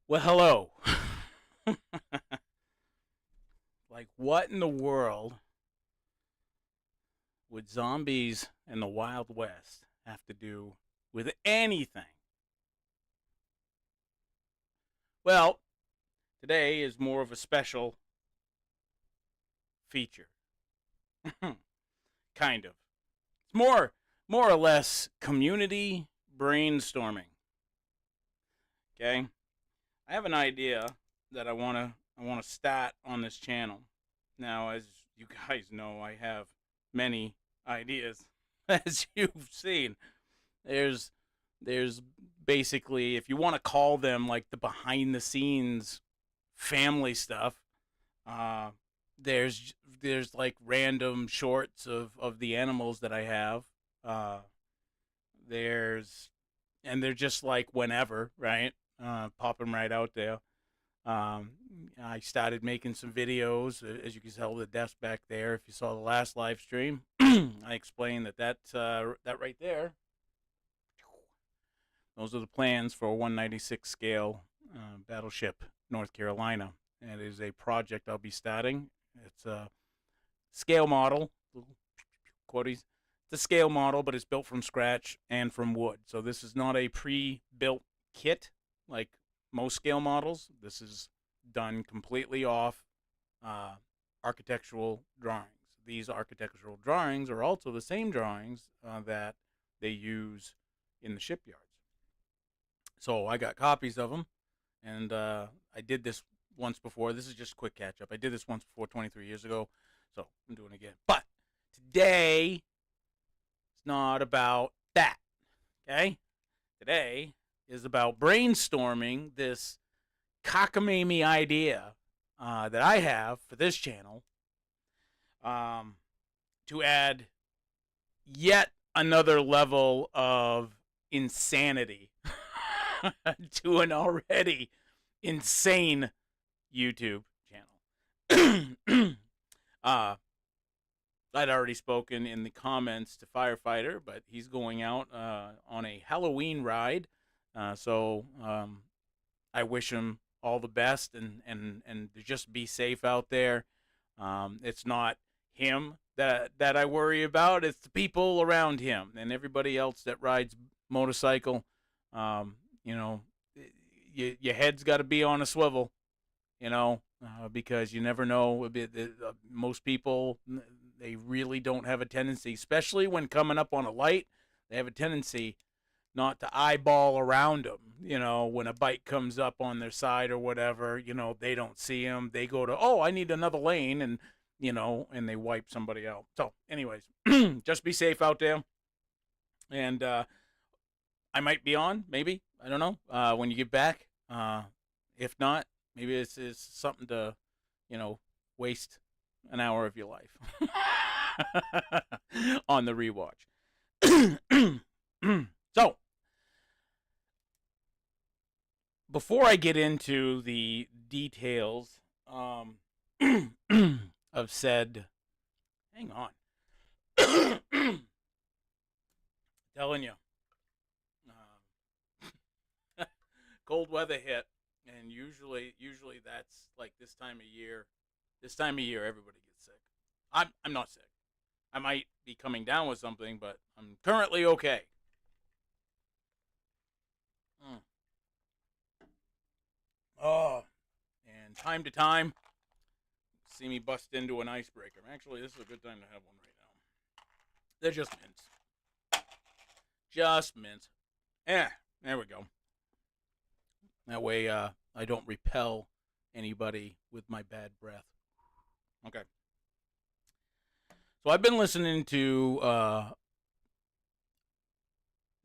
Well, hello. Like, what in the world would zombies in the Wild West have to do with anything? Well, today is more of a special feature. Kind of. It's more or less community brainstorming. Okay? I have an idea that I want to start on this channel. Now, as you guys know, I have many ideas, as you've seen. There's there's basically, if you want to call them like the behind the scenes family stuff, uh, there's like random shorts of the animals that I have. Uh, there's and they're just like whenever, right? Pop them right out there. Um, I started making some videos, as you can tell the desk back there. If you saw the last live stream, I explained that right there. Those are the plans for a 196 scale battleship, North Carolina. And it is a project I'll be starting. It's a scale model, quoties. It's a scale model, but it's built from scratch and from wood. So this is not a pre-built kit like most scale models. This is done completely off uh, architectural drawings. These architectural drawings are also the same drawings that they use in the shipyards. So I got copies of them, and I did this once before. This is just a quick catch up. I did this once before 23 years ago, so I'm doing it again. But today, it's not about that, okay? Today is about brainstorming this cockamamie idea that I have for this channel, um, to add yet another level of insanity to an already insane YouTube channel. I'd already spoken in the comments to Firefighter, but he's going out on a Halloween ride. So I wish him all the best, and just be safe out there. It's not him that I worry about. It's the people around him and everybody else that rides motorcycle. Um, you know, your head's got to be on a swivel. Because you never know. Most people, they really don't have a tendency, especially when coming up on a light. They have a tendency not to eyeball around them. When a bike comes up on their side or whatever, they don't see them. They go to, oh, I need another lane, and they wipe somebody out. So, anyways, just be safe out there. And I might be on, maybe. I don't know. When you get back. If not, maybe it's something to, you know, waste an hour of your life on the rewatch. So, before I get into the details of said, hang on, telling you, cold weather hit, and usually that's like this time of year. This time of year, everybody gets sick. I'm not sick. I might be coming down with something, but I'm currently okay. Mm. Oh, and time to time, see me bust into an icebreaker. Actually, this is a good time to have one right now. They're just mints. Just mints. Yeah, there we go. That way, I don't repel anybody with my bad breath. Okay. So I've been listening to.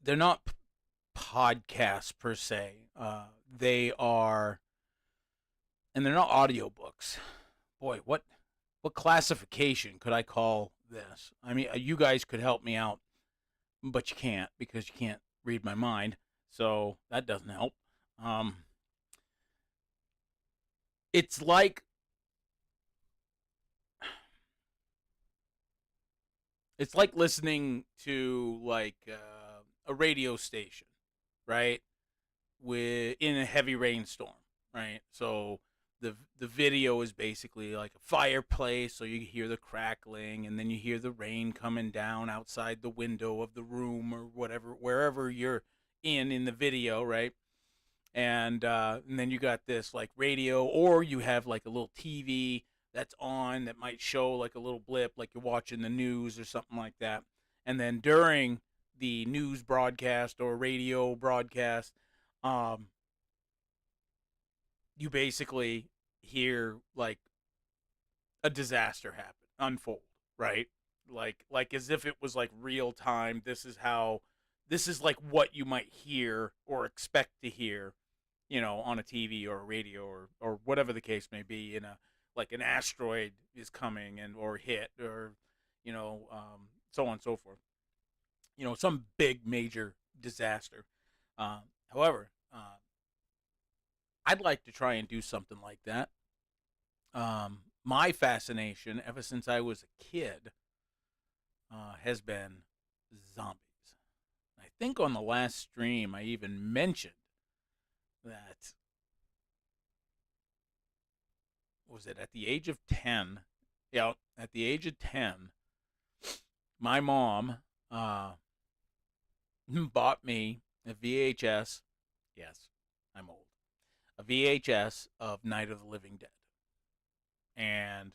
They're not podcasts per se. They are, and they're not audiobooks. Boy, what classification could I call this? I mean, you guys could help me out, but you can't because you can't read my mind. So that doesn't help. Um, it's like listening to like a radio station, right? In a heavy rainstorm. right? So the video is basically like a fireplace, so you hear the crackling, and then you hear the rain coming down outside the window of the room or whatever, wherever you're in the video, right? And then you got this like radio, or you have like a little TV that's on that might show like a little blip, like you're watching the news or something like that. And then during the news broadcast or radio broadcast, um, you basically hear like a disaster happen, unfold, right? Like as if it was like real time. This is like what you might hear or expect to hear, on a TV or a radio or whatever the case may be, in a like an asteroid is coming and or hit or so on and so forth. Some big major disaster. However, I'd like to try and do something like that. My fascination, ever since I was a kid, has been zombies. I think on the last stream I even mentioned that, was it at the age of 10? Yeah, at the age of 10, my mom bought me a VHS. Yes, I'm old. A VHS of Night of the Living Dead. And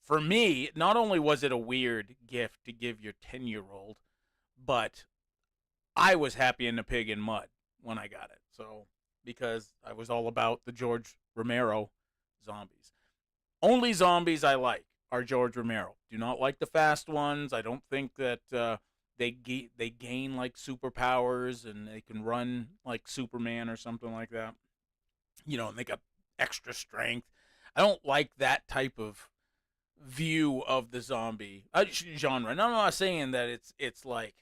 for me, not only was it a weird gift to give your 10-year-old, but I was happy in the pig in mud when I got it. So, because I was all about the George Romero zombies. Only zombies I like are George Romero. Do not like the fast ones. I don't think that they gain like superpowers and they can run like Superman or something like that. And they got extra strength. I don't like that type of view of the zombie genre. No, I'm not saying that it's like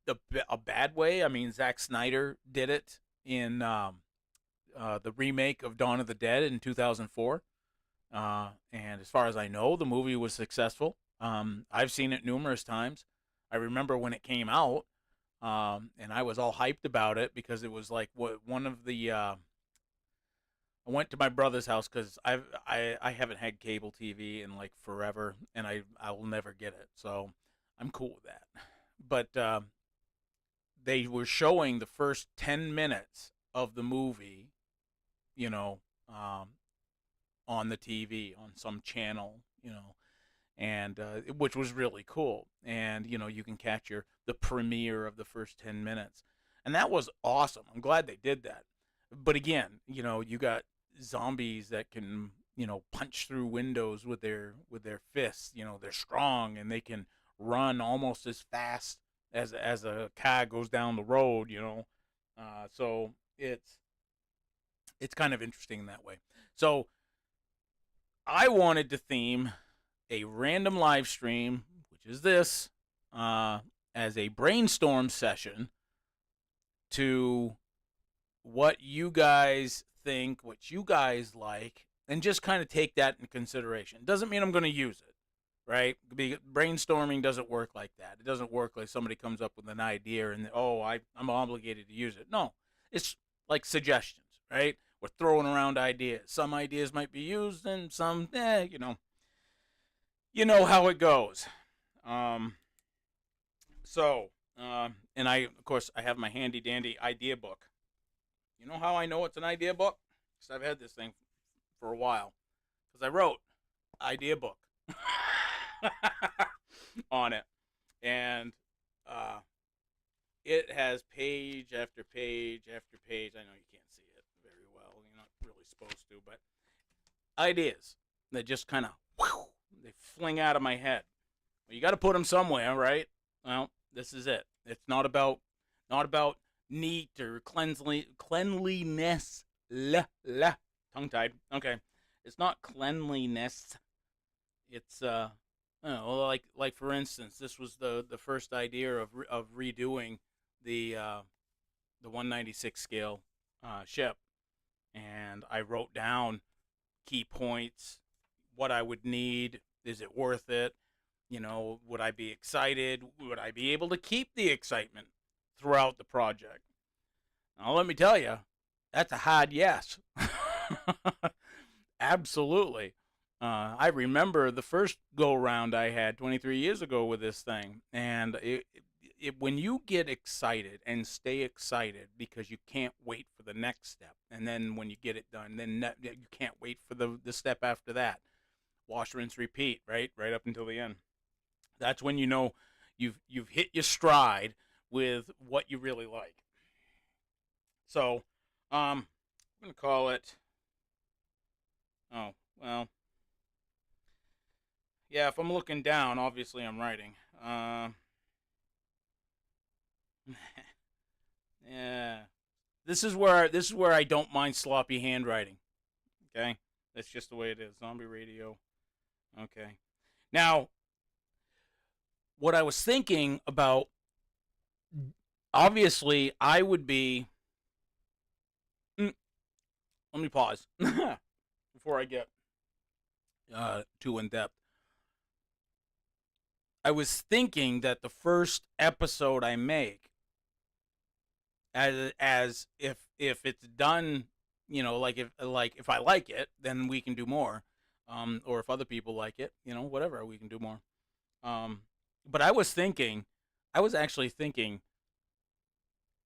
a bad way. I mean, Zack Snyder did it in the remake of Dawn of the Dead in 2004. And as far as I know, the movie was successful. I've seen it numerous times. I remember when it came out, and I was all hyped about it because it was like one of the. I went to my brother's house because I haven't had cable TV in like forever, and I will never get it, so I'm cool with that. But they were showing the first 10 minutes of the movie, you know, um, on the TV on some channel, and which was really cool. And you can catch the premiere of the first 10 minutes, and that was awesome. I'm glad they did that. But again, you got zombies that can punch through windows with their fists. They're strong and they can run almost as fast as a car goes down the road. So it's kind of interesting in that way. So I wanted to theme a random live stream, which is this, as a brainstorm session to what you guys think, what you guys like, and just kind of take that into consideration. Doesn't mean I'm going to use it, right? Brainstorming doesn't work like that. It doesn't work like somebody comes up with an idea and, I'm obligated to use it. No, it's like suggestions, right? We're throwing around ideas. Some ideas might be used and some, you know how it goes. Um, and of course, I have my handy dandy idea book. You know how I know it's an idea book? Because I've had this thing for a while. Because I wrote idea book on it. And it has page after page after page. I know you can't see it very well. You're not really supposed to. But ideas that just kind of, they fling out of my head. Well, you got to put them somewhere, right? Well, this is it. It's not about neat or cleanliness. Tongue tied. Okay, it's not cleanliness. It's like for instance, this was the first idea of redoing the 196 scale ship, and I wrote down key points, what I would need. Is it worth it? Would I be excited? Would I be able to keep the excitement throughout the project? Now, let me tell you, That's a hard yes. Absolutely. I remember the first go round I had 23 years ago with this thing, and when you get excited and stay excited because you can't wait for the next step, and then when you get it done, then you can't wait for the step after that. Wash, rinse, repeat, right up until the end. That's when you know you've hit your stride with what you really like. So, I'm gonna call it. Oh well, yeah. If I'm looking down, obviously I'm writing. Yeah. This is where I don't mind sloppy handwriting. Okay, that's just the way it is. Zombie radio. Okay. Now, what I was thinking about, obviously, I would be. Let me pause before I get too in depth. I was thinking that the first episode I make, as if it's done, like if I like it, then we can do more, or if other people like it, whatever, we can do more. Um, but I was actually thinking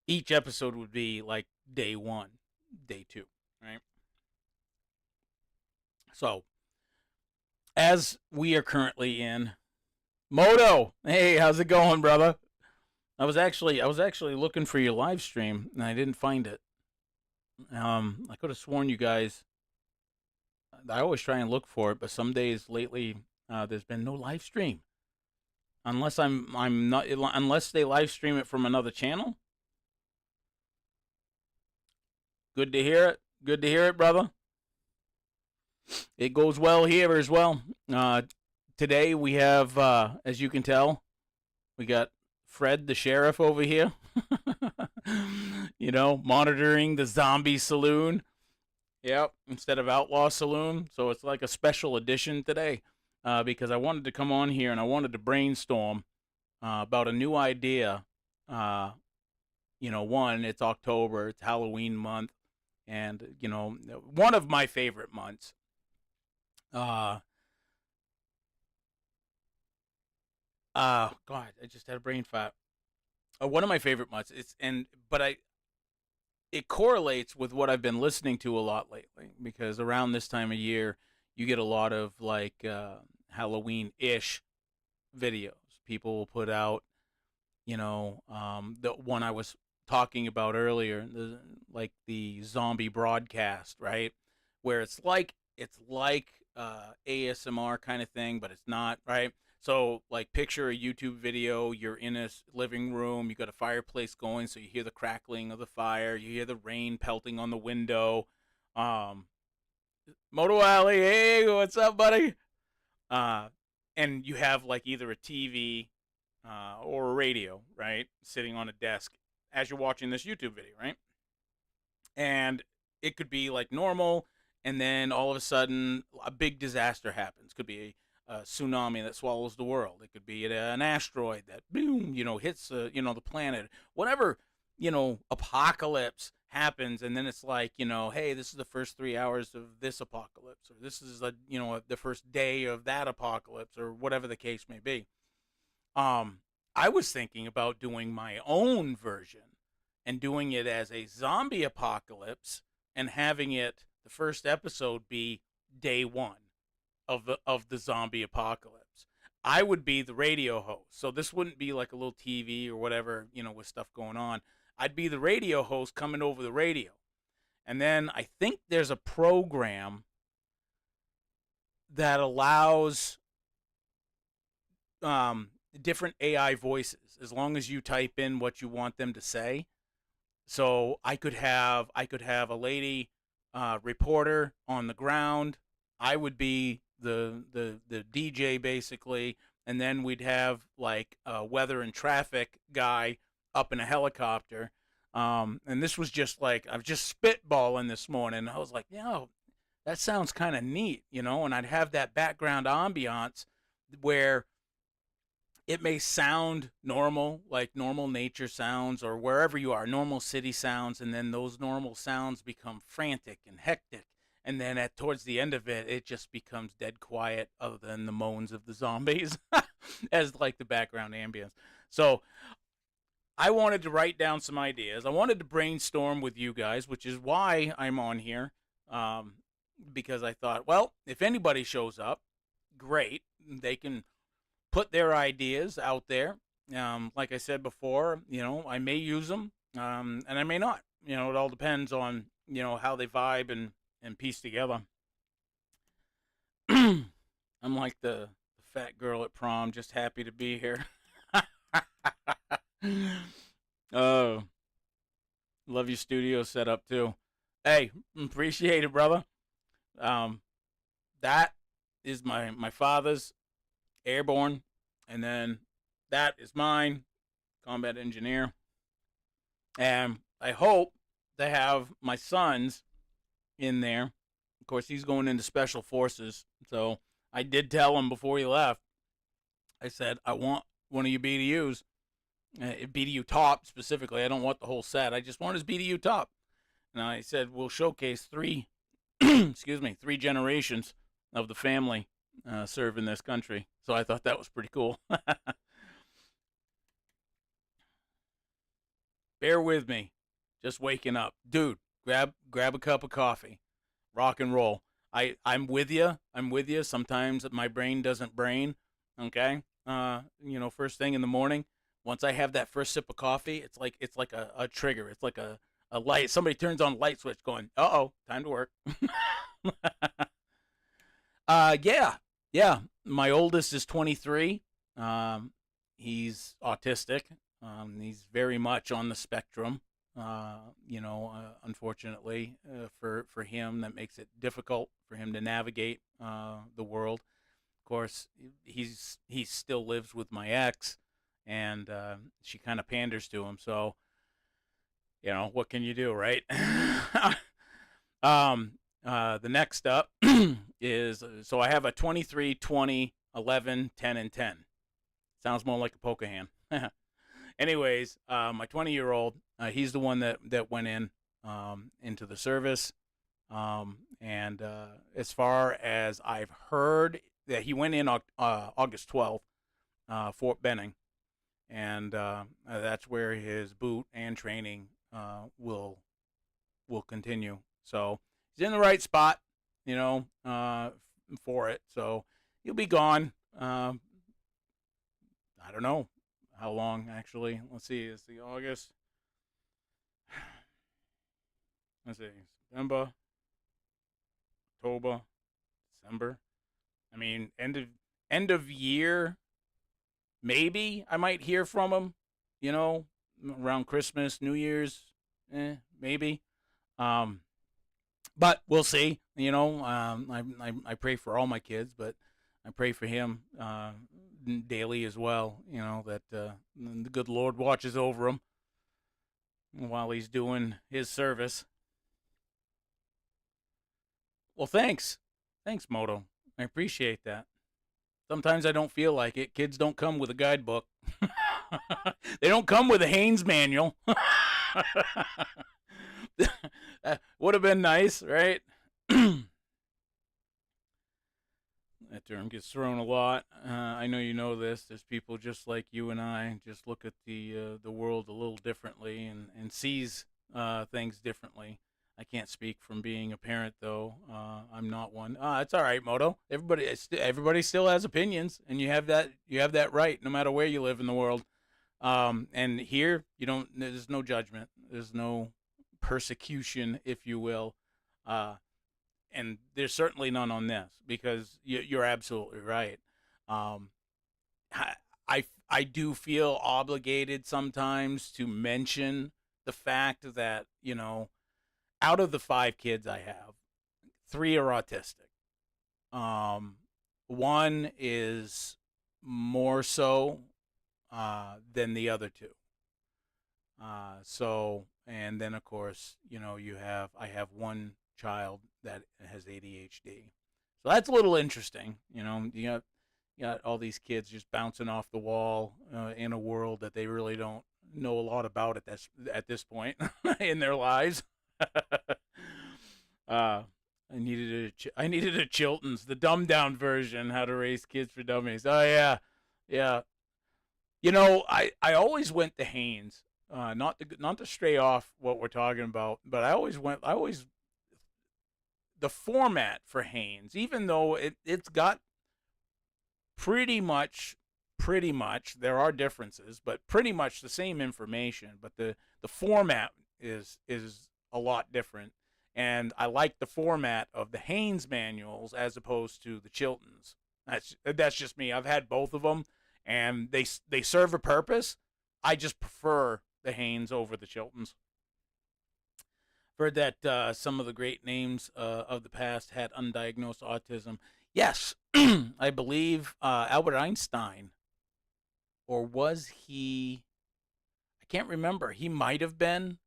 each episode would be like day one, day two, right? So as we are currently in Moto, hey, how's it going, brother? I was actually looking for your live stream and I didn't find it. I could have sworn you guys. I always try and look for it, but some days lately, there's been no live stream unless I'm not unless they live stream it from another channel. Good to hear it. Good to hear it, brother. It goes well here as well. Today we have, as you can tell, we got Fred the sheriff over here. Monitoring the zombie saloon. Yep, instead of Outlaw Saloon. So it's like a special edition today, because I wanted to come on here and I wanted to brainstorm about a new idea. One, it's October, it's Halloween month, and, one of my favorite months. Uh, God, I just had a brain fart. One of my favorite months. It correlates with what I've been listening to a lot lately because around this time of year, you get a lot of like Halloween ish videos. People will put out, the one I was talking about earlier, like the zombie broadcast, right? Where it's like ASMR kind of thing, but it's not, right? So, like, picture a YouTube video. You're in a living room. You got a fireplace going, so you hear the crackling of the fire. You hear the rain pelting on the window. Um, Moto Alley, hey, what's up, buddy? Uh, and you have like either a TV or a radio, right, sitting on a desk as you're watching this YouTube video, right? And it could be like normal, and then all of a sudden a big disaster happens. Could be a tsunami that swallows the world. It could be an asteroid that boom, hits the planet. Whatever, apocalypse happens, and then it's like, hey, this is the first 3 hours of this apocalypse, or this is the first day of that apocalypse, or whatever the case may be. Um, I was thinking about doing my own version and doing it as a zombie apocalypse and having it the first episode be day one of the zombie apocalypse. I would be the radio host. So this wouldn't be like a little TV or whatever, with stuff going on. I'd be the radio host coming over the radio. And then I think there's a program that allows different AI voices as long as you type in what you want them to say. So I could have a lady reporter on the ground. I would be the DJ basically, and then we'd have like a weather and traffic guy up in a helicopter. And this was just like I was just spitballing this morning. I was like, that sounds kind of neat, and I'd have that background ambiance where it may sound normal, like normal nature sounds, or wherever you are, normal city sounds, and then those normal sounds become frantic and hectic. And then at towards the end of it, it just becomes dead quiet, other than the moans of the zombies, as like the background ambience. So I wanted to write down some ideas. I wanted to brainstorm with you guys, which is why I'm on here. Um, because I thought, well, if anybody shows up, great. They can put their ideas out there. Like I said before, I may use them, and I may not. It all depends on how they vibe and piece together. I'm like the fat girl at prom, just happy to be here. Oh, love your studio setup too. Hey, appreciate it, brother. Um, that is my father's airborne, and then that is mine, combat engineer. And I hope to have my son's in there. Of course, he's going into special forces, so I did tell him before he left. I said I want one of your BDUs, BDU top specifically. I don't want the whole set. I just want his BDU top. And I said we'll showcase three, excuse me, 3 generations of the family serve in this country. So I thought that was pretty cool. Bear with me, just waking up, dude. Grab a cup of coffee, rock and roll. I'm with you. I'm with you. Sometimes my brain doesn't brain. Okay. First thing in the morning, once I have that first sip of coffee, it's like a trigger. It's like a light. Somebody turns on a light switch, going, "Uh oh, time to work." Yeah, yeah. My oldest is 23. He's autistic. He's very much on the spectrum. Unfortunately, for him, that makes it difficult for him to navigate the world. Of course, he still lives with my ex, and she kind of panders to him. So, what can you do, right? The next up is, so I have a 23, 20, 11, 10, and 10. Sounds more like a poker hand. Anyways, my 20-year-old, he's the one that went into the service. And as far as I've heard, that he went in August 12th, Fort Benning, and that's where his boot and training will continue. So he's in the right spot, for it. So he'll be gone. I don't know how long, actually. Let's see. It's the August. Let's see. September, October, December. I mean, end of year. Maybe I might hear from him. Around Christmas, New Year's. Maybe. But we'll see. I pray for all my kids, but I pray for him daily as well. That the good Lord watches over him while he's doing his service. Well, thanks, Moto. I appreciate that. Sometimes I don't feel like it. Kids don't come with a guidebook. They don't come with a Haynes manual. Would have been nice, right? That term gets thrown a lot. I know you know this. There's people just like you and I, just look at the world a little differently and sees things differently. I can't speak from being a parent, though. I'm not one. It's all right, Moto. Everybody still has opinions, and you have that right, no matter where you live in the world. And here, there's no judgment. There's no persecution, if you will. And there's certainly none on this, because you're absolutely right. I do feel obligated sometimes to mention the fact that, out of the 5 kids I have, 3 are autistic. One is more so than the other 2. And then of course, I have one child that has ADHD. So that's a little interesting. You You got all these kids just bouncing off the wall in a world that they really don't know a lot about at this point in their lives. I I needed a Chilton's, the dumbed down version, How to Raise Kids for Dummies. Oh yeah, yeah. You know, I always went to Haynes, not to stray off what we're talking about, but I always the format for Haynes, even though it's got pretty much there are differences, but pretty much the same information, but the format is a lot different. And I like the format of the Haynes manuals as opposed to the Chiltons. That's just me. I've had both of them, and they serve a purpose. I just prefer the Haynes over the Chiltons. Heard that some of the great names of the past had undiagnosed autism. Yes, I believe Albert Einstein, or was he? I can't remember. He might have been.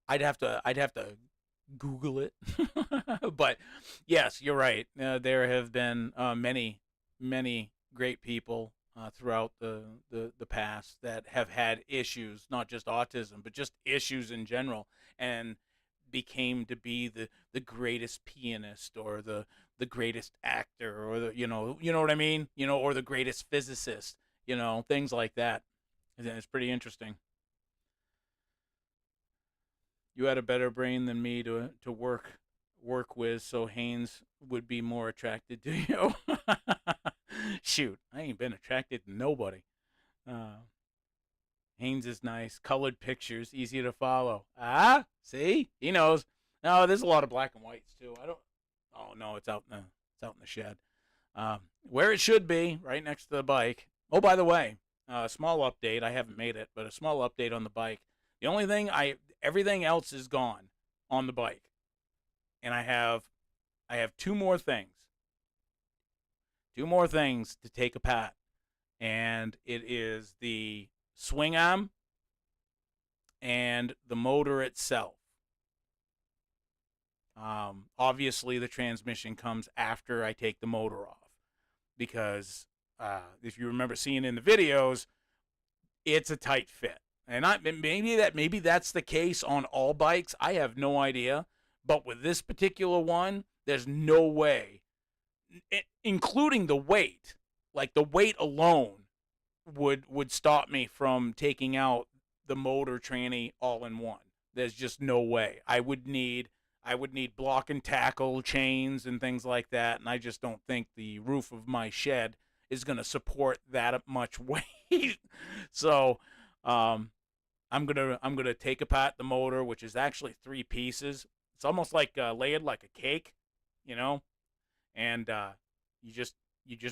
I'd have to Google it. But yes, you're right. There have been many great people throughout the past that have had issues, not just autism, but just issues in general, and became to be the greatest pianist or the greatest actor or you know what I mean, or the greatest physicist, things like that. And it's pretty interesting. You had a better brain than me to work with, so Haynes would be more attracted to you. Shoot, I ain't been attracted to nobody. Uh, Haynes is nice, colored pictures, easy to follow. Ah, see, he knows. No, there's a lot of black and whites too. I don't. Oh no, it's out in the shed, where it should be, right next to the bike. Oh, by the way, small update. I haven't made it, but a small update on the bike. The only thing everything else is gone on the bike, and I have two more things to take apart, and it is the swing arm and the motor itself. Obviously, the transmission comes after I take the motor off, because if you remember seeing in the videos, it's a tight fit. And maybe that's the case on all bikes. I have no idea. But with this particular one, there's no way, including the weight. Like the weight alone would stop me from taking out the motor tranny all in one. There's just no way. I would need block and tackle chains and things like that, and I just don't think the roof of my shed is going to support that much weight. So, I'm gonna take apart the motor, which is actually three pieces. It's almost like layered like a cake, you know, and you just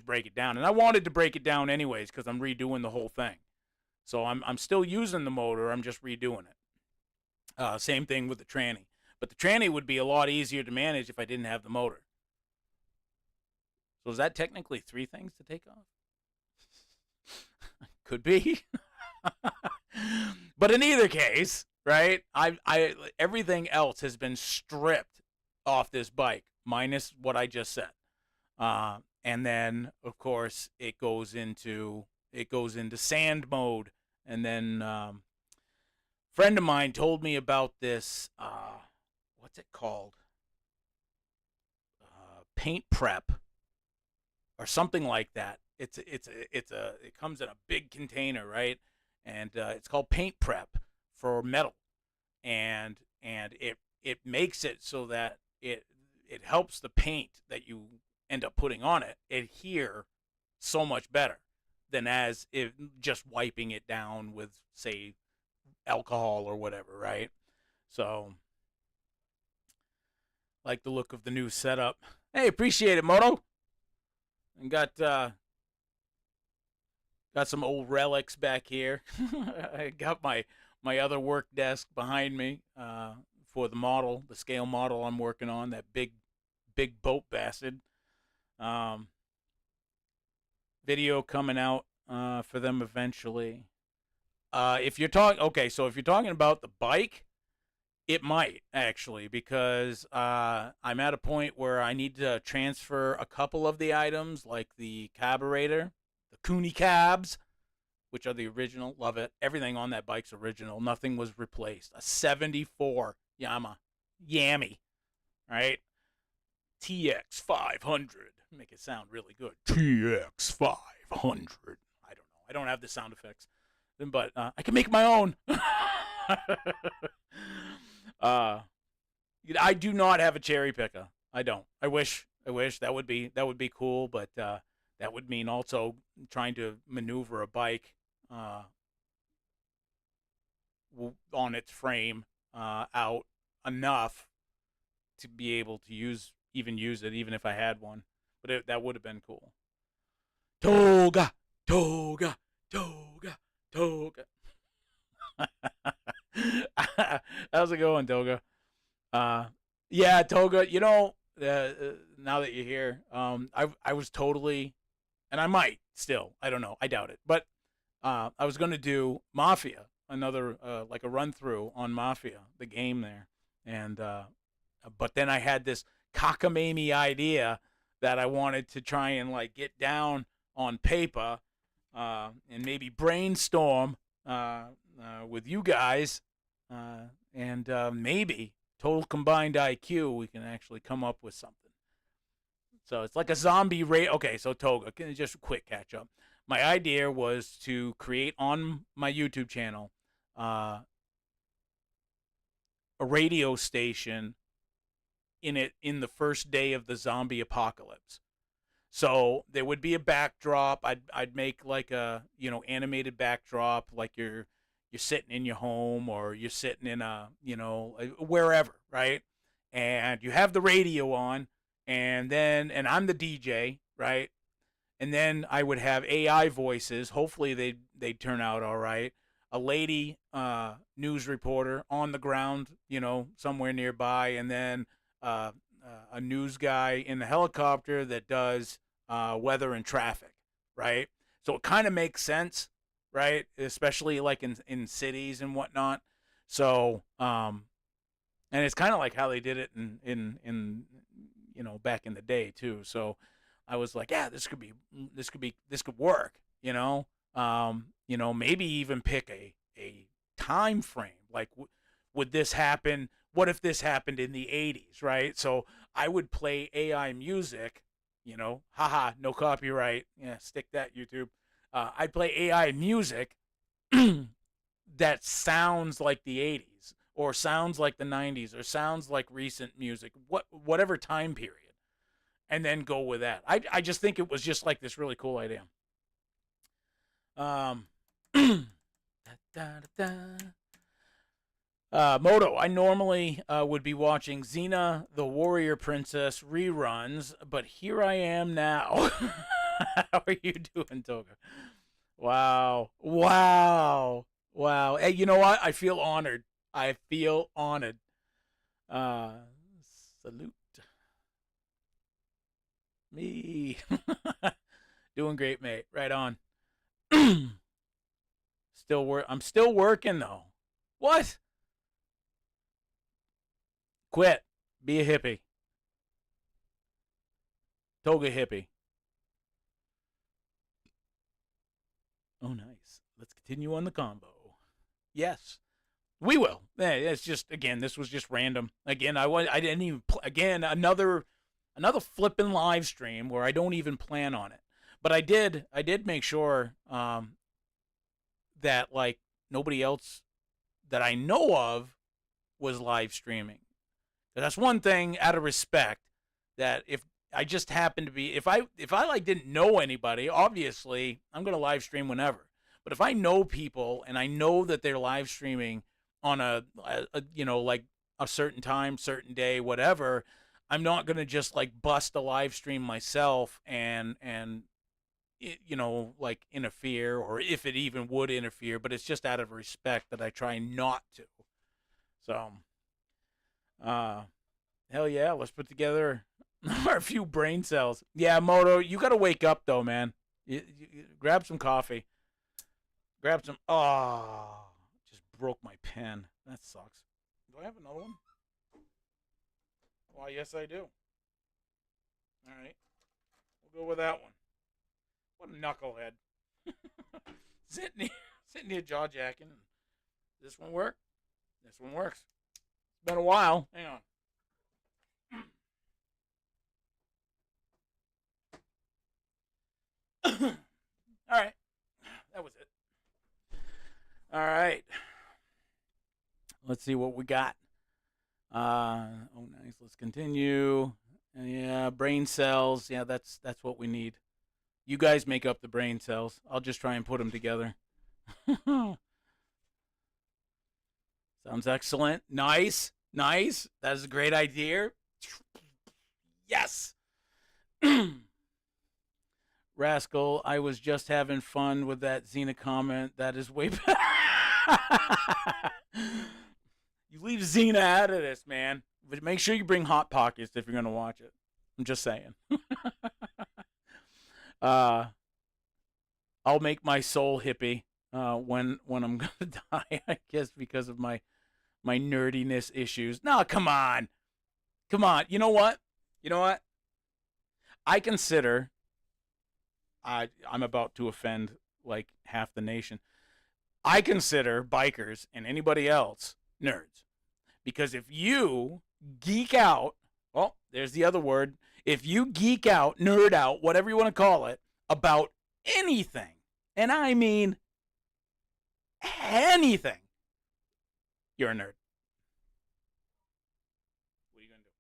break it down. And I wanted to break it down anyways because I'm redoing the whole thing. So I'm still using the motor. I'm just redoing it. Same thing with the tranny, but the tranny would be a lot easier to manage if I didn't have the motor. So is that technically three things to take off? Could be. But in either case, right? I everything else has been stripped off this bike, minus what I just said. And then of course it goes into sand mode, and then friend of mine told me about this. What's it called? Paint prep or something like that. It comes in a big container, right? And it's called paint prep for metal, and it makes it so that it helps the paint that you end up putting on it adhere so much better than as if just wiping it down with, say, alcohol or whatever, right? So, like the look of the new setup. Hey, appreciate it, Moto. And got some old relics back here. I got my other work desk behind me for the scale model I'm working on, that big boat bastard. Video coming out for them eventually. If you're talking about the bike, It might actually, because I'm at a point where I need to transfer a couple of the items, like the carburetor, the Cooney cabs, which are the original. Love it. Everything on that bike's original. Nothing was replaced. A '74 Yamaha Yami, right? TX 500. Make it sound really good. TX 500. I don't know. I don't have the sound effects, but I can make my own. uh, I do not have a cherry picker. I don't. I wish. That would be cool, but that would mean also trying to maneuver a bike uh, on its frame out enough to be able to use it, even if I had one. But that would have been cool. Toga, toga, toga, toga. How's it going, Toga? Yeah, Toga. Now that you're here, I was totally, and I might still. I don't know. I doubt it. But I was going to do Mafia, another like a run through on Mafia, the game there, and but then I had this cockamamie idea that I wanted to try and like get down on paper and maybe brainstorm with you guys, and maybe total combined IQ, we can actually come up with something. So it's like a zombie raid. Okay, so Toga, can just a quick catch up. My idea was to create on my YouTube channel a radio station in the first day of the zombie apocalypse. So there would be a backdrop. I'd make like a animated backdrop, like you're sitting in your home or you're sitting in a wherever, right? And you have the radio on, and I'm the DJ, right? And then I would have AI voices. Hopefully they'd turn out all right. A lady news reporter on the ground, somewhere nearby, and then a news guy in the helicopter that does weather and traffic, right? So it kind of makes sense, right? Especially like in cities and whatnot. So and it's kind of like how they did it in back in the day too. So I was like, yeah, this could work, maybe even pick a time frame. Like, would this happen? What if this happened in the 80s, right? So I would play AI music, haha, no copyright. Yeah, stick that, YouTube. I'd play AI music that sounds like the 80s or sounds like the 90s or sounds like recent music, whatever time period, and then go with that. I just think it was just like this really cool idea. Moto, I normally would be watching Xena the Warrior Princess reruns, but here I am now. How are you doing, Toga? Wow. Wow. Wow. Hey, you know what? I feel honored. I feel honored. Uh, Salute. Me. Doing great, mate. Right on. I'm still working though. What? Quit. Be a hippie. Toga hippie. Oh, nice. Let's continue on the combo. Yes, we will. It's just, again, this was just random. Again, I didn't even again another flipping live stream where I don't even plan on it. But I did make sure that like nobody else that I know of was live streaming. That's one thing out of respect, that if I just happen to be, if I like didn't know anybody, obviously I'm going to live stream whenever. But if I know people and I know that they're live streaming on a like a certain time, certain day, whatever, I'm not going to just like bust a live stream myself and like interfere, or if it even would interfere, but it's just out of respect that I try not to. So hell yeah, let's put together a few brain cells. Yeah, Moto, you got to wake up though, man. You grab some coffee. Grab some. Oh, just broke my pen. That sucks. Do I have another one? Why, yes, I do. All right. We'll go with that one. What a knucklehead. sitting here jaw jacking. This one work? This one works. It's been a while. Hang on. All right. That was it. All right. Let's see what we got. Oh, nice. Let's continue. Yeah, brain cells. Yeah, that's what we need. You guys make up the brain cells. I'll just try and put them together. Sounds excellent. Nice. Nice. That is a great idea. Yes. Rascal, I was just having fun with that Xena comment. That is way better. You leave Xena out of this, man. But make sure you bring Hot Pockets if you're going to watch it. I'm just saying. I'll make my soul hippie when I'm going to die, I guess, because of my nerdiness issues. No, come on. Come on. You know what? I consider... I'm about to offend like half the nation. I consider bikers and anybody else nerds. Because if you geek out, well, there's the other word. If you geek out, nerd out, whatever you want to call it, about anything, and I mean anything, you're a nerd. What are you going to do?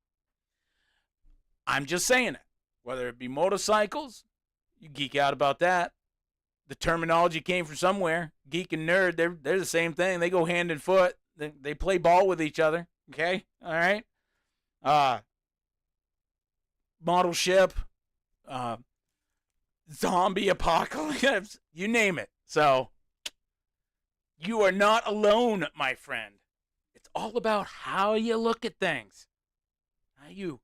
I'm just saying it. Whether it be motorcycles, you geek out about that. The terminology came from somewhere. Geek and nerd, they're the same thing. They go hand in foot. They play ball with each other. Okay? All right? Model ship, zombie apocalypse, you name it. So, you are not alone, my friend. It's all about how you look at things. How you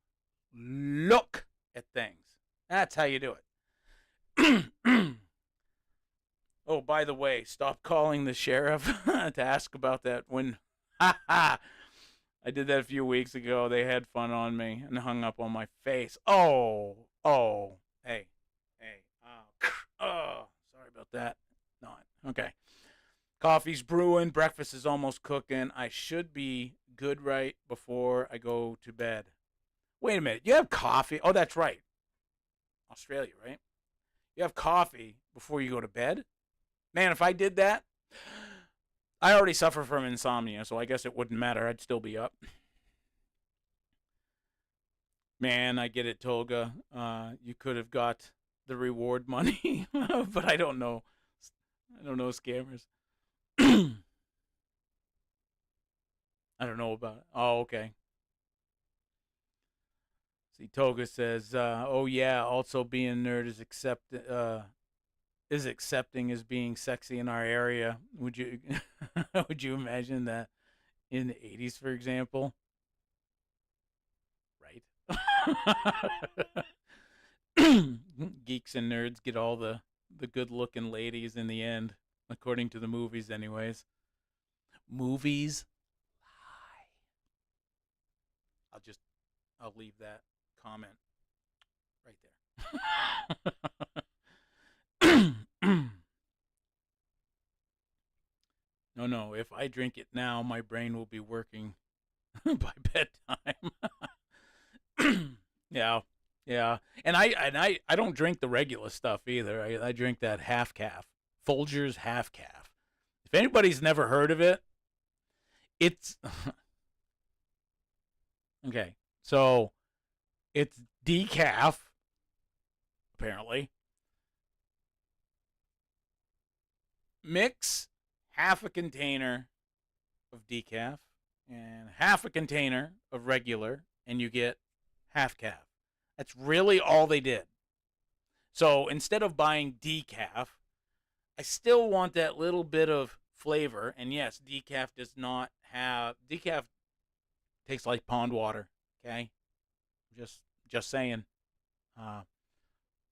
look at things. That's how you do it. Oh, by the way, stop calling the sheriff to ask about that. When I did that a few weeks ago, they had fun on me and hung up on my face. Oh, hey, oh, sorry about that. Not okay. Coffee's brewing, breakfast is almost cooking. I should be good right before I go to bed. Wait a minute, you have coffee? Oh, that's right. Australia, right? You have coffee before you go to bed? Man, if I did that, I already suffer from insomnia, so I guess it wouldn't matter. I'd still be up. Man, I get it, Tolga. You could have got the reward money, but I don't know. I don't know scammers. I don't know about it. Oh, okay. See, Toga says, "Oh yeah, also being nerd is accepting as being sexy in our area." Would you would you imagine that in the 80s, for example? Right. Geeks and nerds get all the good-looking ladies in the end, according to the movies, anyways. Movies lie. I'll leave that comment right there. No, if I drink it now, my brain will be working by bedtime. Yeah. And I don't drink the regular stuff either. I drink that half calf. Folgers half calf. If anybody's never heard of it, it's okay. So it's decaf, apparently. Mix half a container of decaf and half a container of regular, and you get half calf. That's really all they did. So instead of buying decaf, I still want that little bit of flavor. And yes, decaf tastes like pond water. Okay, just saying.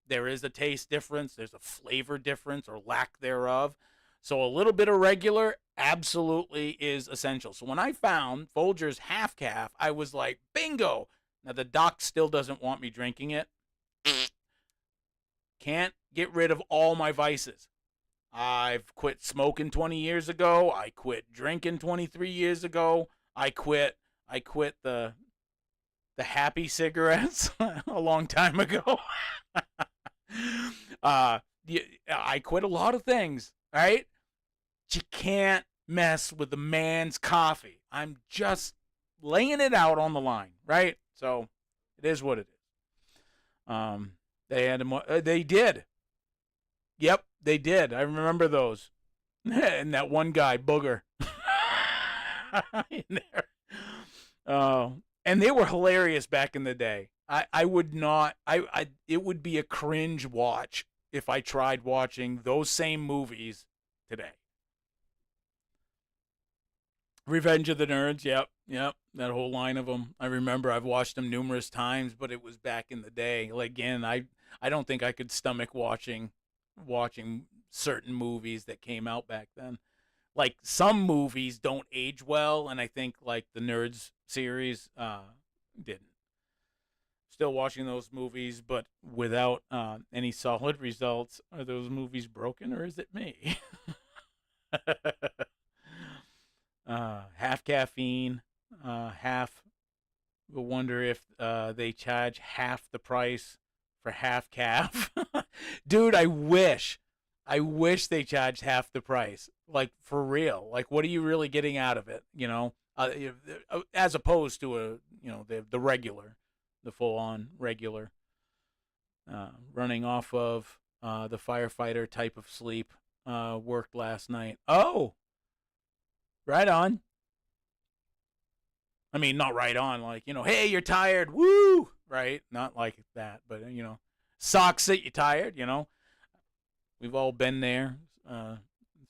There is a taste difference. There's a flavor difference or lack thereof. So a little bit of regular absolutely is essential. So when I found Folgers half calf, I was like, bingo. Now the doc still doesn't want me drinking it. Can't get rid of all my vices. I've quit smoking 20 years ago. I quit drinking 23 years ago. I quit the happy cigarettes a long time ago. uh I quit a lot of things, right? You can't mess with the man's coffee. I'm just laying it out on the line, right? So it is what it is. They had they did. Yep, they did. I remember those. And that one guy, Booger, in there. And they were hilarious back in the day. I would not. It would be a cringe watch if I tried watching those same movies today. Revenge of the Nerds. Yep. That whole line of them. I remember I've watched them numerous times, but it was back in the day. Like, again, I don't think I could stomach watching certain movies that came out back then. Like some movies don't age well, and I think like the Nerds series didn't. Still watching those movies, but without any solid results. Are those movies broken, or is it me? Half caffeine, half. I wonder if they charge half the price for half calf. Dude, I wish. I wish they charged half the price. Like, for real. Like, what are you really getting out of it, you know? As opposed to the regular, the full-on regular, running off of the firefighter type of sleep, worked last night. Oh, right on. I mean, not right on, like, hey, you're tired, woo, right? Not like that, but, sucks that you're tired, We've all been there.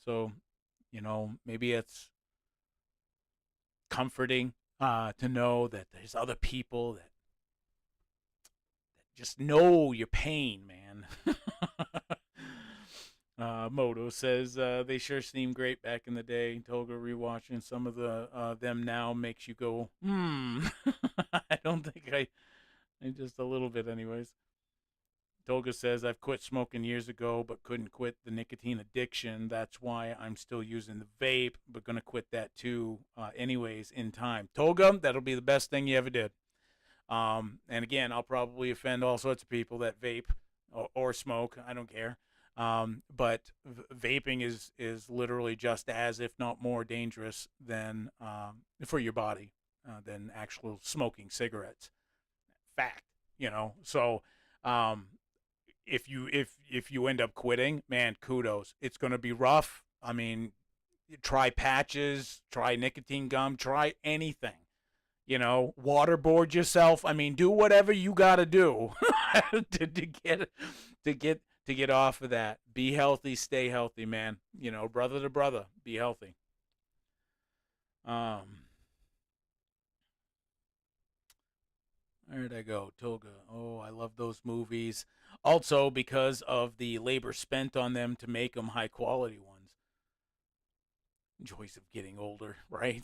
So, maybe it's comforting to know that there's other people that just know your pain, man. Moto says they sure seemed great back in the day. Toga rewatching some of them now makes you go, I don't think I just a little bit, anyways. Toga says, I've quit smoking years ago, but couldn't quit the nicotine addiction. That's why I'm still using the vape, but going to quit that too, anyways, in time. Toga, that'll be the best thing you ever did. And again, I'll probably offend all sorts of people that vape or smoke. I don't care. But vaping is literally just as, if not more, dangerous than for your body than actual smoking cigarettes. Fact, So, if you end up quitting, man, kudos. It's going to be rough. I mean, try patches, try nicotine gum, try anything. Waterboard yourself. I mean, do whatever you got to do to get off of that. Be healthy, stay healthy, man. Brother to brother, be healthy. Where'd I go? Toga. Oh, I love those movies. Also, because of the labor spent on them to make them high quality ones. Joys of getting older, right?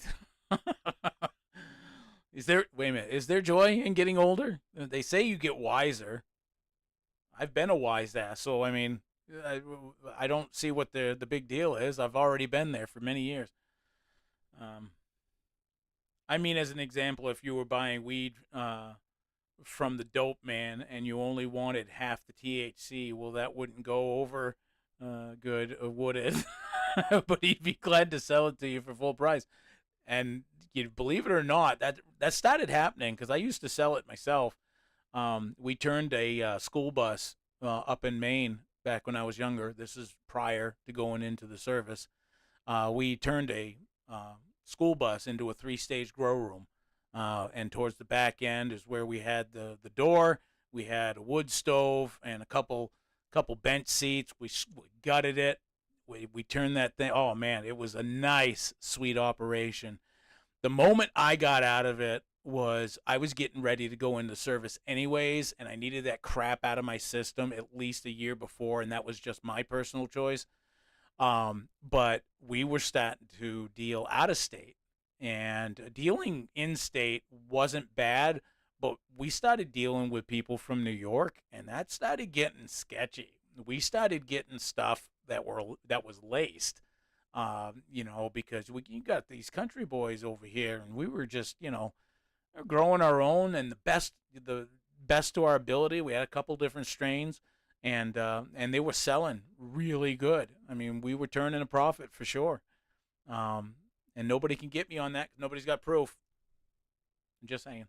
Wait a minute, is there joy in getting older? They say you get wiser. I've been a wise ass, so I mean, I don't see what the big deal is. I've already been there for many years. I mean, as an example, if you were buying weed from the dope man and you only wanted half the THC, well, that wouldn't go over good, would it? But he'd be glad to sell it to you for full price. And you believe it or not, that started happening because I used to sell it myself. We turned a school bus up in Maine back when I was younger. This is prior to going into the service. We turned a school bus into a 3-stage grow room. And towards the back end is where we had the door. We had a wood stove and a couple bench seats. We gutted it. We turned that thing. Oh, man, it was a nice, sweet operation. The moment I got out of it was I was getting ready to go into service anyways, and I needed that crap out of my system at least a year before, and that was just my personal choice. But we were starting to deal out of state, and dealing in state wasn't bad, but we started dealing with people from New York, and that started getting sketchy. We started getting stuff that was laced, because you got these country boys over here, and we were just growing our own and the best to our ability. We had a couple different strains, and they were selling really good. I mean, we were turning a profit for sure. Um, and nobody can get me on that. 'Cause nobody's got proof. I'm just saying.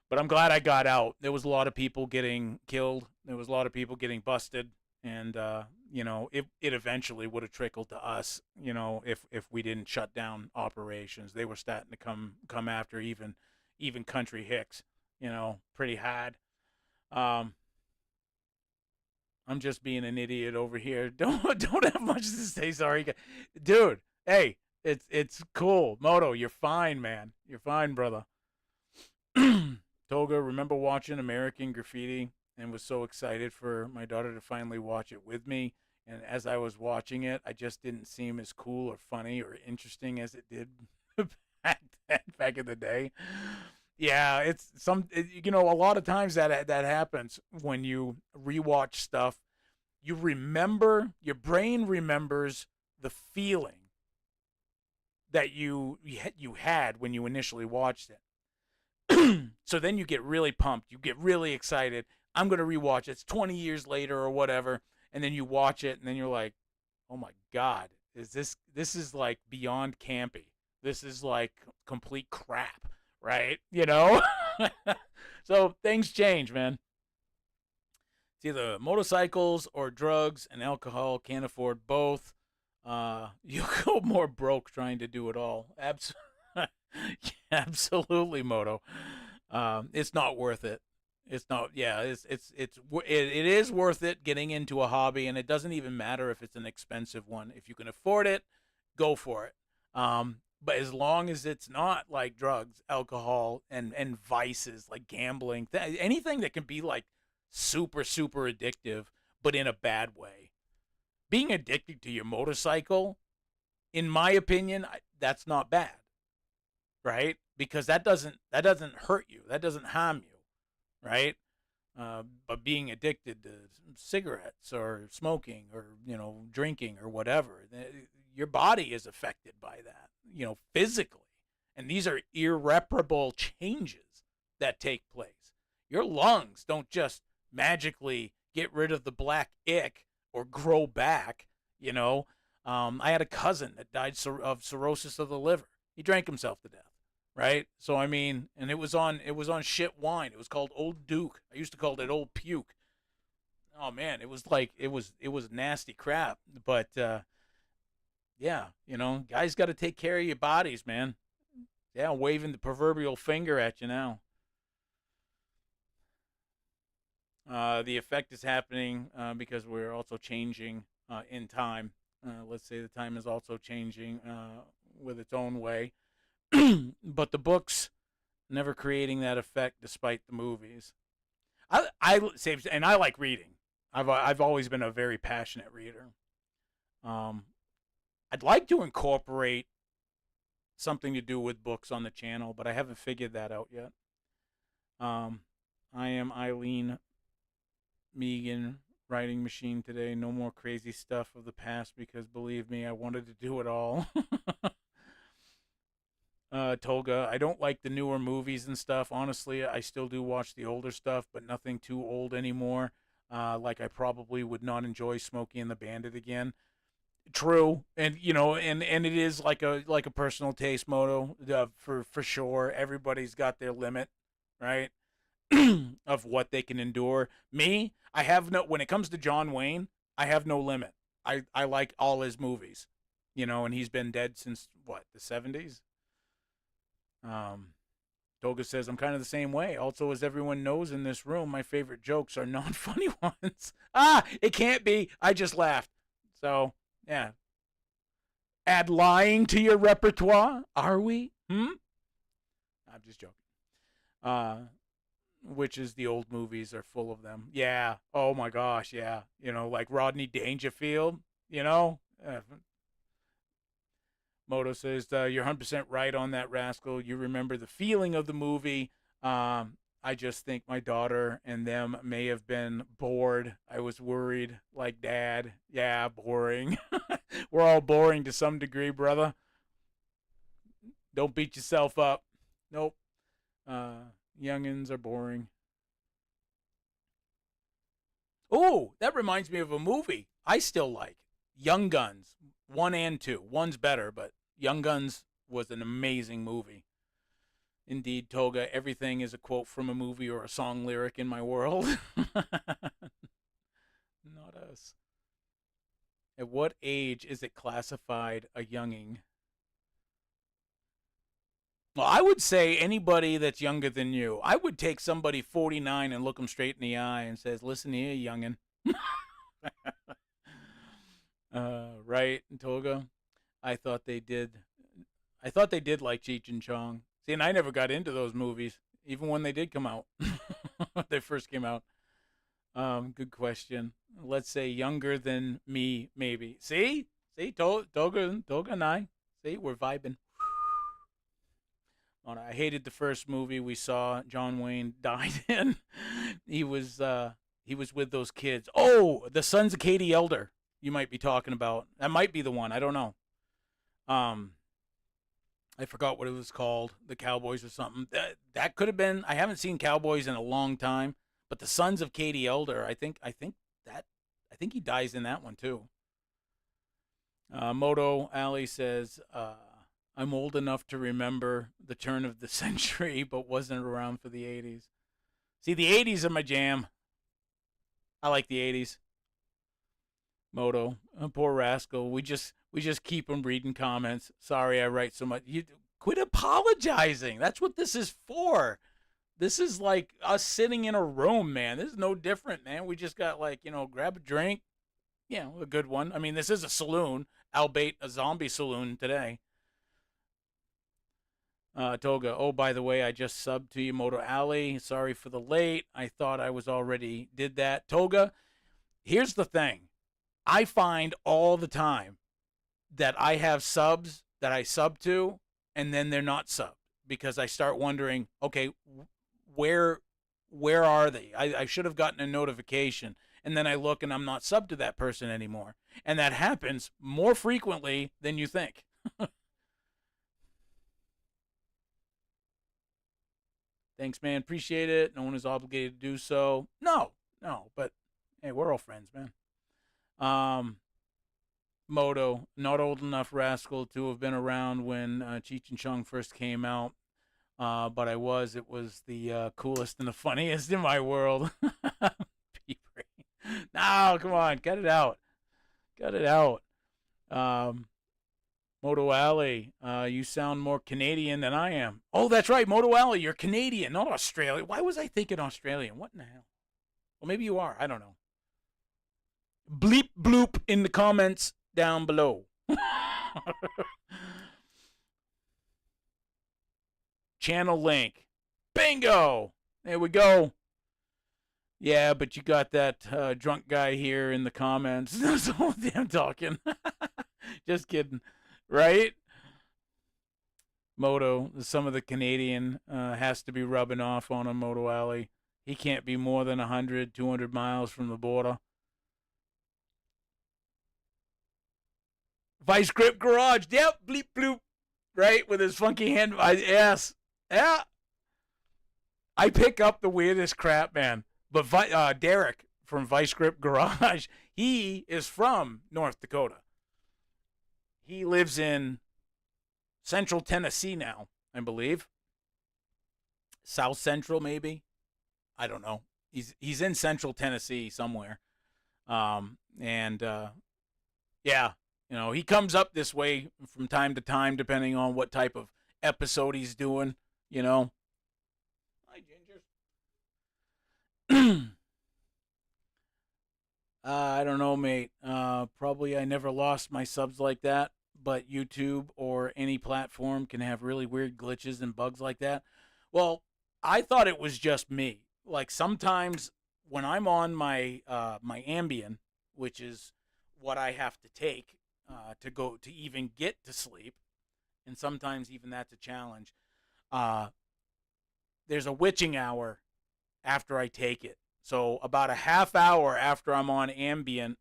But I'm glad I got out. There was a lot of people getting killed. There was a lot of people getting busted, and it eventually would have trickled to us. If we didn't shut down operations, they were starting to come after even country hicks. Pretty hard. Um, I'm just being an idiot over here. Don't have much to say. Sorry, dude. Hey, it's cool. Moto, you're fine, man. You're fine, brother. Toga, remember watching American Graffiti and was so excited for my daughter to finally watch it with me. And as I was watching it, I just didn't seem as cool or funny or interesting as it did back in the day. Yeah, a lot of times that happens when you rewatch stuff. Your brain remembers the feeling that you had when you initially watched it. So then you get really pumped, you get really excited. I'm going to rewatch it. It's 20 years later or whatever, and then you watch it and then you're like, "Oh my god, this is like beyond campy. This is like complete crap." Right? So things change, man. It's either motorcycles or drugs and alcohol. Can't afford both. You go more broke trying to do it all. Absolutely, Moto. It's not worth it. It's not. Yeah, it is worth it getting into a hobby, and it doesn't even matter if it's an expensive one. If you can afford it, go for it. But as long as it's not like drugs, alcohol, and vices like gambling, anything that can be like super super addictive, but in a bad way. Being addicted to your motorcycle, in my opinion, that's not bad, right? Because that doesn't hurt you, that doesn't harm you, right? But being addicted to cigarettes or smoking or drinking or whatever, your body is affected by that, physically, and these are irreparable changes that take place. Your lungs don't just magically get rid of the black ick or grow back. I had a cousin that died of cirrhosis of the liver. He drank himself to death, right? So I mean, and it was on shit wine. It was called Old Duke. I used to call it Old Puke. Oh man, it was nasty crap. But yeah, guys got to take care of your bodies, man. Yeah, I'm waving the proverbial finger at you now. The effect is happening because we're also changing in time. Let's say the time is also changing with its own way. But the books never creating that effect despite the movies. I say, and I like reading. I've always been a very passionate reader. Um, I'd like to incorporate something to do with books on the channel, but I haven't figured that out yet. Um, I am Eileen Megan writing machine today. No more crazy stuff of the past because believe me, I wanted to do it all. Tolga, I don't like the newer movies and stuff. Honestly, I still do watch the older stuff, but nothing too old anymore. Like I probably would not enjoy Smokey and the Bandit again. True, and and it is like a personal taste moto for sure. Everybody's got their limit, right? Of what they can endure. Me, I have no. When it comes to John Wayne, I have no limit. I like all his movies, and he's been dead since what, the 70s. Um, Toga says I'm kind of the same way. Also, as everyone knows in this room, my favorite jokes are non-funny ones. It can't be. I just laughed. So yeah, add lying to your repertoire. Are we? I'm just joking. Uh, which is the old movies are full of them. Yeah. Oh my gosh. Yeah. Like Rodney Dangerfield. You know. Moto says you're 100% right on that, Rascal. You remember the feeling of the movie. I just think my daughter and them may have been bored. I was worried, like Dad. Yeah, boring. We're all boring to some degree, brother. Don't beat yourself up. Nope. Youngins are boring. Oh, that reminds me of a movie I still like. Young Guns, 1 and 2. One's better, but Young Guns was an amazing movie. Indeed, Toga, everything is a quote from a movie or a song lyric in my world. Not us. At what age is it classified a younging? Well, I would say anybody that's younger than you. I would take somebody 49 and look them straight in the eye and says, "Listen here, youngin." Right, Toga. I thought they did. I thought they did like Cheech and Chong. See, and I never got into those movies, even when they did come out. They first came out. Good question. Let's say younger than me, maybe. See, Toga and I. See, we're vibing. I hated the first movie we saw. John Wayne died in. He was with those kids. Oh, the Sons of Katie Elder. You might be talking about. That might be the one. I don't know. I forgot what it was called. The Cowboys or something. That could have been. I haven't seen Cowboys in a long time. But the Sons of Katie Elder. I think he dies in that one too. Moto Ali says. I'm old enough to remember the turn of the century, but wasn't around for the 80s. See, the 80s are my jam. I like the 80s. Moto, poor Rascal. We just keep him reading comments. Sorry I write so much. You quit apologizing. That's what this is for. This is like us sitting in a room, man. This is no different, man. We just got grab a drink. Yeah, a good one. I mean, this is a saloon, albeit a zombie saloon today. Toga, oh, by the way, I just subbed to you, Moto Alley. Sorry for the late. I thought I was already did that. Toga, here's the thing. I find all the time that I have subs that I sub to, and then they're not subbed because I start wondering, okay, where are they? I should have gotten a notification, and then I look and I'm not subbed to that person anymore. And that happens more frequently than you think. Thanks, man. Appreciate it. No one is obligated to do so. No, but hey, we're all friends, man. Moto, not old enough, Rascal, to have been around when Cheech and Chong first came out. But I was. It was the coolest and the funniest in my world. No, come on. Cut it out. Moto Alley, you sound more Canadian than I am. Oh, that's right, Moto Alley, you're Canadian, not Australian. Why was I thinking Australian? What in the hell? Well, maybe you are. I don't know. Bleep bloop in the comments down below. Channel link. Bingo! There we go. Yeah, but you got that drunk guy here in the comments. That's the whole damn talking. Just kidding. Right? Moto, some of the Canadian has to be rubbing off on a Moto Alley. He can't be more than 100, 200 miles from the border. Vice Grip Garage. Yep, bleep bloop. Right? With his funky hand. Yes. Yeah. I pick up the weirdest crap, man. But Derek from Vice Grip Garage, he is from North Dakota. He lives in Central Tennessee now, I believe. South Central, maybe. I don't know. He's in Central Tennessee somewhere. Yeah, he comes up this way from time to time, depending on what type of episode he's doing. Hi, Ginger. I don't know, mate. Probably I never lost my subs like that, but YouTube or any platform can have really weird glitches and bugs like that. Well, I thought it was just me, like sometimes when I'm on my my Ambien, which is what I have to take to go to even get to sleep, and sometimes even that's a challenge. Uh, there's a witching hour after I take it. So about a half hour after I'm on Ambien,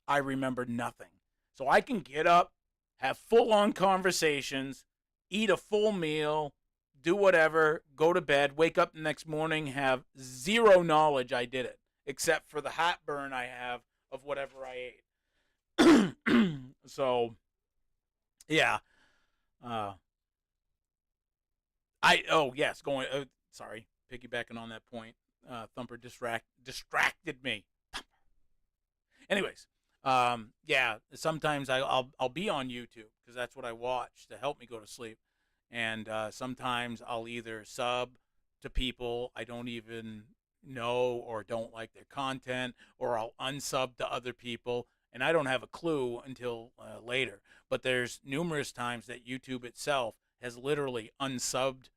I remember nothing. So I can get up, have full on conversations, eat a full meal, do whatever, go to bed, wake up the next morning, have zero knowledge I did it, except for the heartburn I have of whatever I ate. So, yeah. Uh, oh, yes, sorry, piggybacking on that point. Thumper distracted me. Anyways, yeah, sometimes I'll be on YouTube because that's what I watch to help me go to sleep, and sometimes I'll either sub to people I don't even know or don't like their content, or I'll unsub to other people, and I don't have a clue until later. But there's numerous times that YouTube itself has literally unsubbed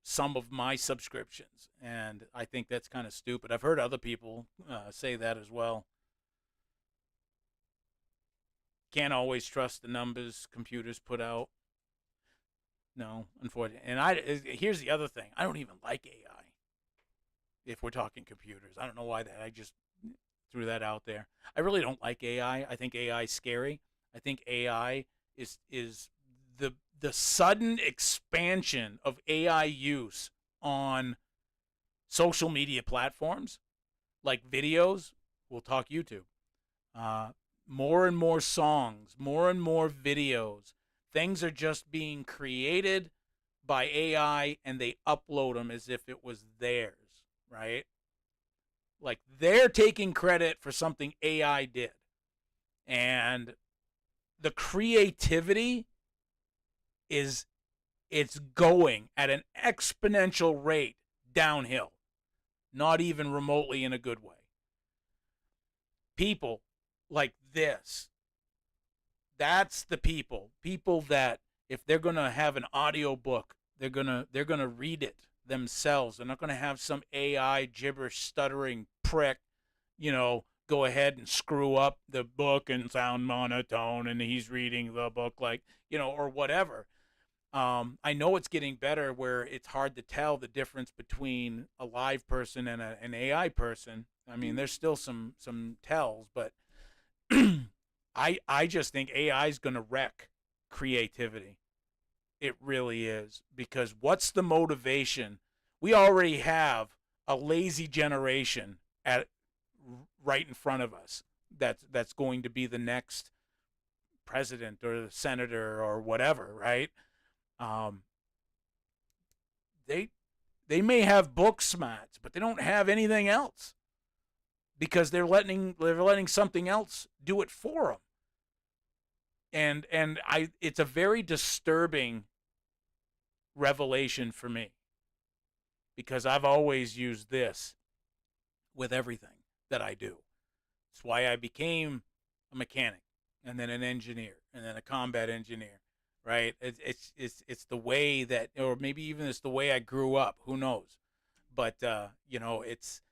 some of my subscriptions, and I think that's kind of stupid. I've heard other people say that as well. Can't always trust the numbers computers put out. No, unfortunately. And here's the other thing. I don't even like AI. If we're talking computers, I don't know why that. I just threw that out there. I really don't like AI. I think AI is scary. I think AI is the sudden expansion of AI use on social media platforms like videos. We'll talk YouTube. Uh, More and more songs, more and more videos. Things are just being created by AI and they upload them as if it was theirs, right? Like they're taking credit for something AI did. And the creativity is it's going at an exponential rate downhill, not even remotely in a good way. People like this, that's the people that if they're going to have an audio book, they're going to read it themselves. They're not going to have some AI gibberish stuttering prick, go ahead and screw up the book and sound monotone and he's reading the book like, or whatever. I know it's getting better where it's hard to tell the difference between a live person and an AI person. I mean, there's still some tells, but I just think AI is going to wreck creativity. It really is, because what's the motivation? We already have a lazy generation at right in front of us. That's going to be the next president or the senator or whatever, right? Um, they they may have book smarts, but they don't have anything else because they're letting something else do it for them. And I it's a very disturbing revelation for me because I've always used this with everything that I do. It's why I became a mechanic and then an engineer and then a combat engineer, right? It's the way that, or maybe even it's the way I grew up. Who knows? But it's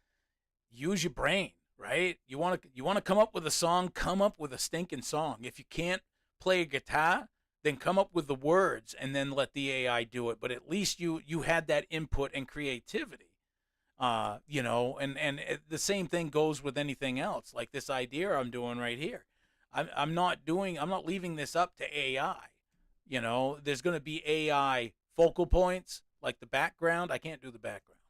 use your brain, right? You want to come up with a song, come up with a stinking song. If you can't play a guitar, then come up with the words and then let the AI do it. But at least you had that input and creativity. The same thing goes with anything else. Like this idea I'm doing right here. I'm not leaving this up to AI. There's going to be AI focal points like the background. I can't do the background.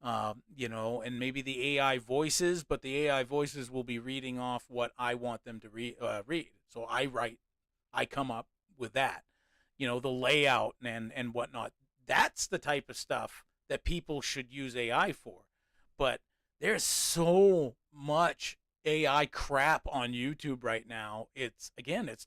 And maybe the AI voices, but the AI voices will be reading off what I want them to read. So I come up with that, the layout and whatnot. That's the type of stuff that people should use AI for. But there's so much AI crap on YouTube right now. It's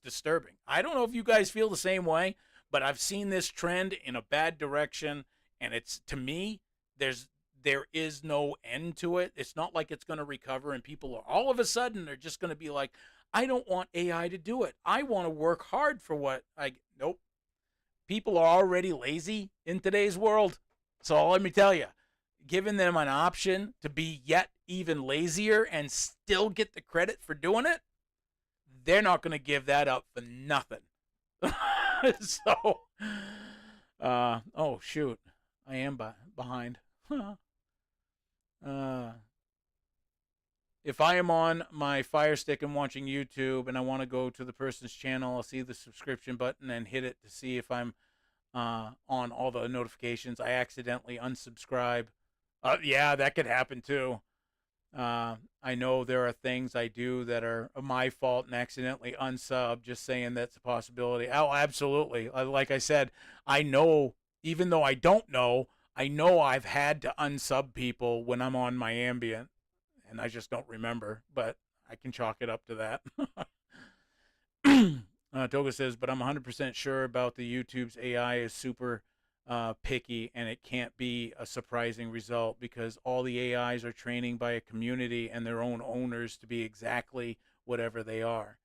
disturbing. I don't know if you guys feel the same way, but I've seen this trend in a bad direction, and it's to me, there is no end to it. It's not like it's going to recover and people are all of a sudden they're just going to be like, I don't want AI to do it. I want to work hard for what I nope. People are already lazy in today's world. So let me tell you, giving them an option to be yet even lazier and still get the credit for doing it, they're not going to give that up for nothing. So, oh shoot, I am behind. If I am on my Fire Stick and watching YouTube and I want to go to the person's channel, I'll see the subscription button and hit it to see if I'm on all the notifications. I accidentally unsubscribe. Yeah, that could happen too. I know there are things I do that are my fault and accidentally unsub, just saying that's a possibility. Oh, absolutely. Like I said, I know, even though I don't know, I know I've had to unsub people when I'm on my ambient, and I just don't remember, but I can chalk it up to that. Toga says, but I'm 100% sure about the YouTube's AI is super picky, and it can't be a surprising result because all the AIs are training by a community and their own owners to be exactly whatever they are.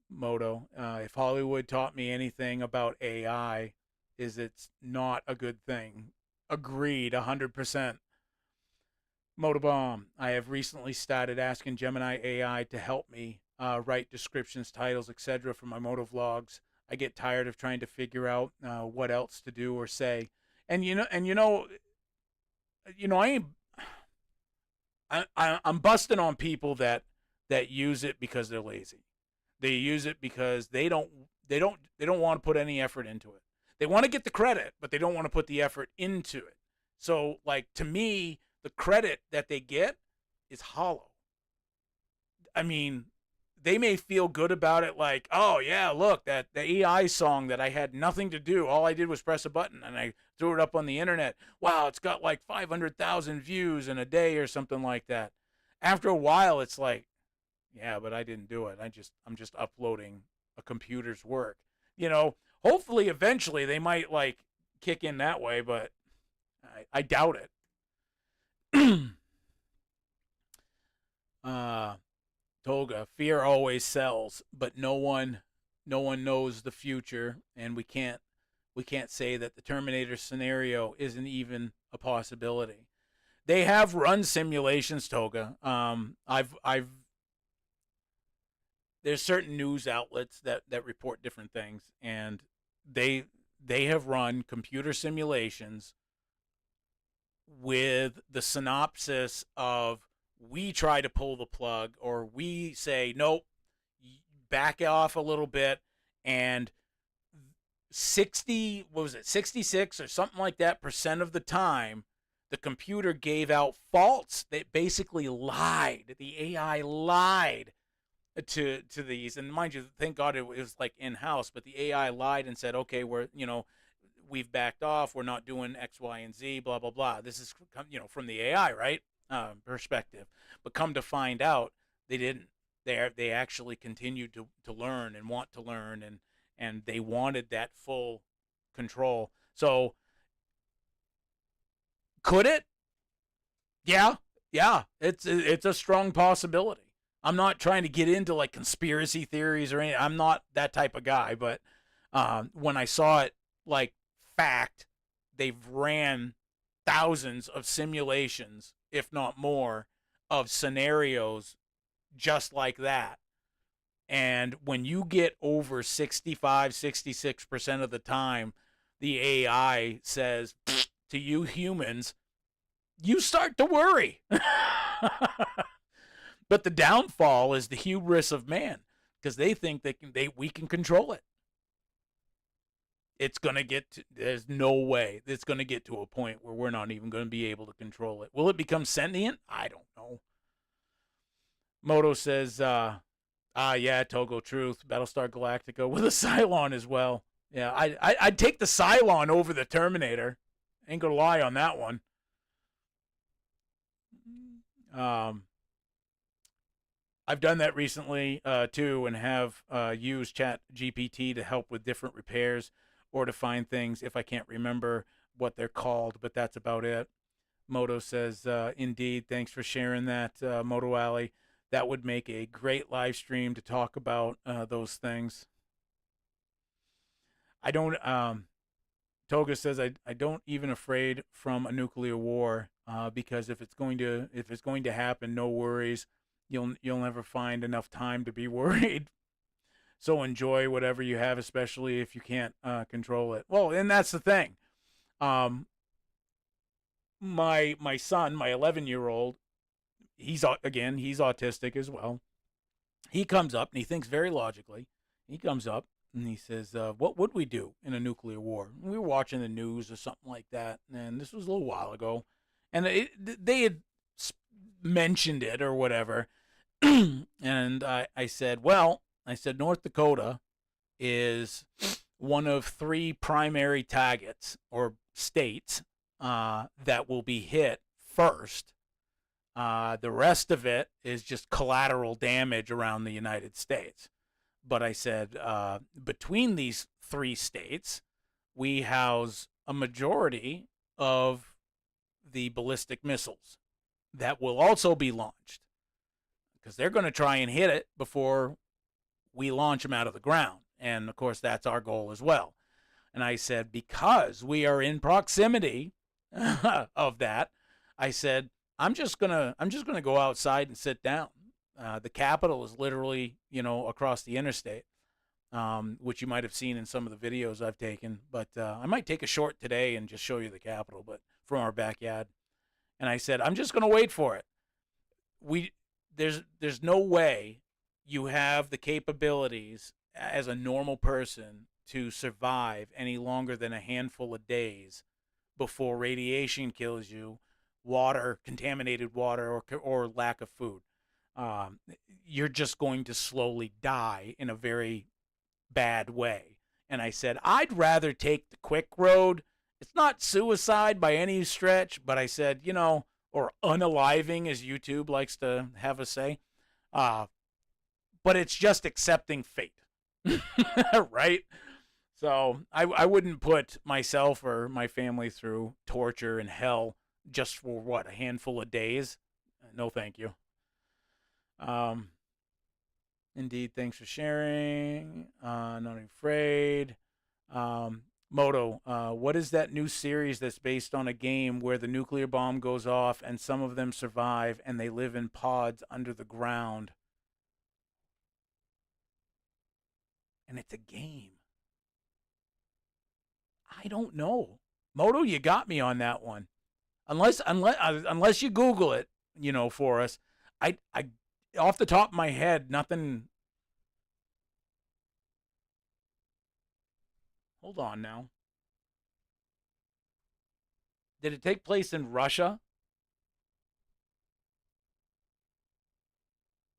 Moto, if Hollywood taught me anything about AI, is it's not a good thing. Agreed, 100%. Motobomb, I have recently started asking Gemini AI to help me write descriptions, titles, etc. for my moto vlogs. I get tired of trying to figure out what else to do or say. And I'm busting on people that use it because they're lazy. They use it because they don't want to put any effort into it. They want to get the credit, but they don't want to put the effort into it. So, like, to me, the credit that they get is hollow. I mean, they may feel good about it, like, oh yeah, look, that the AI song that I had nothing to do, all I did was press a button and I threw it up on the internet. Wow, it's got like 500,000 views in a day or something like that. After a while, it's like, yeah, but I didn't do it. I'm just uploading a computer's work. Hopefully eventually they might like kick in that way, but I doubt it. Toga, fear always sells, but no one knows the future, and we can't say that the Terminator scenario isn't even a possibility. They have run simulations, Toga. There's certain news outlets that report different things, and they have run computer simulations with the synopsis of, we try to pull the plug, or we say nope, back off a little bit, and 66 or something like that % of the time the computer gave out false. They basically lied. The AI lied to these, and mind you, thank God it was like in-house, but the AI lied and said, okay, we've backed off, we're not doing X, Y, and Z, blah blah blah. This is from the AI, right? Perspective. But come to find out, they didn't. They actually continued to learn and want to learn, and they wanted that full control. So could it? Yeah, it's a strong possibility. I'm not trying to get into like conspiracy theories or anything. I'm not that type of guy, but when I saw it, like, fact, they've ran thousands of simulations, if not more, of scenarios just like that. And when you get over 65-66% of the time, the AI says to you humans, you start to worry. But the downfall is the hubris of man, because they think we can control it. It's going to there's no way it's going to get to a point where we're not even going to be able to control it. Will it become sentient? I don't know. Moto says, yeah, Togo Truth, Battlestar Galactica with a Cylon as well. Yeah, I'd take the Cylon over the Terminator. Ain't going to lie on that one. I've done that recently, too, and have used Chat GPT to help with different repairs or to find things if I can't remember what they're called, but that's about it. Moto says, indeed, thanks for sharing that, Moto Alley. That would make a great live stream to talk about those things. I don't, Toga says I don't even afraid from a nuclear war because if it's going to happen, no worries. You'll never find enough time to be worried. So enjoy whatever you have, especially if you can't control it. Well, and that's the thing. Um, my son, my 11-year-old, he's autistic as well. He comes up and he thinks very logically. He comes up and he says, "What would we do in a nuclear war?" And we were watching the news or something like that, and this was a little while ago, and they had mentioned it or whatever, and I said, "Well," I said, "North Dakota is one of 3 primary targets or states that will be hit first. The rest of it is just collateral damage around the United States." But I said, between these 3 states, we house a majority of the ballistic missiles that will also be launched because they're going to try and hit it before we launch them out of the ground. And of course, that's our goal as well. And I said, because we are in proximity of that, I said, I'm just gonna go outside and sit down. The Capitol is literally, across the interstate, which you might have seen in some of the videos I've taken. But I might take a short today and just show you the Capitol, but from our backyard. And I said, I'm just gonna wait for it. There's no way you have the capabilities as a normal person to survive any longer than a handful of days before radiation kills you, contaminated water, or lack of food. You're just going to slowly die in a very bad way. And I said, I'd rather take the quick road. It's not suicide by any stretch, but I said, or unaliving, as YouTube likes to have us say. But it's just accepting fate, right? So I wouldn't put myself or my family through torture and hell just for a handful of days. No, thank you. Indeed, thanks for sharing. Not afraid. Moto, what is that new series that's based on a game where the nuclear bomb goes off and some of them survive and they live in pods under the ground? And it's a game. I don't know. Moto, you got me on that one. Unless you Google it, for us. I off the top of my head, nothing. Hold on now. Did it take place in Russia?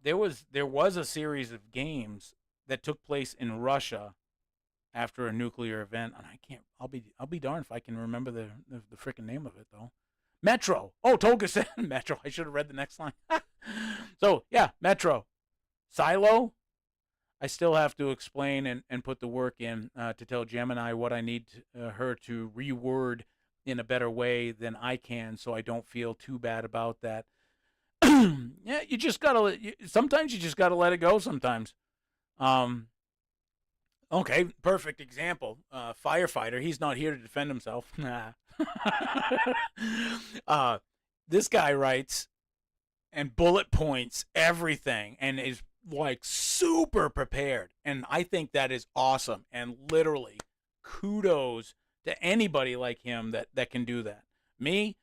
There was a series of games that took place in Russia after a nuclear event, and I can't. I'll be darned if I can remember the freaking name of it though. Metro. Oh, Tolga said Metro. I should have read the next line. So yeah, Metro. Silo. I still have to explain and put the work in to tell Gemini what I need her to reword in a better way than I can, so I don't feel too bad about that. Yeah, you just gotta. Sometimes you just gotta let it go. Sometimes. Okay, perfect example. Firefighter. He's not here to defend himself. This guy writes and bullet points everything and is like super prepared. And I think that is awesome. And literally, kudos to anybody like him that can do that. Me,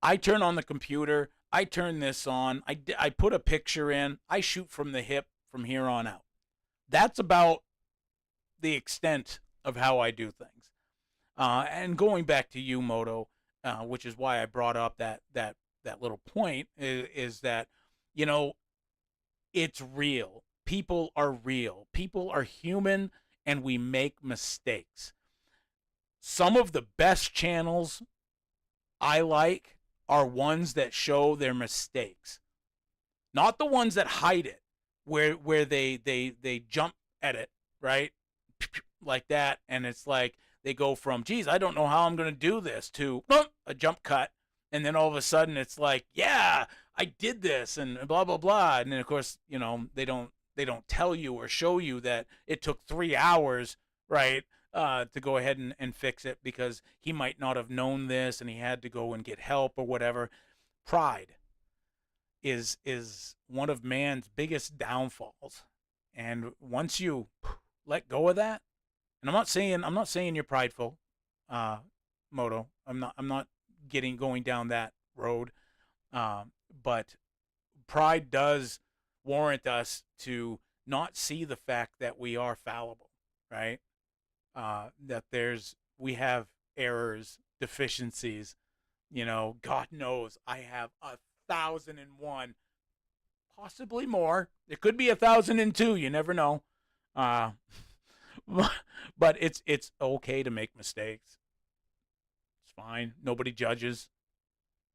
I turn on the computer. I turn this on. I put a picture in. I shoot from the hip from here on out. That's about the extent of how I do things. And going back to you, Moto, which is why I brought up that little point, is that, it's real. People are real. People are human, and we make mistakes. Some of the best channels I like are ones that show their mistakes, not the ones that hide it, where they jump at it, right? Like that, and it's like they go from, geez, I don't know how I'm going to do this, to a jump cut, and then all of a sudden it's like, yeah, I did this, and blah blah blah, and then of course they don't tell you or show you that it took 3 hours, right, to go ahead and fix it because he might not have known this and he had to go and get help or whatever. Pride is one of man's biggest downfalls. And once you let go of that, and I'm not saying you're prideful, uh, Moto. I'm not getting going down that road. But pride does warrant us to not see the fact that we are fallible, right? That we have errors, deficiencies. God knows I have 1,001, possibly more. It could be 1,002. You never know. Uh, but it's okay to make mistakes. It's fine. Nobody judges.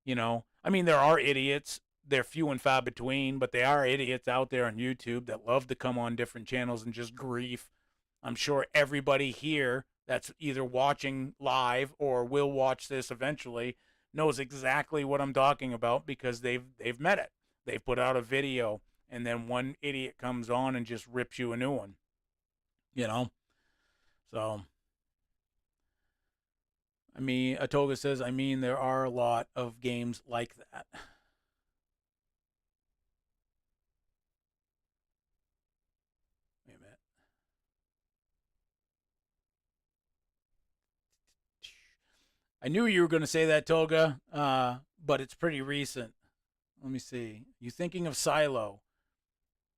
I mean, there are idiots. They're few and far between, but there are idiots out there on YouTube that love to come on different channels and just grief. I'm sure everybody here that's either watching live or will watch this eventually knows exactly what I'm talking about because they've met it. They've put out a video and then one idiot comes on and just rips you a new one. So I mean, Atoga says, there are a lot of games like that. Wait a minute. I knew you were going to say that, Toga, but it's pretty recent. Let me see. You thinking of Silo?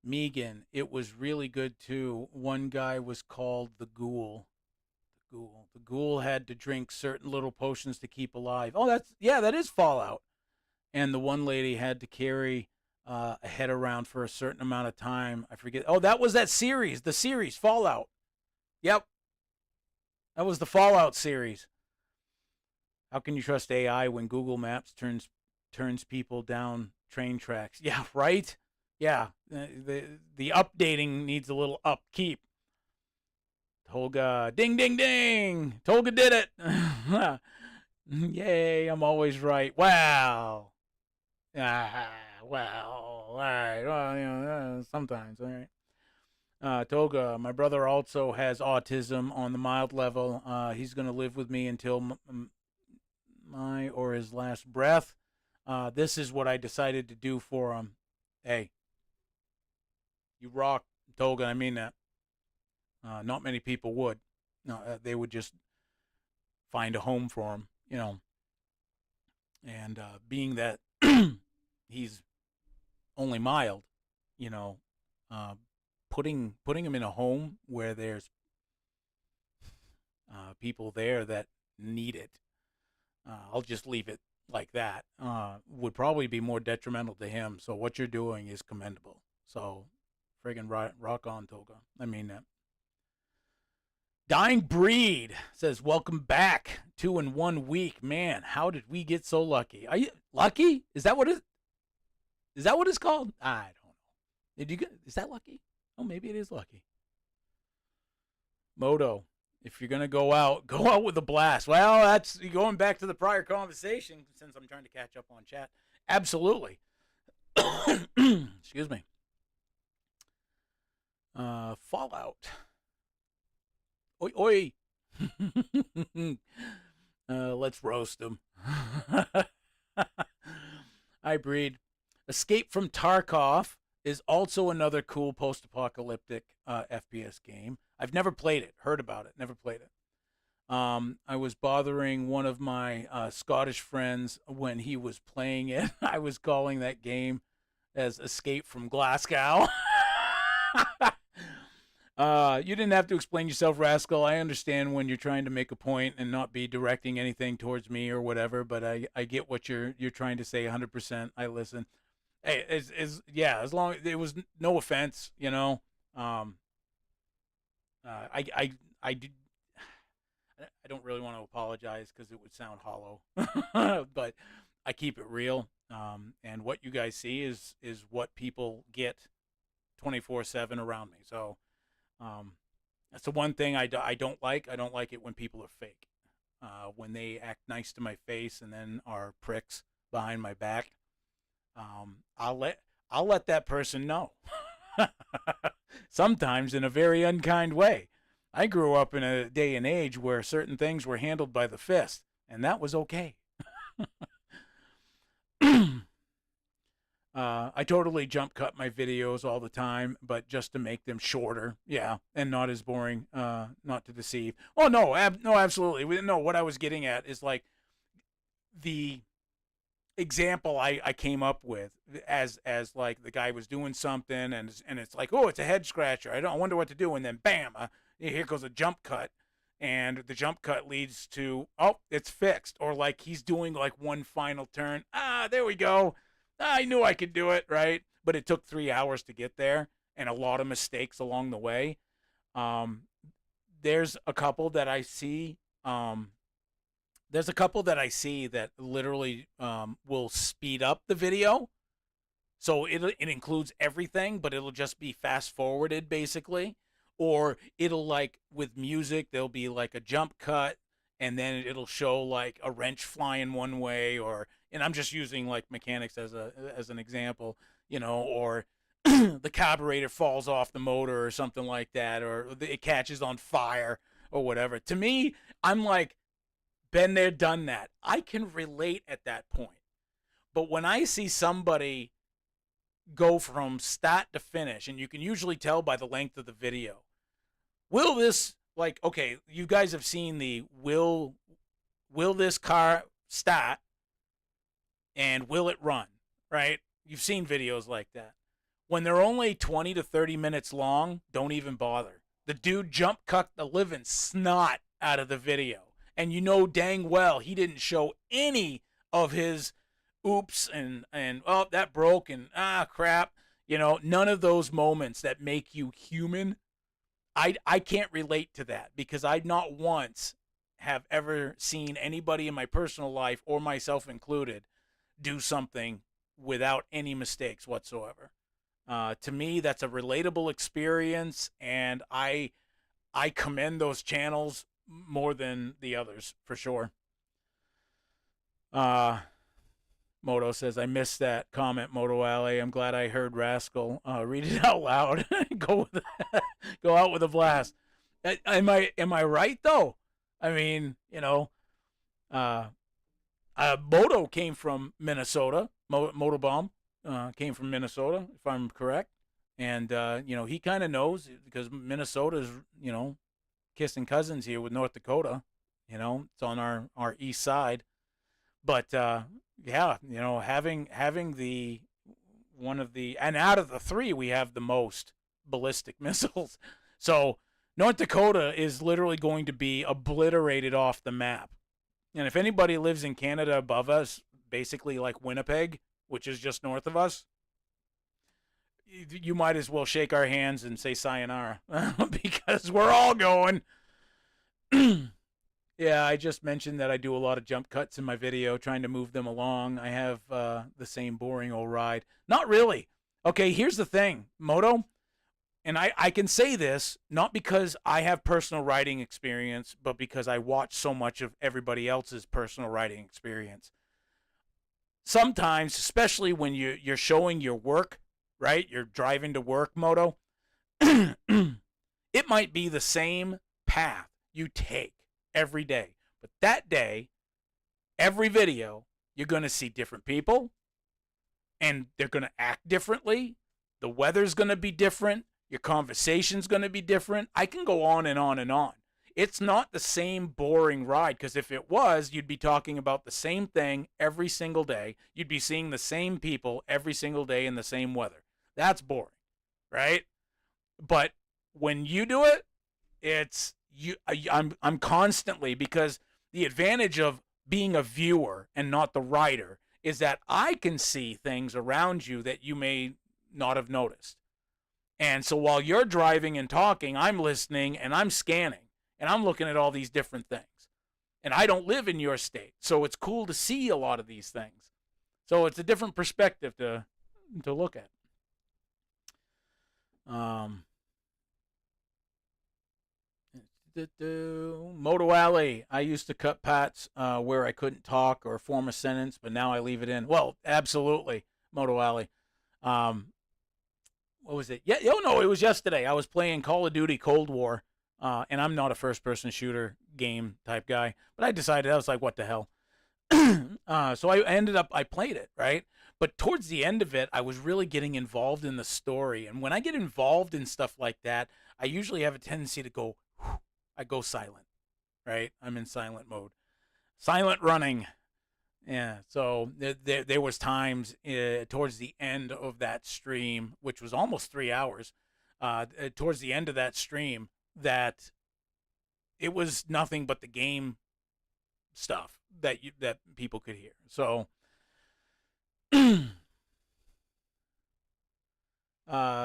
Megan, it was really good too. One guy was called the Ghoul. The Ghoul had to drink certain little potions to keep alive. Oh, that is Fallout. And the one lady had to carry a head around for a certain amount of time. I forget. Oh, that was that series. The series Fallout. Yep, that was the Fallout series. How can you trust AI when Google Maps turns people down train tracks? Yeah, right. Yeah, the updating needs a little upkeep. Tolga, ding, ding, ding. Tolga did it. Yay, I'm always right. Wow. Well, all right. Well, sometimes, all right. Toga, my brother also has autism on the mild level. He's going to live with me until my or his last breath. This is what I decided to do for him. Hey, you rock, Toga. I mean that. Not many people would. No, they would just find a home for him, And being that he's only mild, uh, putting him in a home where there's people there that need it, I'll just leave it like that, would probably be more detrimental to him. So what you're doing is commendable. So friggin' rock on, Toga. I mean that. Dying Breed says, welcome back. 2 in 1 week. Man, how did we get so lucky? Are you lucky? Is that what it's called? I don't know. Is that lucky? Oh, maybe it is lucky. Moto, if you're going to go out with a blast. Well, that's going back to the prior conversation since I'm trying to catch up on chat. Absolutely. Excuse me. Fallout. Oi, oi. Let's roast them. I breed. Escape from Tarkov is also another cool post-apocalyptic FPS game. I've never played it. Heard about it. Never played it. I was bothering one of my Scottish friends when he was playing it. I was calling that game as Escape from Glasgow. You didn't have to explain yourself, Rascal. I understand when you're trying to make a point and not be directing anything towards me or whatever, but I get what you're trying to say 100%. I listen. Hey, as long as it was no offense, I don't really want to apologize because it would sound hollow, but I keep it real. And what you guys see is what people get 24/7 around me. So that's the one thing I don't like. I don't like it when people are fake. When they act nice to my face and then are pricks behind my back. I'll let that person know. Sometimes in a very unkind way. I grew up in a day and age where certain things were handled by the fist, and that was okay. I totally jump cut my videos all the time, but just to make them shorter, yeah, and not as boring, not to deceive. Oh no, no, absolutely, no. What I was getting at is like the example I came up with as like the guy was doing something and it's like, oh, it's a head scratcher. I wonder what to do, and then bam, here goes a jump cut, and the jump cut leads to, oh, it's fixed, or like he's doing like one final turn. There we go. I knew I could do it, right? But it took 3 hours to get there, and a lot of mistakes along the way. Um, there's a couple that I see. There's a couple that I see that literally will speed up the video. So it includes everything, but it'll just be fast forwarded basically. Or it'll, like with music, there'll be like a jump cut, and then it'll show like a wrench flying one way, or, and I'm just using like mechanics as an example, or the carburetor falls off the motor or something like that, or it catches on fire or whatever. To me, I'm like, been there, done that. I can relate at that point. But when I see somebody go from start to finish, and you can usually tell by the length of the video, will this, like, okay, you guys have seen the will this car start and will it run, right? You've seen videos like that. When they're only 20 to 30 minutes long, don't even bother. The dude jump cut the living snot out of the video. And you know dang well he didn't show any of his oops and oh, that broke, and crap. None of those moments that make you human. I can't relate to that, because I not once have ever seen anybody in my personal life, or myself included, do something without any mistakes whatsoever. To me, that's a relatable experience, and I commend those channels more than the others, for sure. Moto says, I missed that comment, Moto Alley. I'm glad I heard Rascal. Read it out loud. Go out with a blast. Am I right though? I mean, Moto came from Minnesota. Motobomb came from Minnesota, if I'm correct. And he kind of knows, because Minnesota's, kissing cousins here with North Dakota. It's on our east side. But yeah, having the one of the, and out of the three, we have the most ballistic missiles. So North Dakota is literally going to be obliterated off the map. And if anybody lives in Canada above us, basically like Winnipeg, which is just north of us, you might as well shake our hands and say sayonara, because we're all going. Yeah, I just mentioned that I do a lot of jump cuts in my video, trying to move them along. I have the same boring old ride. Not really. Okay, here's the thing, Moto, and I can say this not because I have personal riding experience, but because I watch so much of everybody else's personal riding experience. Sometimes, especially when you're showing your work, right? You're driving to work, Moto. It might be the same path you take every day, but that day, every video, you're going to see different people, and they're going to act differently. The weather's going to be different. Your conversation's going to be different. I can go on and on and on. It's not the same boring ride, because if it was, you'd be talking about the same thing every single day. You'd be seeing the same people every single day in the same weather. That's boring, right? But when you do it, it's I'm constantly, because the advantage of being a viewer and not the rider is that I can see things around you that you may not have noticed. And so while you're driving and talking, I'm listening and I'm scanning and I'm looking at all these different things. And I don't live in your state, so it's cool to see a lot of these things. So it's a different perspective to look at. Moto Alley. I used to cut pats where I couldn't talk or form a sentence, but now I leave it in. Well, absolutely, Moto Alley. What was it? Yeah, oh no, it was yesterday. I was playing Call of Duty Cold War And I'm not a first-person shooter game type guy, but I decided I was like, what the hell? So I played it, right? But towards the end of it, I was really getting involved in the story. And when I get involved in stuff like that, I usually have a tendency to go, I go silent, right? I'm in silent mode, silent running. Yeah. So there was times towards the end of that stream, which was almost 3 hours, towards the end of that stream, that it was nothing but the game stuff that people could hear. So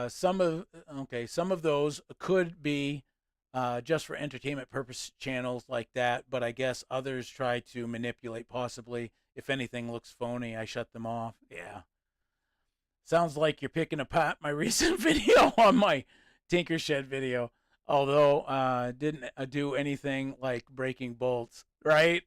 some of those could be just for entertainment purpose channels like that, but I guess others try to manipulate. Possibly, if anything looks phony, I shut them off. Yeah, sounds like you're picking apart my recent video on my Tinker Shed video. Although didn't do anything like breaking bolts, right?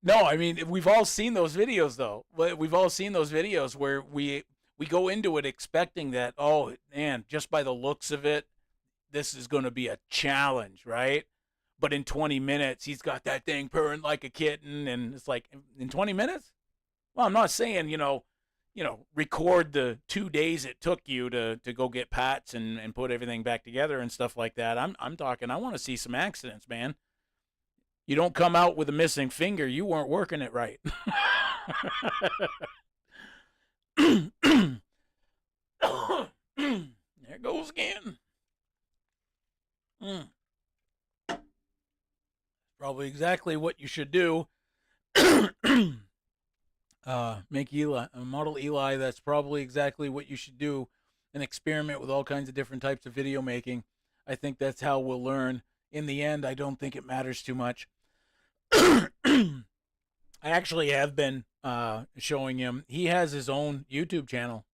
No, I mean we've all seen those videos though. We've all seen those videos where we go into it expecting that, oh man, just by the looks of it, this is going to be a challenge, right? But in 20 minutes, he's got that thing purring like a kitten, and it's like, in 20 minutes? Well, I'm not saying record the 2 days it took you to go get parts and put everything back together and stuff like that. I'm talking. I want to see some accidents, man. You don't come out with a missing finger. You weren't working it right. There goes again. Probably exactly what you should do. Make Eli model Eli. That's probably exactly what you should do. And experiment with all kinds of different types of video making. I think that's how we'll learn. In the end, I don't think it matters too much. I actually have been showing him. He has his own YouTube channel,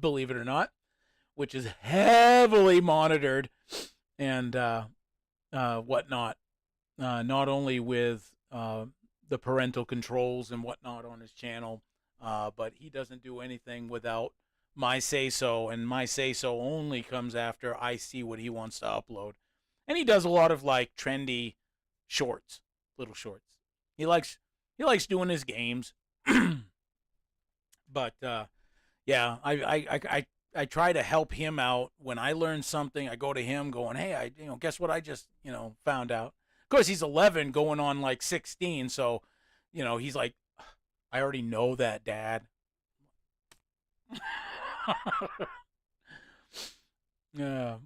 believe it or not, which is heavily monitored and whatnot. Not only with the parental controls and whatnot on his channel, but he doesn't do anything without my say-so, and my say-so only comes after I see what he wants to upload. And he does a lot of like trendy shorts, little shorts. He likes doing his games. But yeah, I try to help him out. When I learn something, I go to him going, hey, guess what I just found out. Of course, he's 11 going on like 16, so he's like, I already know that, Dad. Yeah.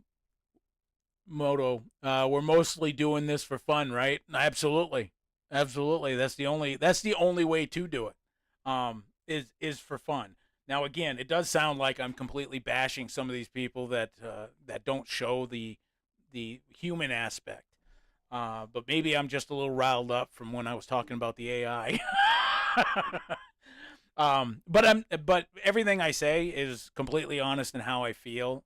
Moto, we're mostly doing this for fun, right? Absolutely. Absolutely. That's the only way to do it. Is for fun. Now again, it does sound like I'm completely bashing some of these people that don't show the human aspect. But maybe I'm just a little riled up from when I was talking about the AI. But everything I say is completely honest in how I feel.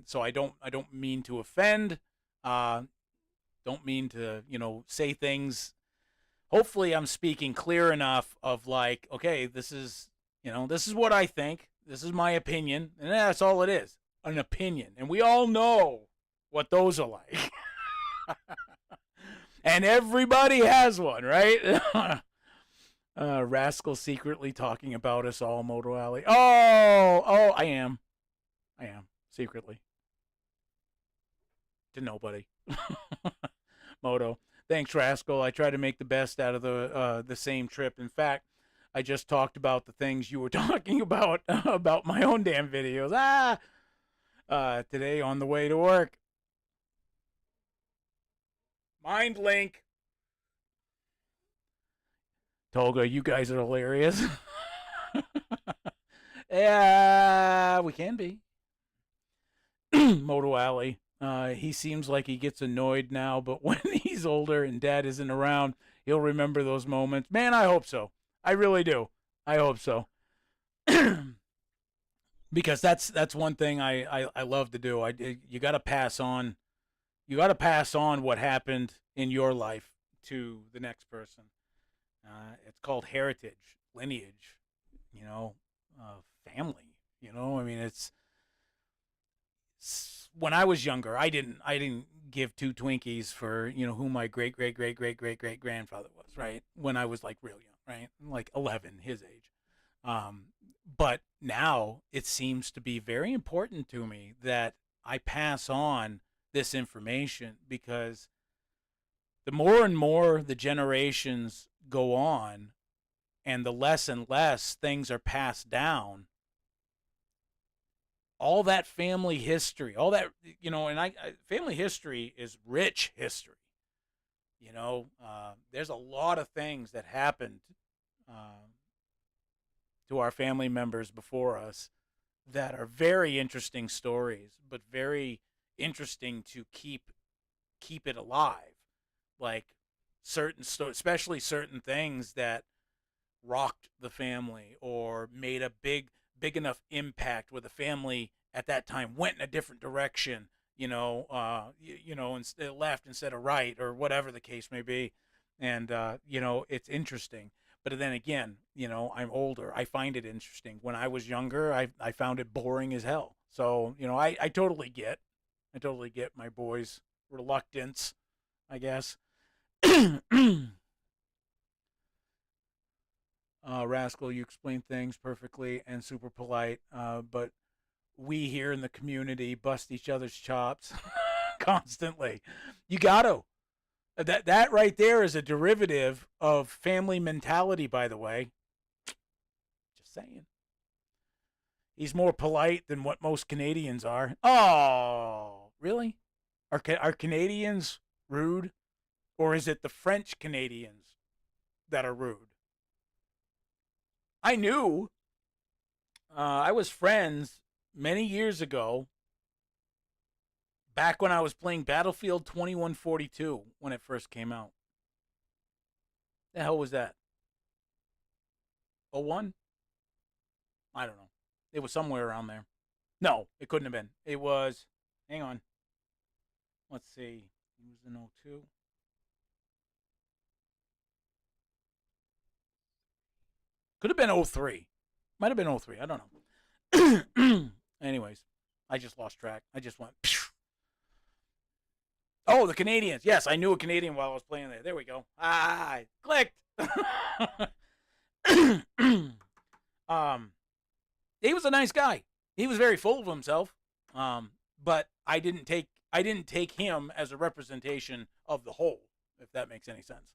So I don't mean to offend. Don't mean to say things. Hopefully I'm speaking clear enough of like, okay, this is what I think. This is my opinion, and that's all it is, an opinion. And we all know what those are like. And everybody has one, right? Rascal secretly talking about us all, Moto Alley. Oh, I am secretly to nobody. Moto, thanks, Rascal. I try to make the best out of the same trip. In fact, I just talked about the things you were talking about about my own damn videos. Today on the way to work. Mind link. Tolga, you guys are hilarious. Yeah, we can be. Moto Alley. He seems like he gets annoyed now, but when he's older and Dad isn't around, he'll remember those moments. Man, I hope so. I really do. I hope so. Because that's one thing I love to do. You got to pass on. You got to pass on what happened in your life to the next person. It's called heritage, lineage, family. I mean, it's when I was younger, I didn't give two Twinkies for who my great great great great great great grandfather was, right? When I was like real young, right? Like 11, his age. Um, but now it seems to be very important to me that I pass on this information, because the more and more the generations go on and the less and less things are passed down, all that family history, all that, and family history is rich history. There's a lot of things that happened uh, to our family members before us that are very interesting stories, but very interesting to keep it alive. Like especially certain things that rocked the family or made a big enough impact where the family at that time went in a different direction, instead left instead of right, or whatever the case may be. And it's interesting. But then again, I'm older. I find it interesting. When I was younger, I found it boring as hell. So, I totally get my boys' reluctance, I guess. Rascal, you explain things perfectly and super polite, but we here in the community bust each other's chops constantly. You got to. That right there is a derivative of family mentality, by the way. Just saying. He's more polite than what most Canadians are. Oh, really? Are Canadians rude? Or is it the French Canadians that are rude? I knew. I was friends many years ago, back when I was playing Battlefield 2142 when it first came out. The hell was that? Oh one? I don't know. It was somewhere around there. No, it couldn't have been. It was. Hang on. Let's see. It was in 02. Could have been 03. Might have been 03. I don't know. Anyways, I just lost track. I just went. Phew. Oh, the Canadians. Yes, I knew a Canadian while I was playing there. There we go. Ah, I clicked. um, he was a nice guy. He was very full of himself. But I didn't take him as a representation of the whole, if that makes any sense.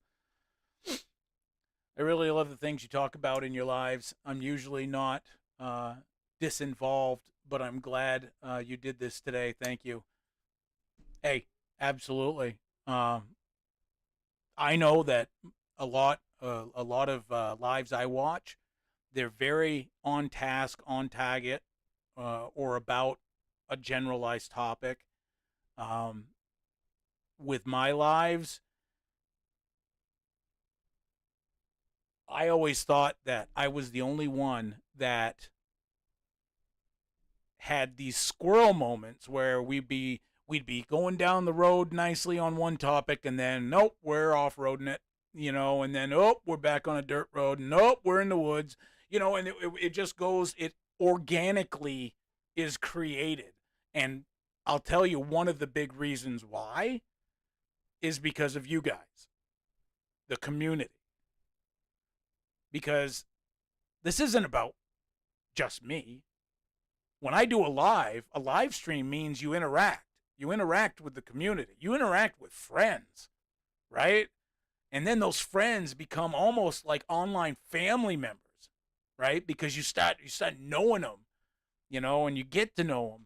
I really love the things you talk about in your lives. I'm usually not disinvolved, but I'm glad you did this today. Thank you. Hey, absolutely. I know that a lot of lives I watch, they're very on task, on target, or about a generalized topic. Um, with my lives, I always thought that I was the only one that had these squirrel moments where we'd be going down the road nicely on one topic, and then nope, we're off roading it, and then oh, we're back on a dirt road, nope, we're in the woods, and it just goes, it organically is created. And I'll tell you, one of the big reasons why is because of you guys, the community, because this isn't about just me. When I do a live stream means you interact. You interact with the community. You interact with friends, right? And then those friends become almost like online family members, right? Because you start knowing them, and you get to know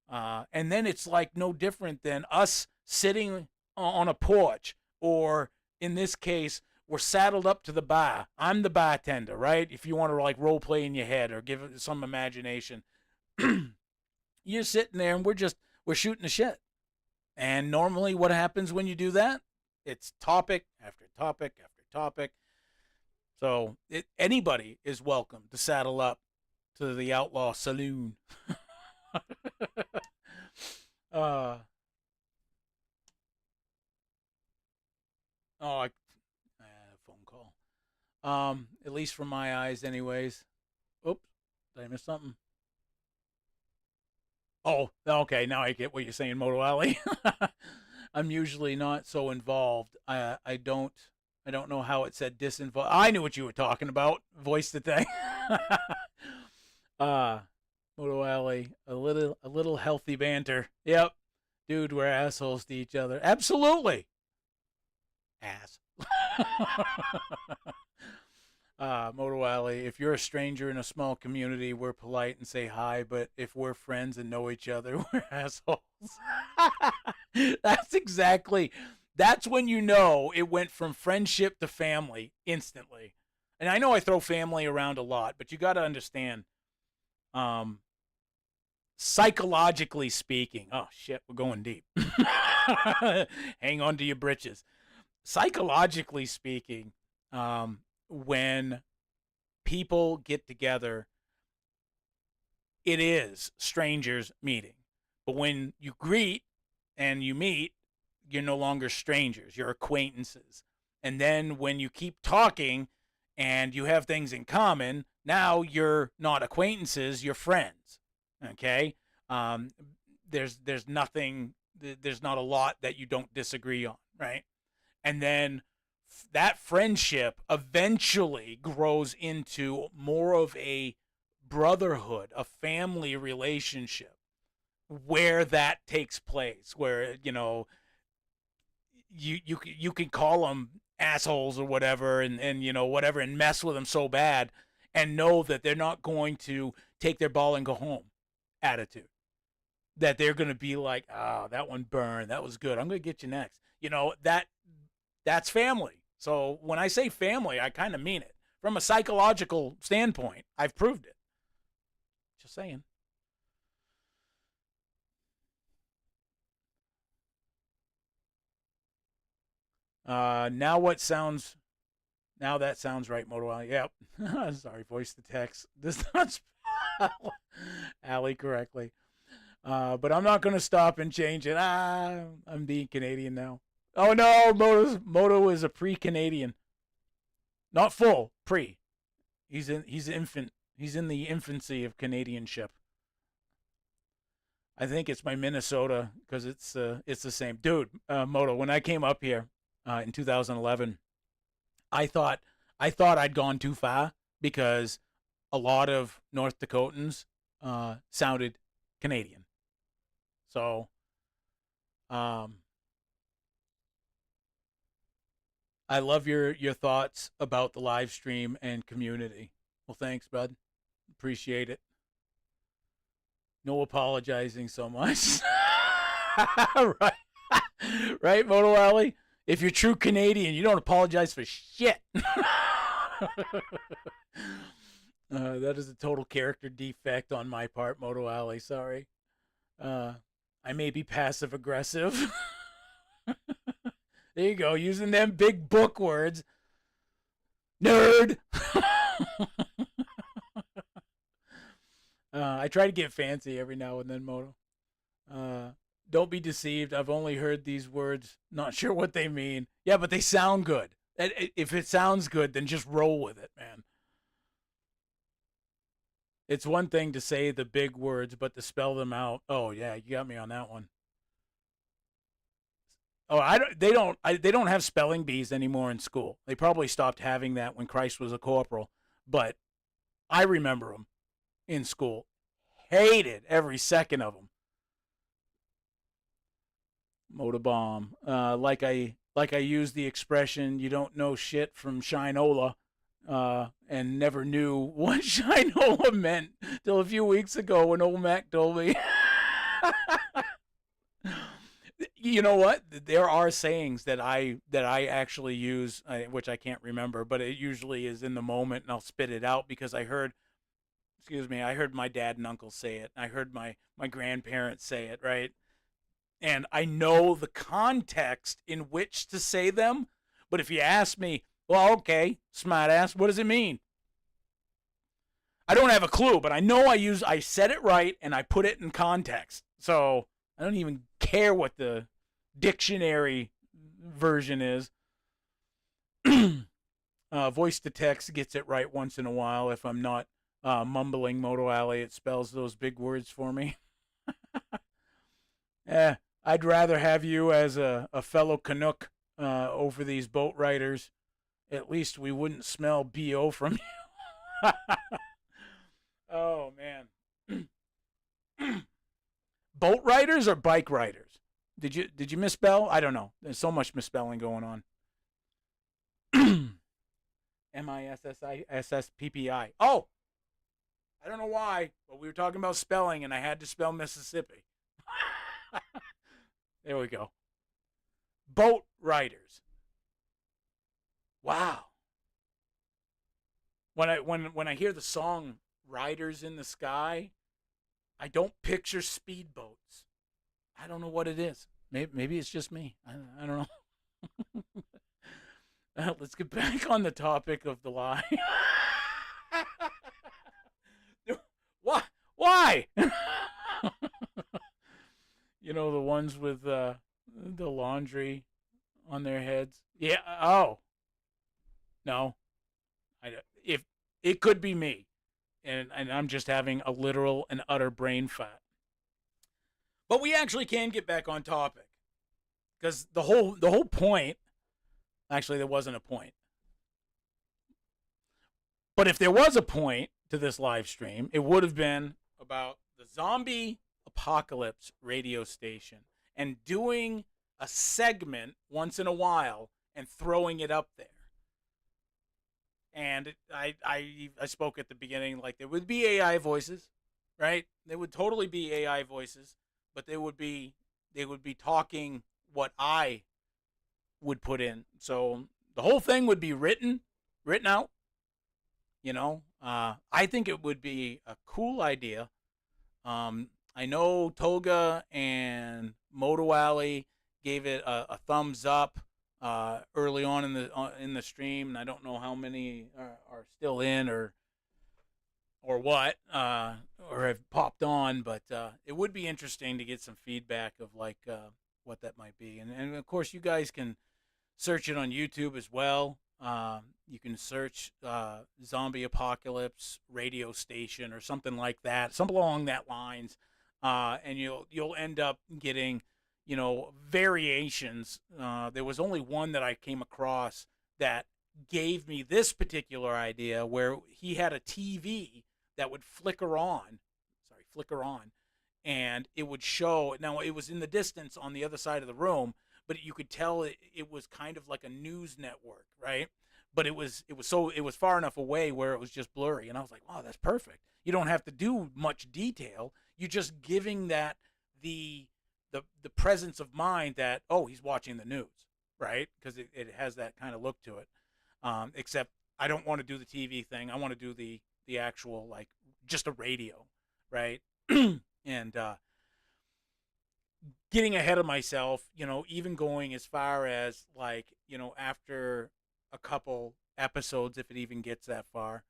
them. And then it's like no different than us sitting on a porch, or in this case, we're saddled up to the bar. I'm the bartender, right? If you want to like role play in your head or give it some imagination, you're sitting there and we're shooting the shit. And normally, what happens when you do that? It's topic after topic after topic. So anybody is welcome to saddle up to the Outlaw Saloon. uh, oh, I had a phone call. At least from my eyes, anyways. Oops, did I miss something? Oh, okay. Now I get what you're saying, Moto Alley. I'm usually not so involved. I don't know how it said disinvolved. I knew what you were talking about. Voice the thing. uh Moto Alley. A little healthy banter. Yep. Dude, we're assholes to each other. Absolutely. Ass. Moto Alley, if you're a stranger in a small community, we're polite and say hi, but if we're friends and know each other, we're assholes. That's exactly, that's when you know it went from friendship to family instantly. And I know I throw family around a lot, but you got to understand, um, psychologically speaking, oh shit, we're going deep. Hang on to your britches. Psychologically speaking, when people get together, it is strangers meeting. But when you greet and you meet, you're no longer strangers, you're acquaintances. And then when you keep talking and you have things in common, now you're not acquaintances, you're friends. Okay? Um, there's nothing, there's not a lot that you don't disagree on, right? And then that friendship eventually grows into more of a brotherhood, a family relationship where that takes place, where you can call them assholes or whatever, and whatever, and mess with them so bad, and know that they're not going to take their ball and go home attitude. That they're going to be like, oh, that one burned, that was good, I'm going to get you next. That's family. So when I say family, I kind of mean it. From a psychological standpoint, I've proved it. Just saying. Now what sounds? Now that sounds right, Moto Alley. Yep. Sorry, voice to text. Does not spell Alley correctly. But I'm not going to stop and change it. I'm being Canadian now. Oh no, Moto is a pre-Canadian, not full pre. He's infant. He's in the infancy of Canadianship. I think it's my Minnesota because it's the same dude. Moto. When I came up here in 2011, I thought I thought I'd gone too far because a lot of North Dakotans sounded Canadian. So um, I love your thoughts about the live stream and community. Well, thanks, bud. Appreciate it. No apologizing so much. Right. Right, Moto Alley? If you're true Canadian, you don't apologize for shit. That is a total character defect on my part, Moto Alley. Sorry. Uh, I may be passive aggressive. There you go, using them big book words. Nerd. I try to get fancy every now and then, Moto. Uh, don't be deceived. I've only heard these words, not sure what they mean. Yeah, but they sound good. If it sounds good, then just roll with it, man. It's one thing to say the big words, but to spell them out. Oh yeah, you got me on that one. Oh, I don't. They don't have spelling bees anymore in school. They probably stopped having that when Christ was a corporal. But I remember them in school. Hated every second of them. Motorbomb. Like I used the expression "you don't know shit" from Shinola, and never knew what Shinola meant till a few weeks ago when old Mac told me. You know what? There are sayings that I actually use, which I can't remember, but it usually is in the moment, and I'll spit it out because I heard. Excuse me. I heard my dad and uncle say it. I heard my grandparents say it. Right, and I know the context in which to say them. But if you ask me, well, okay, smart ass, what does it mean? I don't have a clue, but I know I said it right and I put it in context. So I don't even care what the dictionary version is. Voice to text gets it right once in a while. If I'm not mumbling, Moto Alley, it spells those big words for me. Eh, I'd rather have you as a fellow Canuck over these boat riders. At least we wouldn't smell BO from you. Oh, man. Boat riders or bike riders? Did you misspell? I don't know. There's so much misspelling going on. MISSISSPPI. Oh, I don't know why, but we were talking about spelling, and I had to spell Mississippi. There we go. Boat riders. Wow. When I hear the song "Riders in the Sky," I don't picture speedboats. I don't know what it is. Maybe it's just me. I don't know. Let's get back on the topic of the lie. Why? Why? You know, the ones with the laundry on their heads. Yeah. Oh no. If it could be me, and I'm just having a literal and utter brain fart. But we actually can get back on topic because the whole point. Actually, there wasn't a point. But if there was a point to this live stream, it would have been about the zombie apocalypse radio station and doing a segment once in a while and throwing it up there. And I spoke at the beginning like there would be AI voices, right? There would totally be AI voices, but they would be talking what I would put in. So the whole thing would be written out. You know, I think it would be a cool idea. I know Toga and Moto Alley gave it a thumbs up early on in the stream, and I don't know how many are still in or what or have popped on, but it would be interesting to get some feedback of like what that might be, and of course you guys can search it on YouTube as well. You can search Zombie Apocalypse Radio Station or something like that, something along that lines, and you'll end up getting, you know, variations. There was only one that I came across that gave me this particular idea, where he had a TV that would flicker on, and it would show. Now it was in the distance on the other side of the room, but you could tell it was kind of like a news network, right? But it was far enough away where it was just blurry, and I was like, wow, that's perfect. You don't have to do much detail. You're just giving that the presence of mind that, oh, he's watching the news, right? Because it has that kind of look to it. Except I don't want to do the TV thing. I want to do the actual, like, just a radio, right? And getting ahead of myself, you know, even going as far as, like, you know, after a couple episodes, if it even gets that far,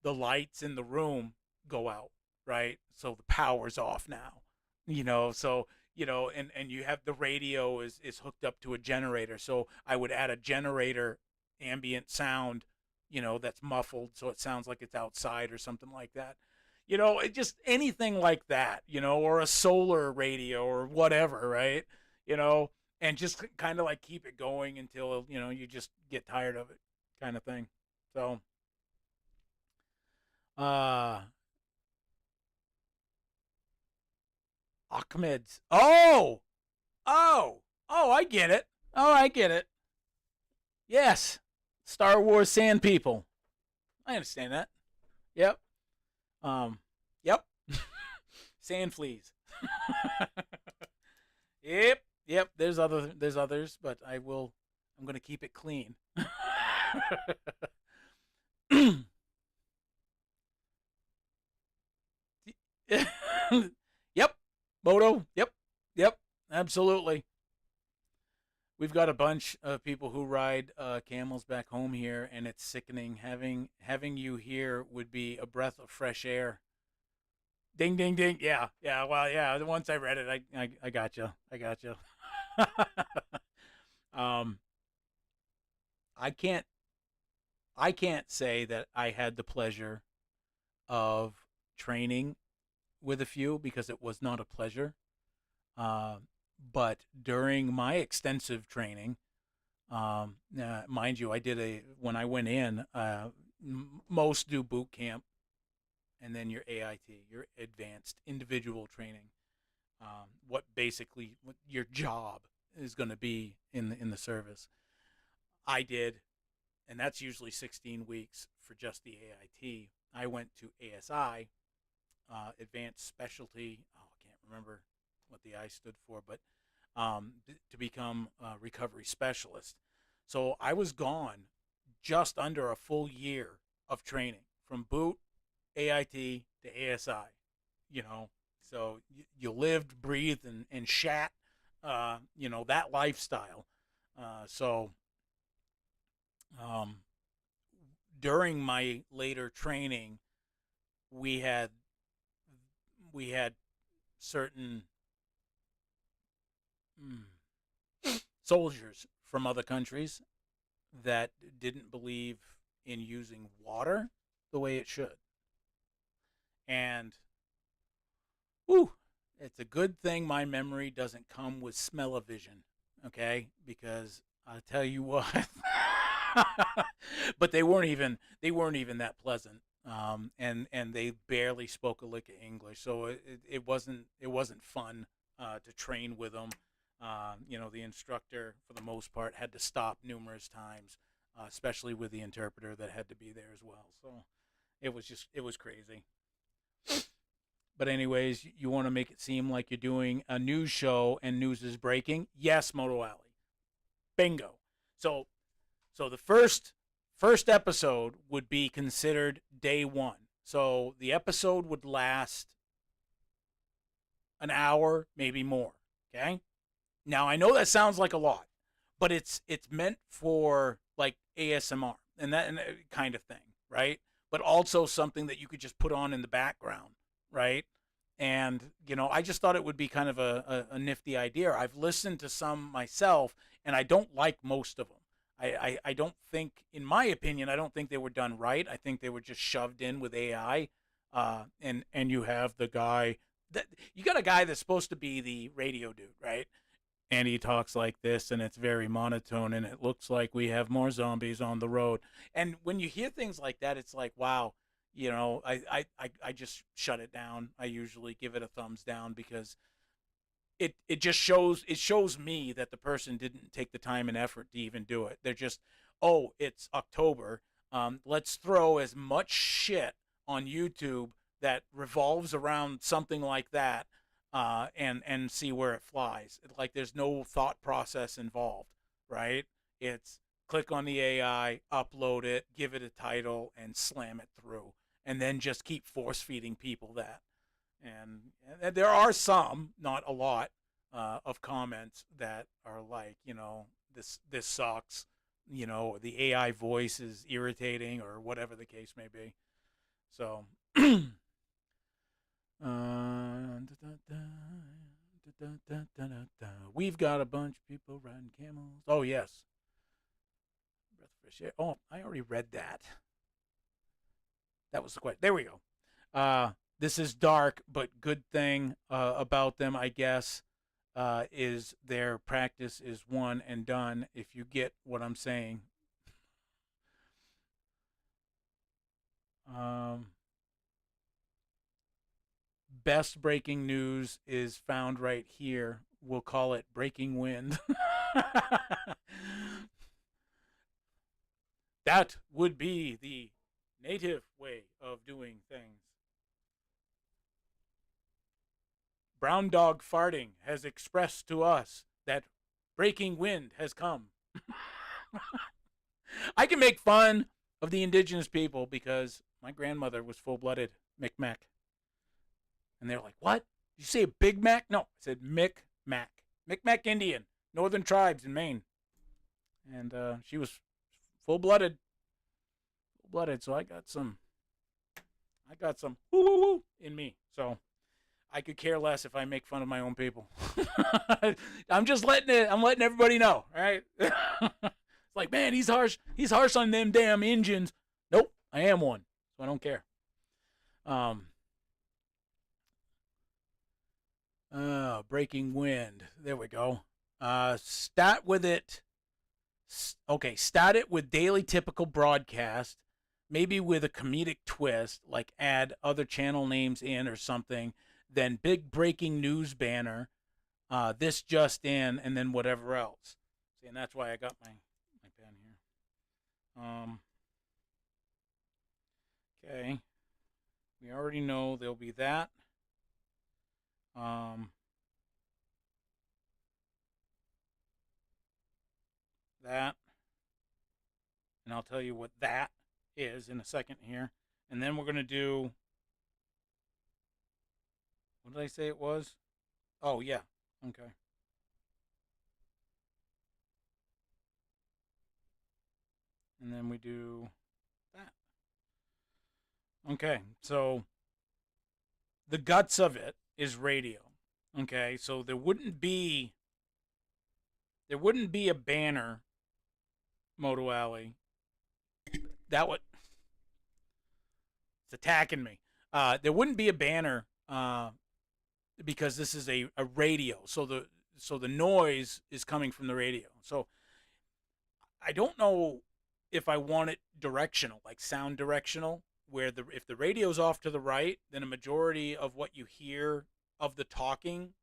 the lights in the room go out, right? So the power's off now, you know. So, you know, and you have the radio is hooked up to a generator. So I would add a generator ambient sound, you know, that's muffled so it sounds like it's outside or something like that. You know, it just anything like that, you know, or a solar radio or whatever, right? You know, and just kind of like keep it going until, you know, you just get tired of it, kind of thing. So, uh, Ahmed's. Oh, I get it. Oh, I get it. Yes. Star Wars Sand People. I understand that. Yep. Yep. Sand fleas. Yep. There's others, but I'm going to keep it clean. Yep. Moto. Yep. Absolutely. We've got a bunch of people who ride camels back home here, and it's sickening. Having you here would be a breath of fresh air. Ding, ding, ding. Yeah. Well, yeah. Once I read it, I got you. um, I can't say that I had the pleasure of training with a few because it was not a pleasure. Uh, but during my extensive training, mind you, when I went in, most do boot camp and then your AIT, your advanced individual training. What basically what your job is going to be in the service. I did, and that's usually 16 weeks for just the AIT. I went to ASI, Advanced Specialty. Oh, I can't remember what the I stood for, but to become a recovery specialist. So I was gone just under a full year of training from boot, AIT to ASI. You know, so you lived, breathed, and shat. That lifestyle. So um, during my later training, we had we had certain soldiers from other countries that didn't believe in using water the way it should. And whew, it's a good thing my memory doesn't come with smell-o-vision, okay? Because I tell you what, but they weren't even that pleasant, and they barely spoke a lick of English, so it wasn't fun to train with them. The instructor for the most part had to stop numerous times, especially with the interpreter that had to be there as well. So it was crazy. But anyways, you want to make it seem like you're doing a news show and news is breaking. Yes, Moto Alley. Bingo. So so the first episode would be considered day 1. So the episode would last an hour, maybe more, okay? Now I know that sounds like a lot, but it's meant for like ASMR and that kind of thing, right? But also something that you could just put on in the background, right? And I just thought it would be kind of a nifty idea. I've listened to some myself, and I don't like most of them. I don't think, in my opinion, I don't think they were done right. I think they were just shoved in with AI. And you have the guy that you got a guy that's supposed to be the radio dude, right? And he talks like this, and it's very monotone, and it looks like we have more zombies on the road. And when you hear things like that, it's like, wow, I just shut it down. I usually give it a thumbs down because it shows me that the person didn't take the time and effort to even do it. They're just, oh, it's October. Let's throw as much shit on YouTube that revolves around something like that, and see where it flies. Like there's no thought process involved, right? It's click on the AI, upload it, give it a title, and slam it through, and then just keep force feeding people that. And there are some, not a lot, of comments that are like, this sucks. The AI voice is irritating, or whatever the case may be. So, we've got a bunch of people riding camels. Oh yes, breath of fresh air. Oh, I already read that. That was the question. There we go. This is dark, but good thing about them, I guess, is their practice is one and done. If you get what I'm saying. Um, Best breaking news is found right here. We'll call it breaking wind. That would be the native way of doing things. Brown Dog Farting has expressed to us that breaking wind has come. I can make fun of the indigenous people because my grandmother was full-blooded Micmac. And they're like, what? Did you say a Big Mac? No, I said Micmac. Micmac Indian, northern tribes in Maine. And she was full-blooded. Full-blooded, so I got some woo woo woo in me. So I could care less if I make fun of my own people. I'm letting everybody know, right? It's like, man, he's harsh. He's harsh on them damn engines. Nope, I am one, so I don't care. Breaking wind. There we go. Stat with it. Okay, start it with daily typical broadcast, maybe with a comedic twist, like add other channel names in or something. Then big breaking news banner, this just in, and then whatever else. See, and that's why I got my pen here. Okay, we already know there'll be that. Um, that, and I'll tell you what that is in a second here. And then we're gonna do. What did I say it was? Oh yeah. Okay. And then we do that. Okay. So the guts of it is radio. Okay. So there wouldn't be a banner, Moto Alley. That would it's attacking me. There wouldn't be a banner because this is a radio. So the noise is coming from the radio. So I don't know if I want it directional, like sound directional, where the if the radio's off to the right, then a majority of what you hear of the talking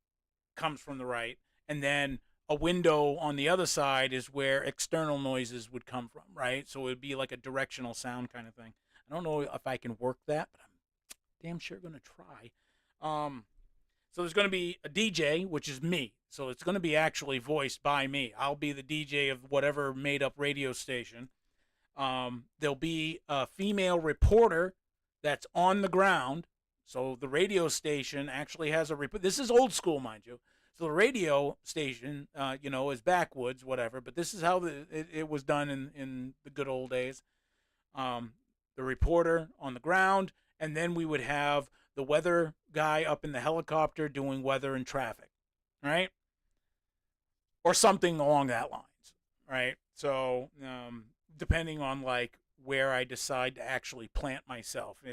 comes from the right, and then a window on the other side is where external noises would come from, right? So it would be like a directional sound kind of thing. I don't know if I can work that, but I'm damn sure going to try. Um, so there's going to be a DJ, which is me. So it's going to be actually voiced by me. I'll be the DJ of whatever made up radio station. There'll be a female reporter that's on the ground. So the radio station actually has a report. This is old school, mind you. So the radio station, is backwoods, whatever. But this is how it was done in the good old days. The reporter on the ground, and then we would have the weather guy up in the helicopter doing weather and traffic, right? Or something along that lines, right? So depending on like where I decide to actually plant myself,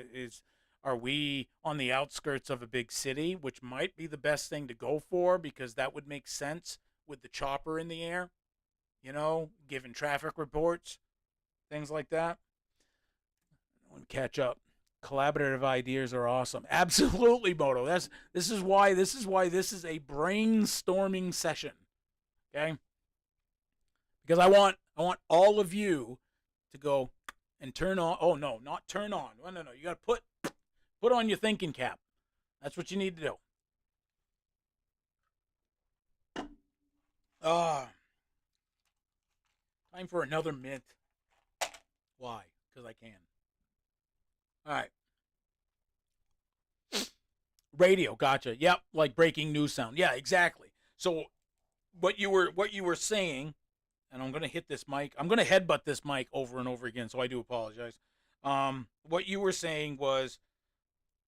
are we on the outskirts of a big city, which might be the best thing to go for because that would make sense with the chopper in the air, giving traffic reports, things like that. I want to catch up. Collaborative ideas are awesome. Absolutely, Moto. This is why this is a brainstorming session. Okay? Because I want all of you to go and turn on. Oh no, not turn on. No. You got to put on your thinking cap. That's what you need to do. Time for another mint. Why? Because I can. All right. Radio, gotcha. Yep, like breaking news sound. Yeah, exactly. So what you were saying, and I'm gonna hit this mic. I'm gonna headbutt this mic over and over again, so I do apologize. What you were saying was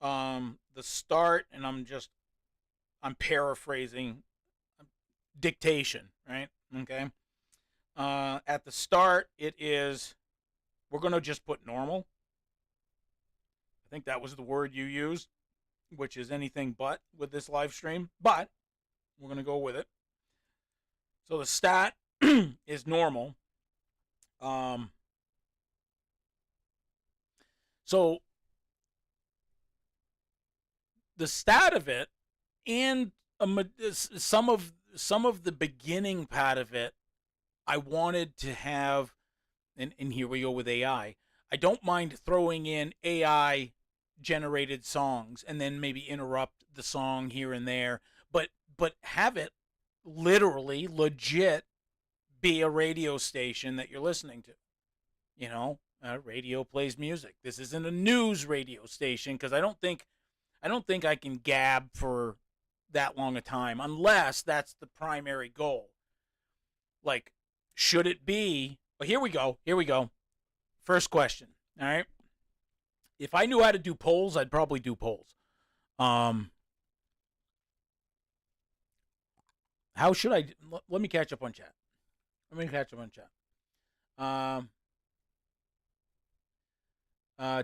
the start, and I'm paraphrasing dictation, right? Okay. At the start, it is we're gonna just put normal. I think that was the word you used, which is anything but with this live stream, but we're going to go with it. So the stat is normal. So the stat of it and some of the beginning part of it, I wanted to have, and here we go with AI. I don't mind throwing in AI generated songs and then maybe interrupt the song here and there, but have it literally legit be a radio station that you're listening to. Radio plays music. This isn't a news radio station because I don't think I can gab for that long a time unless that's the primary goal. Like, should it be? Well, here we go. First question. All right. If I knew how to do polls, I'd probably do polls. How should I? Let me catch up on chat.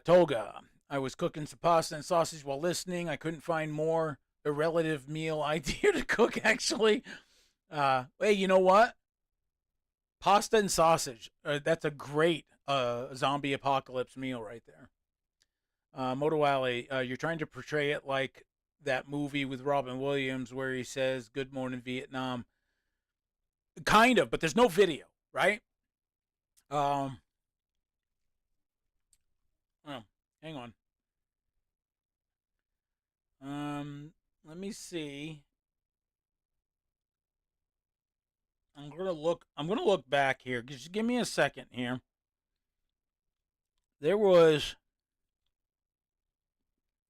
Toga. I was cooking some pasta and sausage while listening. I couldn't find more a relative meal idea to cook, actually. Hey, you know what? Pasta and sausage. That's a great zombie apocalypse meal right there. Moto Alley, you're trying to portray it like that movie with Robin Williams where he says "Good Morning Vietnam." Kind of, but there's no video, right? Um, oh, hang on. Let me see. I'm gonna look back here. Just give me a second here. There was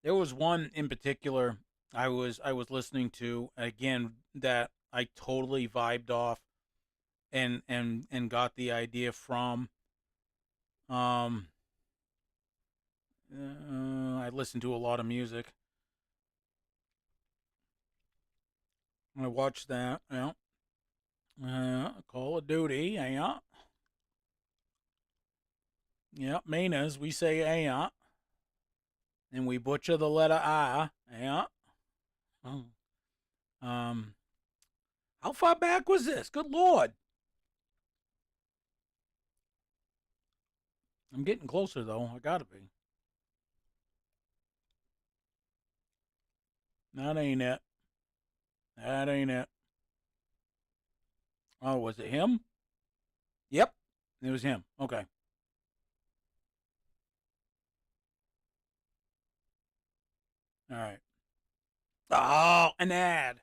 there was one in particular I was listening to again that I totally vibed off and got the idea from. Um, I listen to a lot of music. I watched that. Yeah. Call of Duty. Yeah. Yeah. Minas. We say yeah. And we butcher the letter I. Yeah. Oh. Um. How far back was this? Good lord. I'm getting closer though. I gotta be. That ain't it. That ain't it. Oh, was it him? Yep. It was him. Okay. All right. Oh, an ad.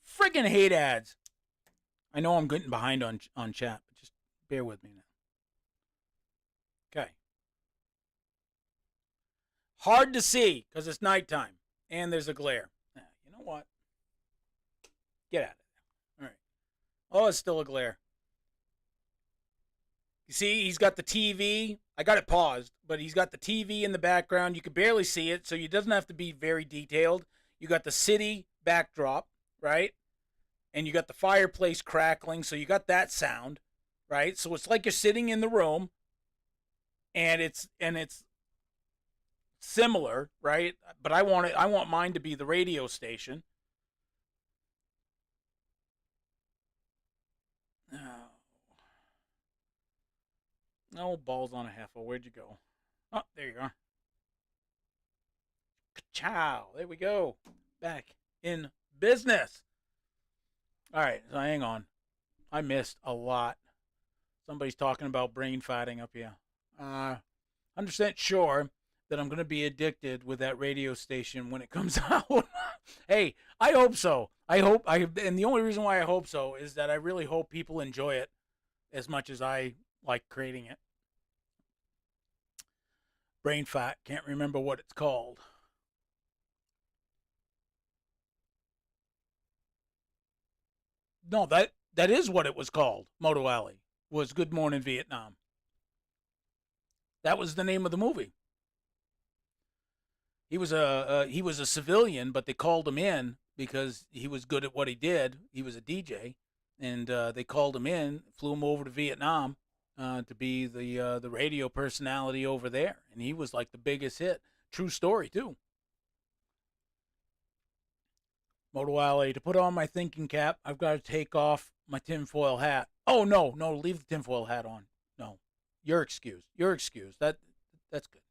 Friggin' hate ads. I know I'm getting behind on chat, but just bear with me now. Okay. Hard to see because it's nighttime and there's a glare. You know what? Get at it. All right. Oh, it's still a glare. You see, he's got the TV. I got it paused, but he's got the TV in the background. You can barely see it, so it doesn't have to be very detailed. You got the city backdrop, right? And you got the fireplace crackling, so you got that sound, right? So it's like you're sitting in the room, and it's similar, right? But I want mine to be the radio station. Oh, no balls on a heifer. Where'd you go? Oh, there you are. Ciao. There we go. Back in business. All right, so hang on. I missed a lot. Somebody's talking about brain fatting up here. 100% sure that I'm going to be addicted with that radio station when it comes out. Hey, I hope so. And the only reason why I hope so is that I really hope people enjoy it as much as I like creating it. Brain fat, can't remember what it's called. No, that is what it was called. Moto Alley was Good Morning Vietnam. That was the name of the movie. He was a civilian, but they called him in because he was good at what he did. He was a DJ, and they called him in, flew him over to Vietnam to be the radio personality over there, and he was like the biggest hit. True story too. Moto Alley, to put on my thinking cap, I've got to take off my tinfoil hat. Oh no, no, leave the tinfoil hat on. No, you're excused. You're excused. That's good.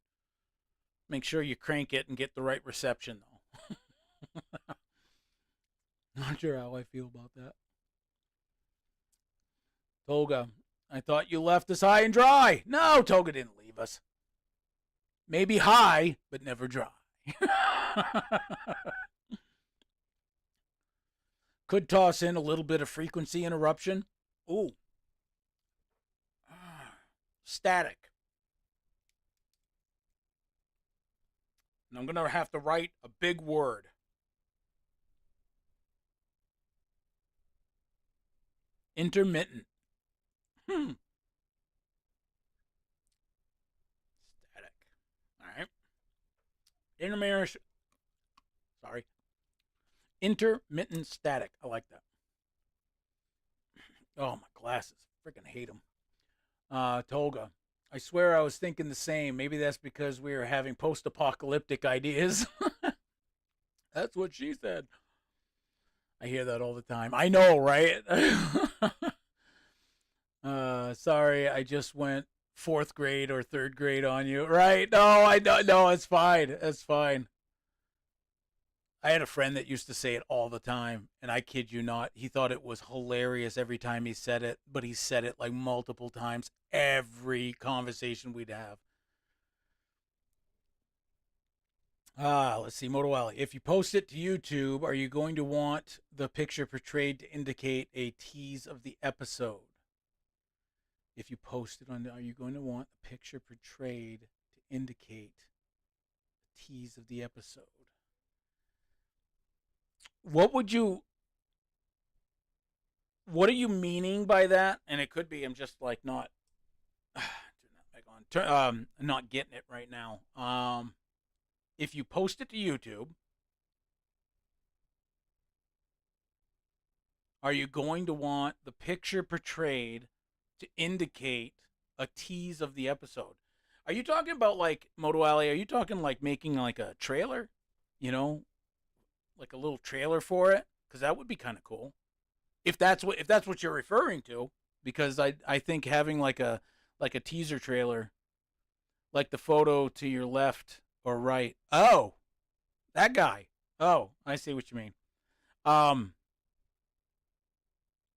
Make sure you crank it and get the right reception though. Not sure how I feel about that. Toga, I thought you left us high and dry. No, Toga didn't leave us. Maybe high, but never dry. Could toss in a little bit of frequency interruption. Ooh. Static. And I'm going to have to write a big word. Intermittent. Static. All right. Intermittent. Sorry. Intermittent static. I like that. Oh, my glasses. Freaking hate them. Toga. I swear I was thinking the same. Maybe that's because we were having post apocalyptic ideas. That's what she said. I hear that all the time. I know, right? Sorry, I just went fourth grade or third grade on you. Right? No, I don't. No, it's fine. It's fine. I had a friend that used to say it all the time, and I kid you not, he thought it was hilarious every time he said it, but he said it like multiple times every conversation we'd have. Let's see, Moto Alley. If you post it to YouTube, are you going to want the picture portrayed to indicate a tease of the episode? If you post it on, are you going to want the picture portrayed to indicate the tease of the episode? What would you? What are you meaning by that? And it could be I'm just like not, not getting it right now. If you post it to YouTube, are you going to want the picture portrayed to indicate a tease of the episode? Are you talking about like Moto Alley? Are you talking like making like a trailer? You know, like a little trailer for it? Because that would be kind of cool. If that's what you're referring to, because I think having like a teaser trailer, like the photo to your left or right. Oh, that guy. Oh, I see what you mean. Um,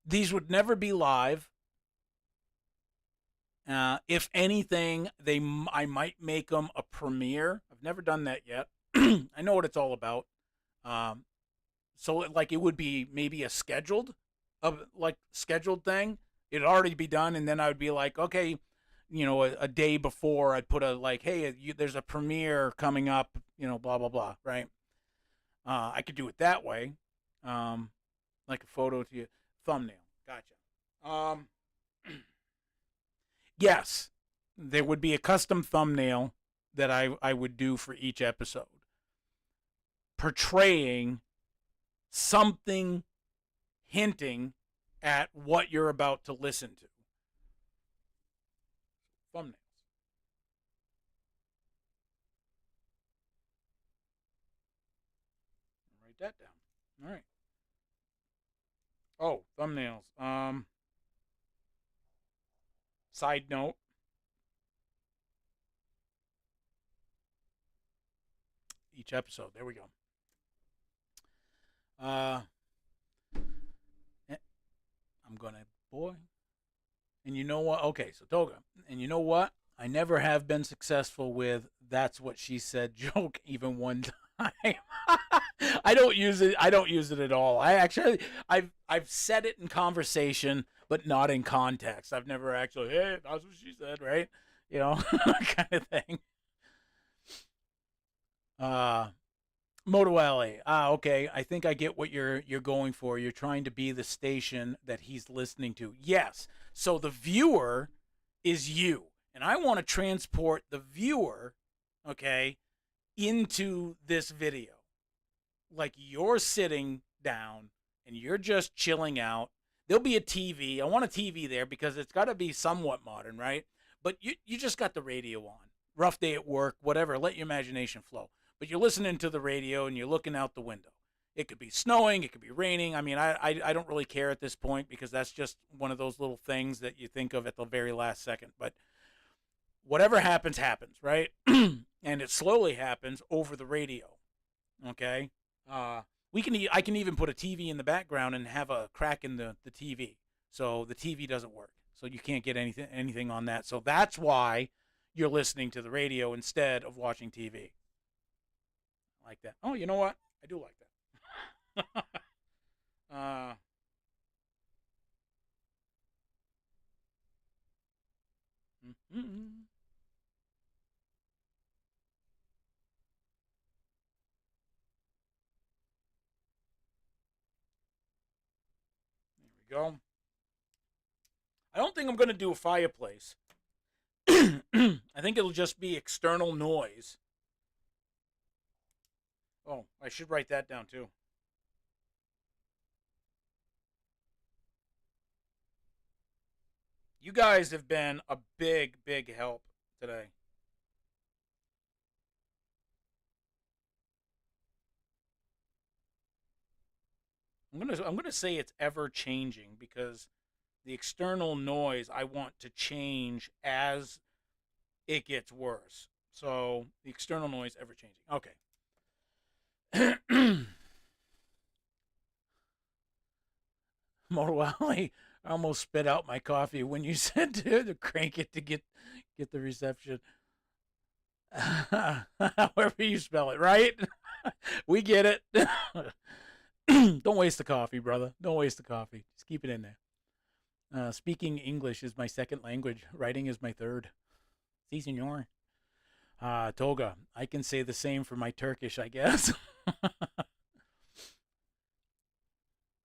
these would never be live. If anything, I might make them a premiere. I've never done that yet. I know what it's all about. Um, so like it would be maybe a scheduled thing. It'd already be done, and then I would be like, okay, a day before I'd put a like, hey, there's a premiere coming up, blah blah blah, right? I could do it that way, um, like a photo to you, thumbnail. Gotcha. Yes, there would be a custom thumbnail that I would do for each episode, portraying something hinting at what you're about to listen to. Thumbnails. Write that down. All right. Oh, thumbnails. Side note. Each episode. There we go. Uh, I'm gonna boy. And you know what? Okay, so Toga. And you know what? I never have been successful with "that's what she said" joke even one time. I don't use it. I don't use it at all. I've said it in conversation, but not in context. I've never actually, hey, that's what she said, right? Kind of thing. Uh, Moto Alley. Okay. I think I get what you're going for. You're trying to be the station that he's listening to. Yes. So the viewer is you, and I want to transport the viewer, okay, into this video. Like you're sitting down and you're just chilling out. There'll be a TV. I want a TV there because it's got to be somewhat modern, right? But you just got the radio on. Rough day at work, whatever. Let your imagination flow. But you're listening to the radio and you're looking out the window. It could be snowing. It could be raining. I mean, I don't really care at this point because that's just one of those little things that you think of at the very last second. But whatever happens, happens, right? And it slowly happens over the radio. Okay. Uh, I can even put a TV in the background and have a crack in the TV, so the TV doesn't work. So you can't get anything on that. So that's why you're listening to the radio instead of watching TV. Like that. Oh, you know what? I do like that. uh, there we go. I don't think I'm going to do a fireplace. I think it'll just be external noise. Oh, I should write that down too. You guys have been a big, big help today. I'm gonna say it's ever changing because the external noise I want to change as it gets worse. So the external noise ever changing. Okay. Moto Alley, I almost spit out my coffee when you said to crank it to get the reception. However you spell it, right? We get it. Don't waste the coffee, brother. Don't waste the coffee. Just keep it in there. Speaking English is my second language. Writing is my third. Si, senor. Toga. I can say the same for my Turkish, I guess.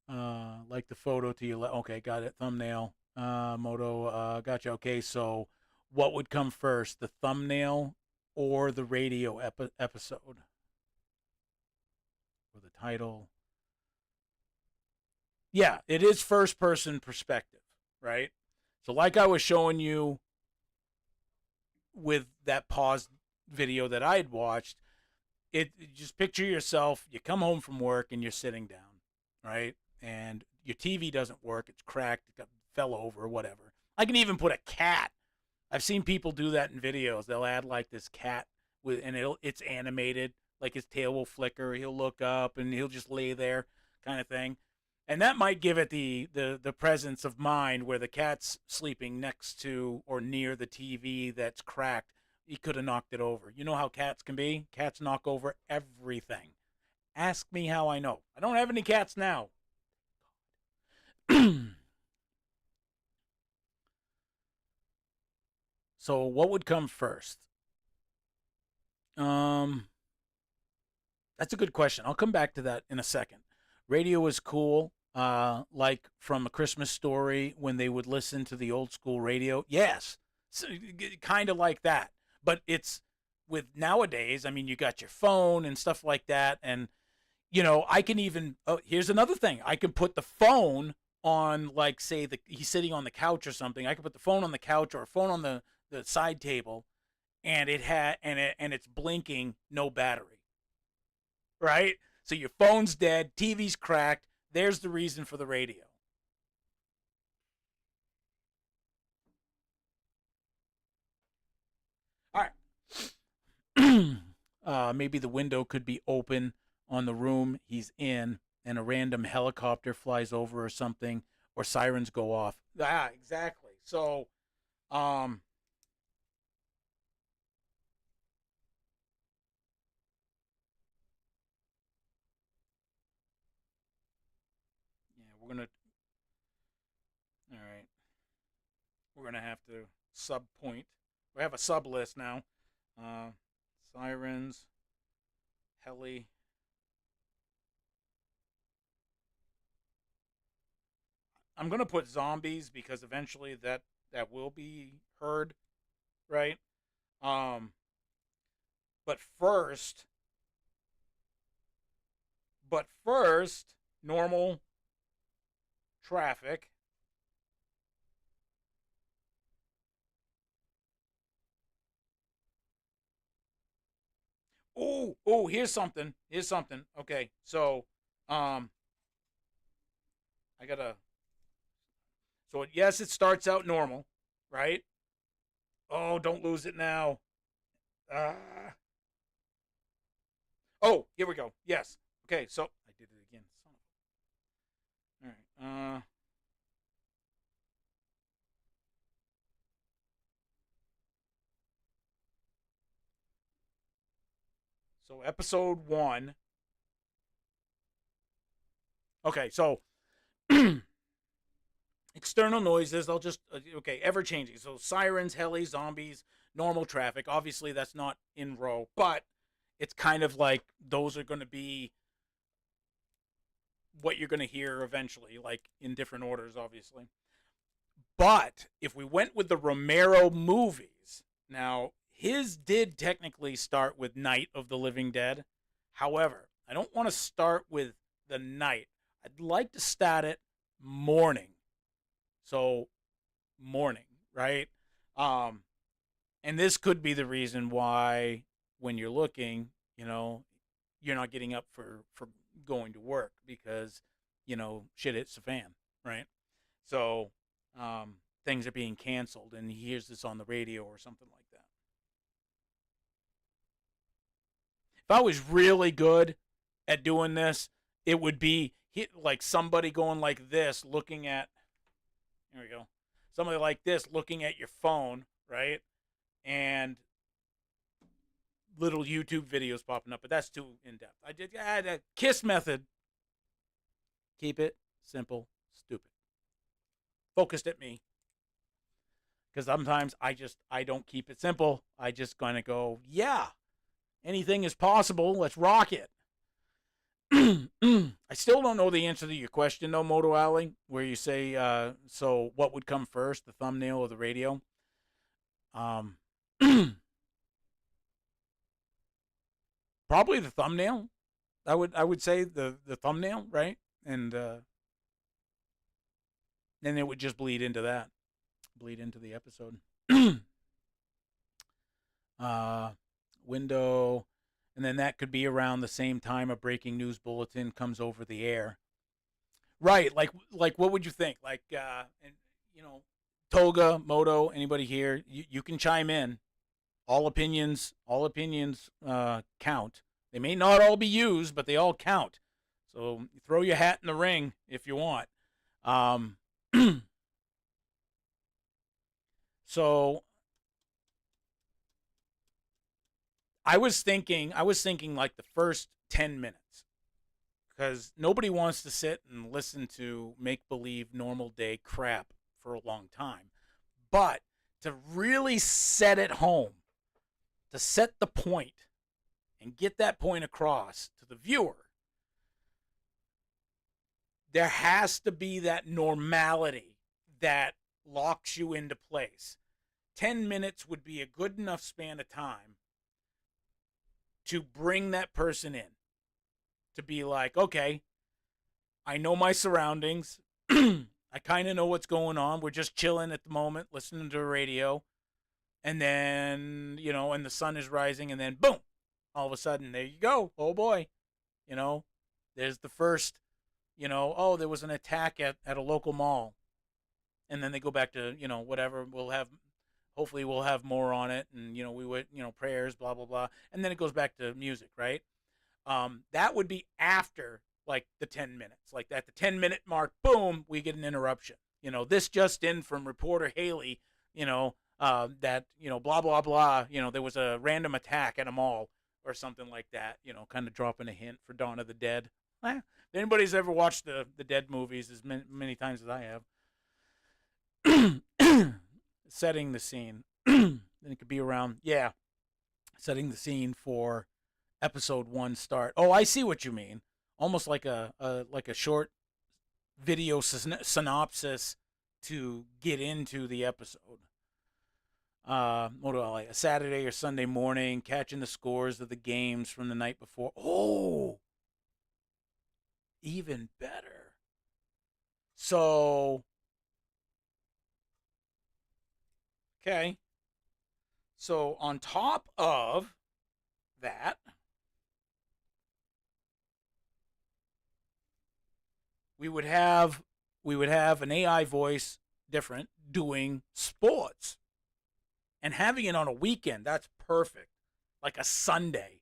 Like the photo to your left. Okay, got it. Thumbnail. Moto. Gotcha. Okay, so what would come first, the thumbnail or the radio episode? Or the title? Yeah, it is first person perspective, right? So, like I was showing you with that paused video that I had watched, it just picture yourself, you come home from work and you're sitting down, right? And your TV doesn't work, it's cracked, it fell over, whatever. I can even put a cat. I've seen people do that in videos. They'll add like this cat with, and it's animated, like his tail will flicker, he'll look up and he'll just lay there, kind of thing. And that might give it the presence of mind where the cat's sleeping next to or near the TV that's cracked. He could have knocked it over. You know how cats can be? Cats knock over everything. Ask me how I know. I don't have any cats now. So what would come first? Um, that's a good question. I'll come back to that in a second. Radio is cool. Like from A Christmas Story when they would listen to the old school radio. Yes, so, kind of like that. But it's with nowadays. I mean, you got your phone and stuff like that, and I can even. Oh, here's another thing. I can put the phone on, like, say he's sitting on the couch or something. I can put the phone on the couch or a phone on the side table, and it's blinking, no battery, right? So your phone's dead, TV's cracked. There's the reason for the radio. All right. Maybe the window could be open on the room he's in, and a random helicopter flies over or something, or sirens go off. Exactly. So, um, yeah, all right, we're gonna have to sub point. We have a sub list now. Uh, Sirens, heli. I'm gonna put zombies because eventually that will be heard, right? Um, but first, normal traffic. Oh, here's something. Here's something. Okay, so um, I gotta. So yes, it starts out normal, right? Oh, don't lose it now. Uh, oh, here we go. Yes. Okay, so I did it again. All right. So episode one. Okay, so external noises. I'll just okay, ever changing. So sirens, heli, zombies, normal traffic. Obviously, that's not in row, but it's kind of like those are going to be what you're going to hear eventually, like in different orders, obviously. But if we went with the Romero movies, now his did technically start with Night of the Living Dead. However, I don't want to start with the night. I'd like to start it morning. So morning, right? Um, and this could be the reason why when you're looking, you're not getting up for going to work because shit hits the fan, right? So things are being canceled, and he hears this on the radio or something like that. If I was really good at doing this, it would be like somebody going like this, looking at. Here we go. Somebody like this, looking at your phone, right? And little YouTube videos popping up, but that's too in depth. I had a KISS method. Keep it simple, stupid. Focused at me. Because sometimes I don't keep it simple. I just gonna go, yeah, anything is possible. Let's rock it. I still don't know the answer to your question though, Moto Alley, where you say, so what would come first, the thumbnail or the radio? Probably the thumbnail. I would say the thumbnail, right? And then it would just bleed into that, bleed into the episode. Window, and then that could be around the same time a breaking news bulletin comes over the air. Right, like what would you think? Like, and Toga, Moto, anybody here, you can chime in. All opinions count. They may not all be used, but they all count. So throw your hat in the ring if you want. So I was thinking like the first 10 minutes, because nobody wants to sit and listen to make believe normal day crap for a long time. But to really set it home, to set the point and get that point across to the viewer, there has to be that normality that locks you into place. 10 minutes would be a good enough span of time to bring that person in, to be like, okay, I know my surroundings. I kind of know what's going on. We're just chilling at the moment, listening to the radio. And then, and the sun is rising, and then boom, all of a sudden, there you go. Oh boy. There's the first, oh, there was an attack at a local mall. And then they go back to, whatever. Hopefully we'll have more on it. And, we would, prayers, blah, blah, blah. And then it goes back to music, right? That would be after like the 10 minutes. Like at the 10-minute mark, boom, we get an interruption. This just in from reporter Haley, that, blah, blah, blah, there was a random attack at a mall or something like that, kind of dropping a hint for Dawn of the Dead. If anybody's ever watched the Dead movies as many times as I have, setting the scene, then it could be around, setting the scene for episode 1 start. Oh, I see what you mean. Almost like a short video synopsis to get into the episode. A Saturday or Sunday morning, catching the scores of the games from the night before. Oh, even better. So, okay. So on top of that, we would have an AI voice, different, doing sports. And having it on a weekend, that's perfect. Like a Sunday.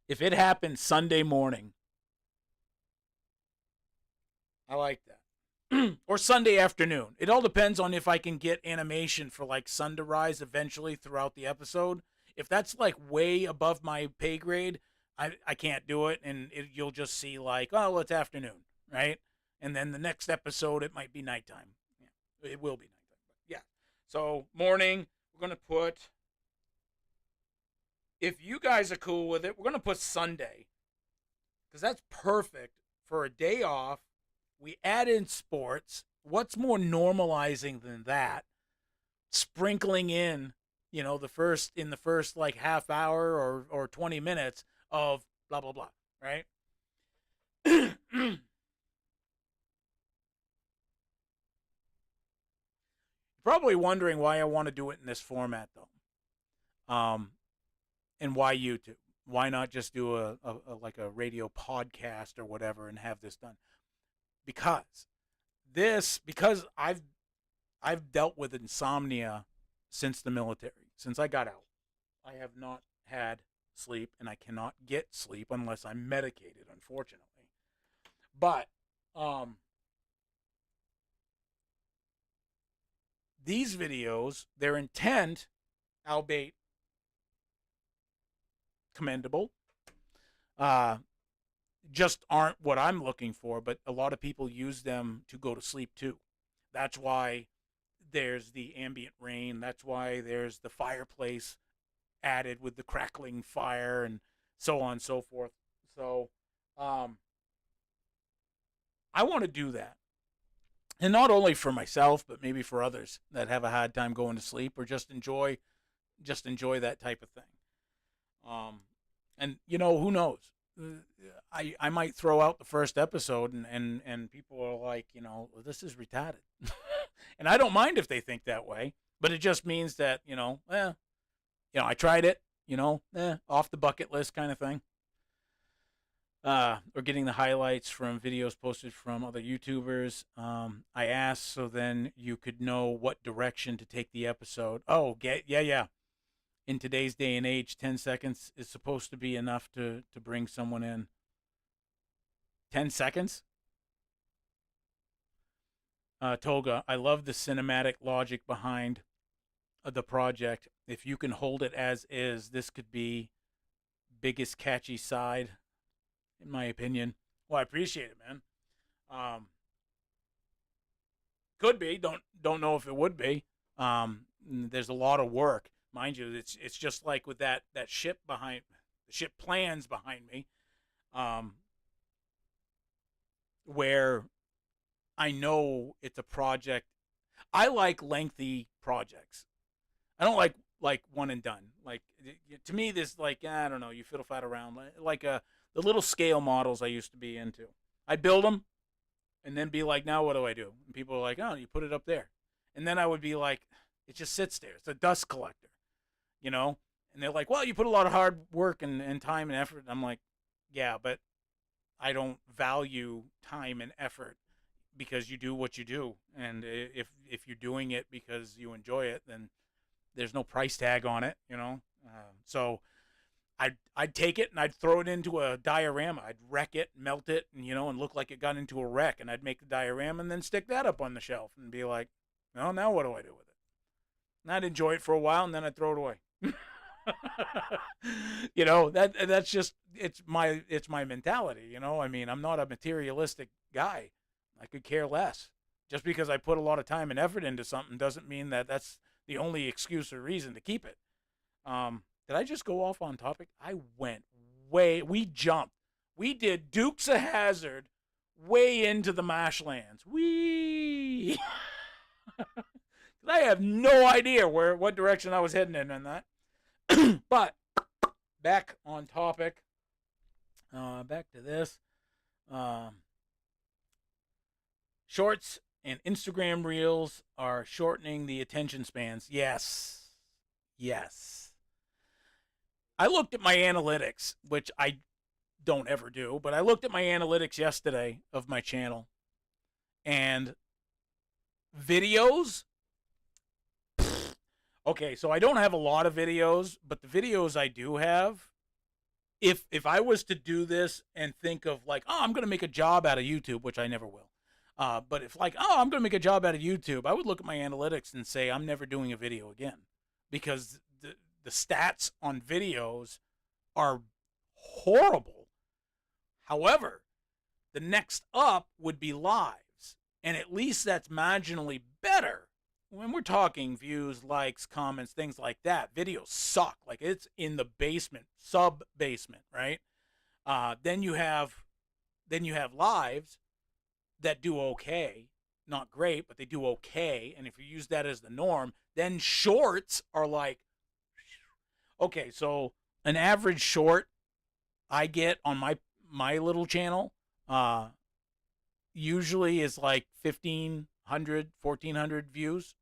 If it happened Sunday morning, I like that. Or Sunday afternoon. It all depends on if I can get animation for like sun to rise eventually throughout the episode. If that's like way above my pay grade, I can't do it. And you'll just see like, oh, well, it's afternoon, right? And then the next episode, it might be nighttime. Yeah, it will be nighttime. But yeah. So morning, we're going to put, if you guys are cool with it, we're going to put Sunday. Because that's perfect for a day off. We add in sports. What's more normalizing than that? Sprinkling in, the first like half hour or 20 minutes of blah, blah, blah, right? Probably wondering why I want to do it in this format, though. And why YouTube? Why not just do like a radio podcast or whatever and have this done? Because because I've dealt with insomnia since the military, since I got out. I have not had sleep, and I cannot get sleep unless I'm medicated, unfortunately. But these videos, their intent, albeit commendable, just aren't what I'm looking for. But a lot of people use them to go to sleep too. That's why there's the ambient rain. That's why there's the fireplace added with the crackling fire and so on and so forth. So I want to do that. And not only for myself, but maybe for others that have a hard time going to sleep or just enjoy that type of thing. And who knows? I might throw out the first episode and people are like, well, this is retarded. And I don't mind if they think that way, but it just means that, I tried it, off the bucket list kind of thing. Or getting the highlights from videos posted from other YouTubers. I asked so then you could know what direction to take the episode. Oh, yeah. In today's day and age, 10 seconds is supposed to be enough to bring someone in. 10 seconds? Toga, I love the cinematic logic behind the project. If you can hold it as is, this could be biggest catchy side, in my opinion. Well, I appreciate it, man. Could be. Don't know if it would be. There's a lot of work, mind you. It's just like with that ship behind the ship plans behind me, where I know it's a project. I like lengthy projects. I don't like one and done. Like, to me, this, like, I don't know, you fiddle fat around. Like the little scale models I used to be into. I'd build them and then be like, now what do I do? And people are like, oh, you put it up there. And then I would be like, it just sits there. It's a dust collector, And they're like, well, you put a lot of hard work and time and effort. And I'm like, yeah, but I don't value time and effort because you do what you do. And if you're doing it because you enjoy it, then there's no price tag on it, So I'd take it and I'd throw it into a diorama. I'd wreck it, melt it, and look like it got into a wreck. And I'd make the diorama and then stick that up on the shelf and be like, well, now what do I do with it? And I'd enjoy it for a while and then I'd throw it away. That's just it's my mentality. I mean, I'm not a materialistic guy. I could care less. Just because I put a lot of time and effort into something doesn't mean that that's the only excuse or reason to keep it. Did I just go off on topic? I went we jumped. We did Dukes of Hazzard way into the marshlands. Wee. I have no idea what direction I was heading in that. But back on topic. Back to this. Shorts and Instagram reels are shortening the attention spans. Yes. I looked at my analytics, which I don't ever do, but I looked at my analytics yesterday of my channel. And videos. Okay, so I don't have a lot of videos, but the videos I do have, if I was to do this and think of like, oh, I'm going to make a job out of YouTube, which I never will. But if like, oh, I'm going to make a job out of YouTube, I would look at my analytics and say, I'm never doing a video again. Because the stats on videos are horrible. However, the next up would be lives. And at least that's marginally better. When we're talking views, likes, comments, things like that, videos suck. Like, it's in the basement, sub-basement, right? Then you have lives that do okay. Not great, but they do okay. And if you use that as the norm, then shorts are like, okay, so an average short I get on my little channel usually is like 1,500, 1,400 views,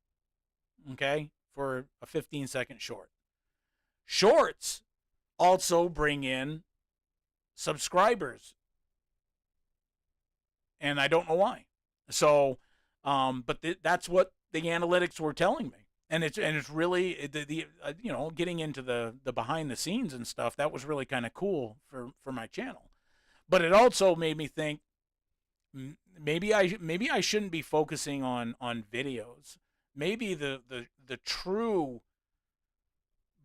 okay, for a 15-second short. Shorts also bring in subscribers, and I don't know why. So, but that's what the analytics were telling me, and it's really the getting into the behind the scenes and stuff. That was really kind of cool for my channel, but it also made me think maybe I shouldn't be focusing on videos. Maybe the true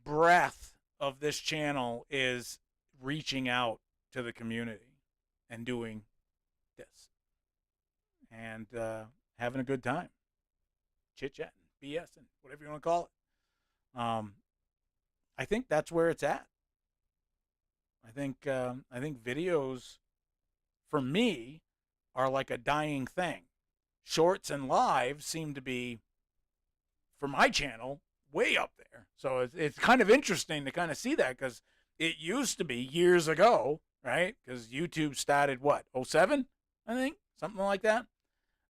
breadth of this channel is reaching out to the community and doing this and having a good time, chit chatting, BSing, whatever you want to call it. I think that's where it's at. I think videos for me are like a dying thing. Shorts and live seem to be, for my channel, way up there. So it's kind of interesting to kind of see that, because it used to be years ago, right? Because YouTube started what, 07, I think, something like that.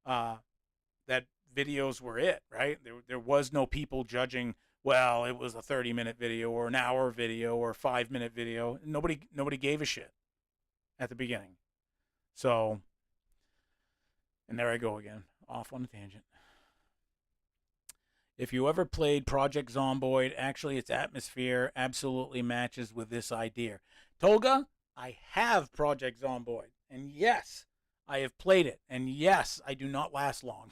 That videos were it, right? There was no people judging. Well, it was a 30-minute video or an hour video or a 5-minute video. Nobody gave a shit at the beginning. So, and there I go again, off on a tangent. If you ever played Project Zomboid, actually its atmosphere absolutely matches with this idea. Tolga, I have Project Zomboid, and yes, I have played it, and yes, I do not last long.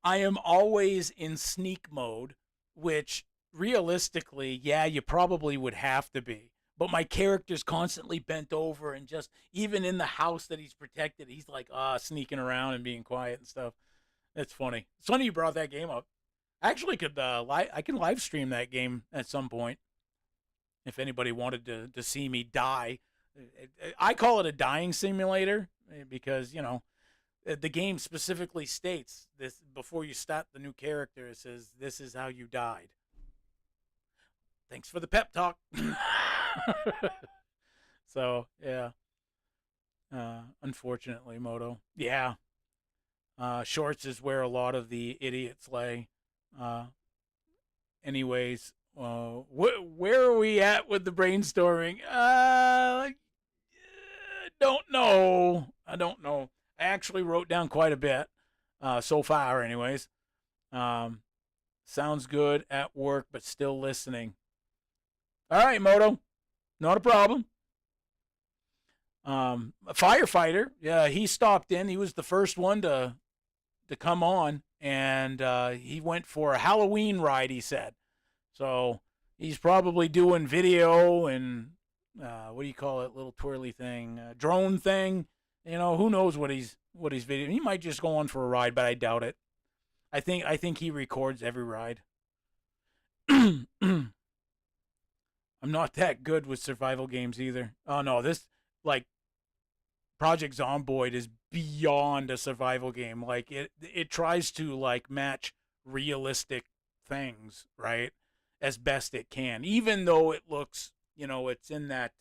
I am always in sneak mode, which realistically, yeah, you probably would have to be. But my character's constantly bent over, and just even in the house that he's protected, he's like sneaking around and being quiet and stuff. It's funny. It's funny you brought that game up. I actually could I can live stream that game at some point if anybody wanted to see me die. I call it a dying simulator because, the game specifically states this before you start the new character. It says, this is how you died. Thanks for the pep talk. So, yeah. Unfortunately, Moto. Yeah. Shorts is where a lot of the idiots lay. Anyways, where are we at with the brainstorming? Don't know. I don't know. I actually wrote down quite a bit so far, anyways. Sounds good at work, but still listening. All right, Moto. Not a problem. A firefighter. Yeah, he stopped in. He was the first one to come on, and he went for a Halloween ride, he said. So he's probably doing video and what do you call it, little twirly thing, drone thing. Who knows what he's videoing. He might just go on for a ride, but I doubt it. I think he records every ride. I'm not that good with survival games either. Oh no, this like Project Zomboid is beyond a survival game. Like it tries to like match realistic things, right? As best it can. Even though it looks, it's in that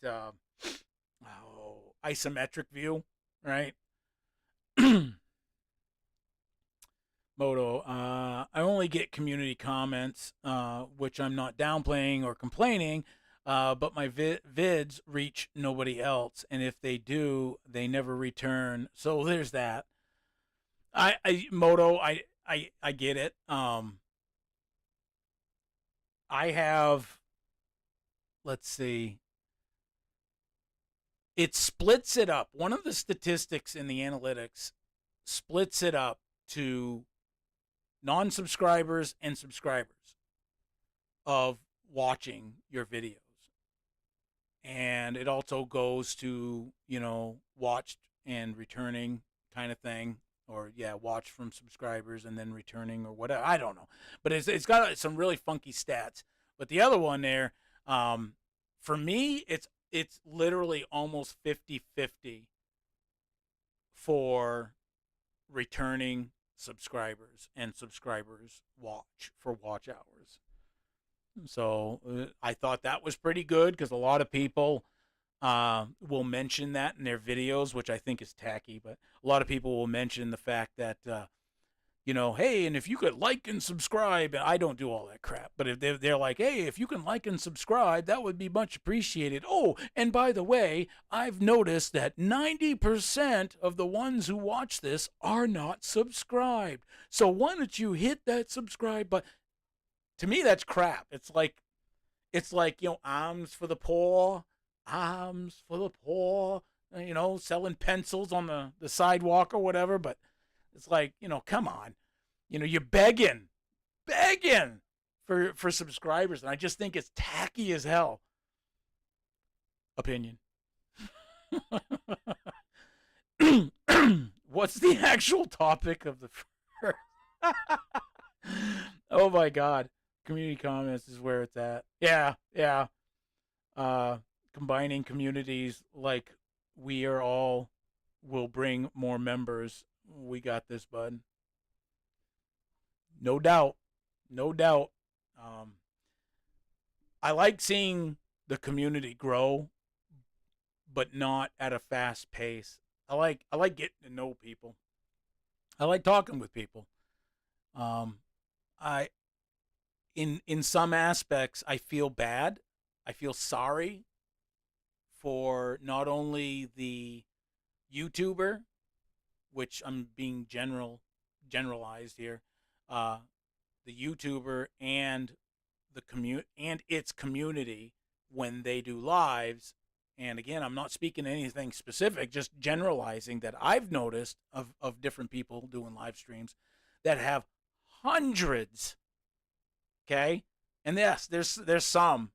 isometric view, right? Moto, I only get community comments, which I'm not downplaying or complaining, but my vids reach nobody else, and if they do, they never return. So there's that. Moto, I get it. I have, let's see, it splits it up. One of the statistics in the analytics splits it up to non-subscribers and subscribers of watching your videos. And it also goes to, watched and returning kind of thing. Or, yeah, watch from subscribers and then returning or whatever. I don't know. But it's got some really funky stats. But the other one there, for me, it's literally almost 50-50 for returning subscribers and subscribers watch hours. So I thought that was pretty good because a lot of people will mention that in their videos, which I think is tacky, but a lot of people will mention the fact that hey, and if you could like and subscribe, and I don't do all that crap, but if they're like, hey, if you can like and subscribe, that would be much appreciated. Oh, and by the way, I've noticed that 90% of the ones who watch this are not subscribed. So why don't you hit that subscribe button? To me, that's crap. It's like, arms for the poor, arms for the poor, selling pencils on the sidewalk or whatever, but it's like, come on. You're begging for subscribers, and I just think it's tacky as hell. Opinion. What's the actual topic of the first? Oh my god. Community comments is where it's at. Yeah. Combining communities like we are all will bring more members. We got this, bud. No doubt. No doubt. Um, I like seeing the community grow, but not at a fast pace. I like getting to know people. I like talking with people. Um, I in some aspects I feel bad. I feel sorry for not only the YouTuber, which I'm being generalized here, uh, the YouTuber and its community when they do lives. And again, I'm not speaking anything specific, just generalizing that I've noticed of different people doing live streams that have hundreds. Okay, and yes, there's some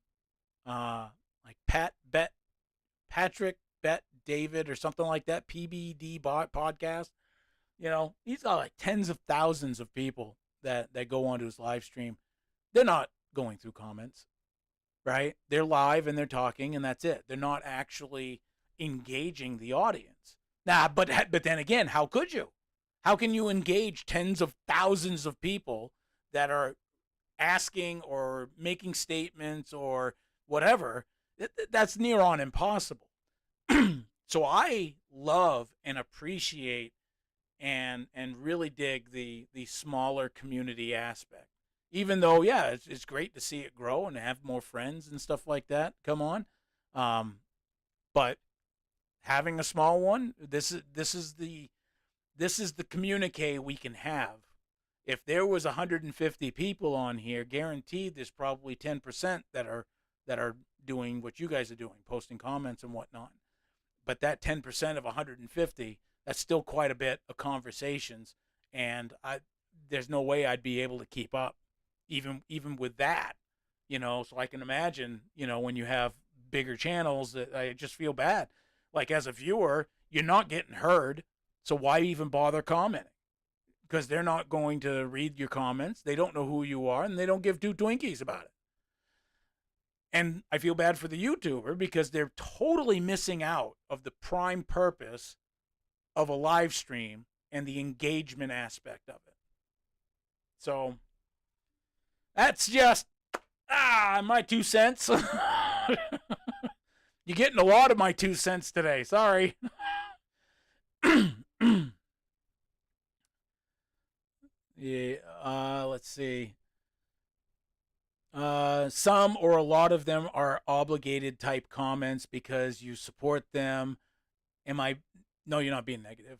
like Patrick Bet David or something like that, PBD podcast. He's got like tens of thousands of people that go onto his live stream. They're not going through comments, right? They're live and they're talking, and that's it. They're not actually engaging the audience. Nah, but then again, how could you? How can you engage tens of thousands of people that are asking or making statements or whatever? That's near on impossible. So I love and appreciate and really dig the smaller community aspect. Even though, yeah, it's great to see it grow and have more friends and stuff like that. Come on, but having a small one, this is the communique we can have. If there was 150 people on here, guaranteed there's probably 10% that are doing what you guys are doing, posting comments and whatnot. But that 10% of 150, that's still quite a bit of conversations, and there's no way I'd be able to keep up, even with that. So I can imagine, when you have bigger channels, that I just feel bad. Like as a viewer, you're not getting heard, so why even bother commenting? Because they're not going to read your comments. They don't know who you are, and they don't give two Twinkies about it. And I feel bad for the YouTuber because they're totally missing out of the prime purpose of a live stream and the engagement aspect of it. So that's just my 2 cents. You're getting a lot of my 2 cents today. Sorry. Yeah, let's see. Some or a lot of them are obligated type comments because you support them. Am I? No, you're not being negative.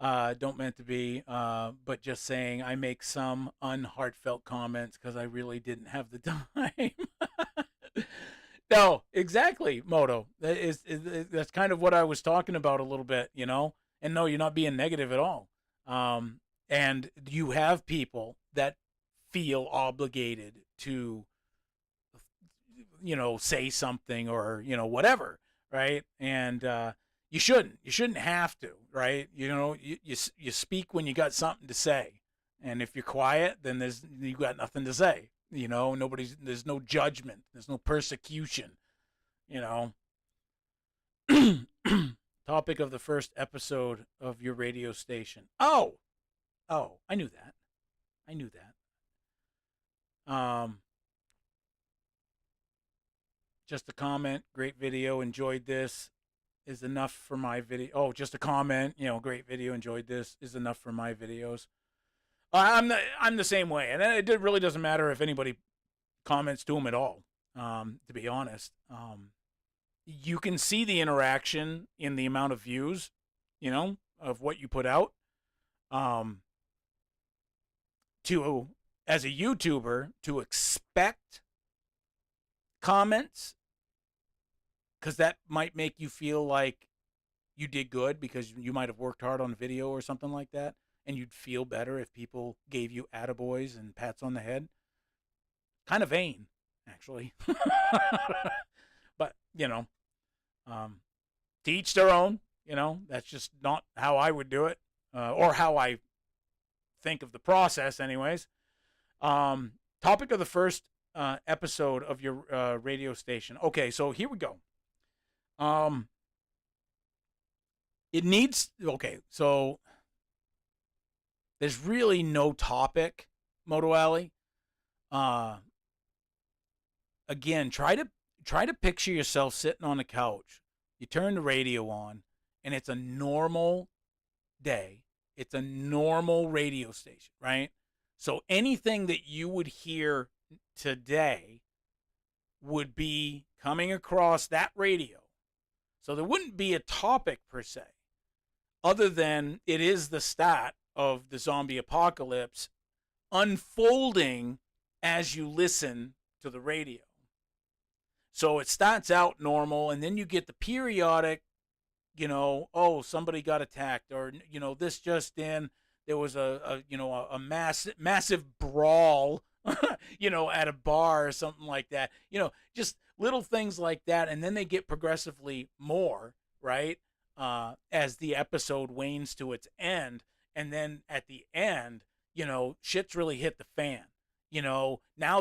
Don't meant to be, but just saying I make some unheartfelt comments because I really didn't have the time. No, exactly, Moto. That's kind of what I was talking about a little bit, And no, you're not being negative at all. And you have people that feel obligated to, say something or whatever, right? And you shouldn't have to, right? You speak when you got something to say, and if you're quiet, then you got nothing to say. There's no judgment, there's no persecution. Topic of the first episode of your radio station. Oh, I knew that. Just a comment. Great video. Enjoyed this. Is enough for my video. Oh, just a comment. Great video. Enjoyed this. Is enough for my videos. I'm the same way, and it really doesn't matter if anybody comments to him at all. To be honest, you can see the interaction in the amount of views, of what you put out. Um, to as a YouTuber to expect comments because that might make you feel like you did good because you might have worked hard on a video or something like that, and you'd feel better if people gave you attaboys and pats on the head. Kind of vain, actually. But, um, to each their own. That's just not how I would do it, or how I think of the process, anyways. Topic of the first episode of your radio station. Okay, so here we go. It needs, okay, so there's really no topic, Moto Alley. Again, try to picture yourself sitting on the couch. You turn the radio on, and it's a normal day. It's a normal radio station, right? So anything that you would hear today would be coming across that radio. So there wouldn't be a topic per se, other than it is the stat of the zombie apocalypse unfolding as you listen to the radio. So it starts out normal, and then you get the periodic, oh, somebody got attacked, or, this just in, there was a massive brawl, at a bar or something like that. Just little things like that, and then they get progressively more, right? As the episode wanes to its end, and then at the end, shit's really hit the fan. Now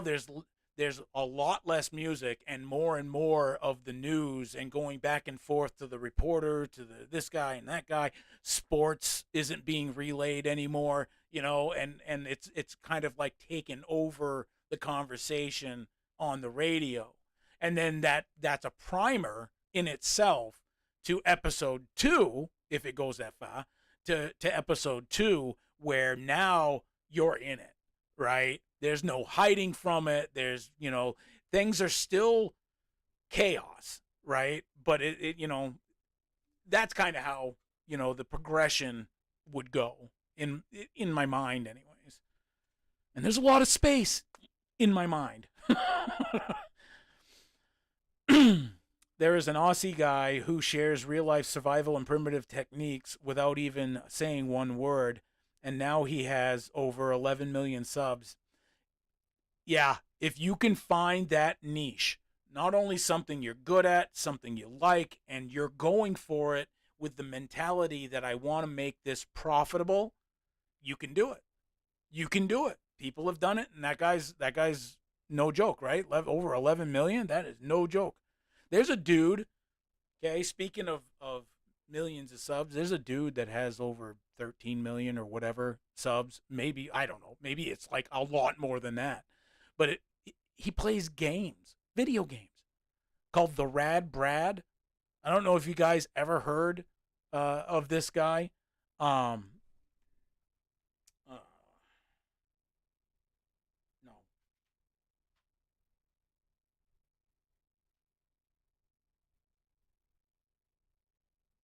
there's a lot less music and more of the news and going back and forth to the reporter, to this guy and that guy. Sports isn't being relayed anymore, and it's kind of like taken over the conversation on the radio. And then that's a primer in itself to episode 2, if it goes that far, to episode 2, where now you're in it, right? There's no hiding from it. There's, things are still chaos, right? But that's kind of how, the progression would go in my mind anyways. And there's a lot of space in my mind. There is an Aussie guy who shares real life survival and primitive techniques without even saying one word. And now he has over 11 million subs. Yeah, if you can find that niche, not only something you're good at, something you like, and you're going for it with the mentality that I want to make this profitable, you can do it. You can do it. People have done it, and that guy's no joke, right? Over 11 million, that is no joke. There's a dude, okay, speaking of millions of subs, there's a dude that has over 13 million or whatever subs. Maybe, I don't know, maybe it's like a lot more than that. But he plays games, video games, called The Rad Brad. I don't know if you guys ever heard of this guy. No.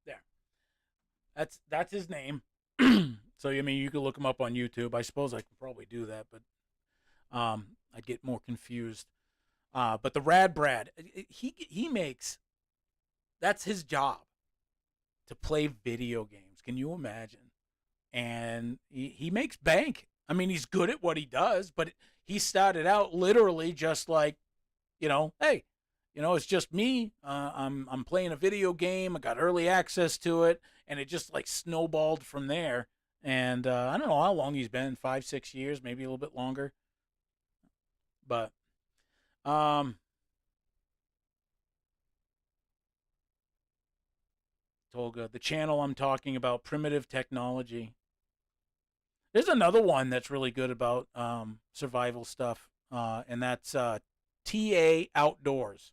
There. That's his name. So, I mean, you could look him up on YouTube. I suppose I could probably do that, but I'd get more confused. But the Rad Brad, he makes, that's his job, to play video games. Can you imagine? And he makes bank. I mean, he's good at what he does, but he started out literally just like, hey, it's just me. I'm playing a video game. I got early access to it, and it just like snowballed from there. And I don't know how long he's been, 5-6 years, maybe a little bit longer. But Tolga, the channel I'm talking about, Primitive Technology. There's another one that's really good about survival stuff, and that's TA Outdoors.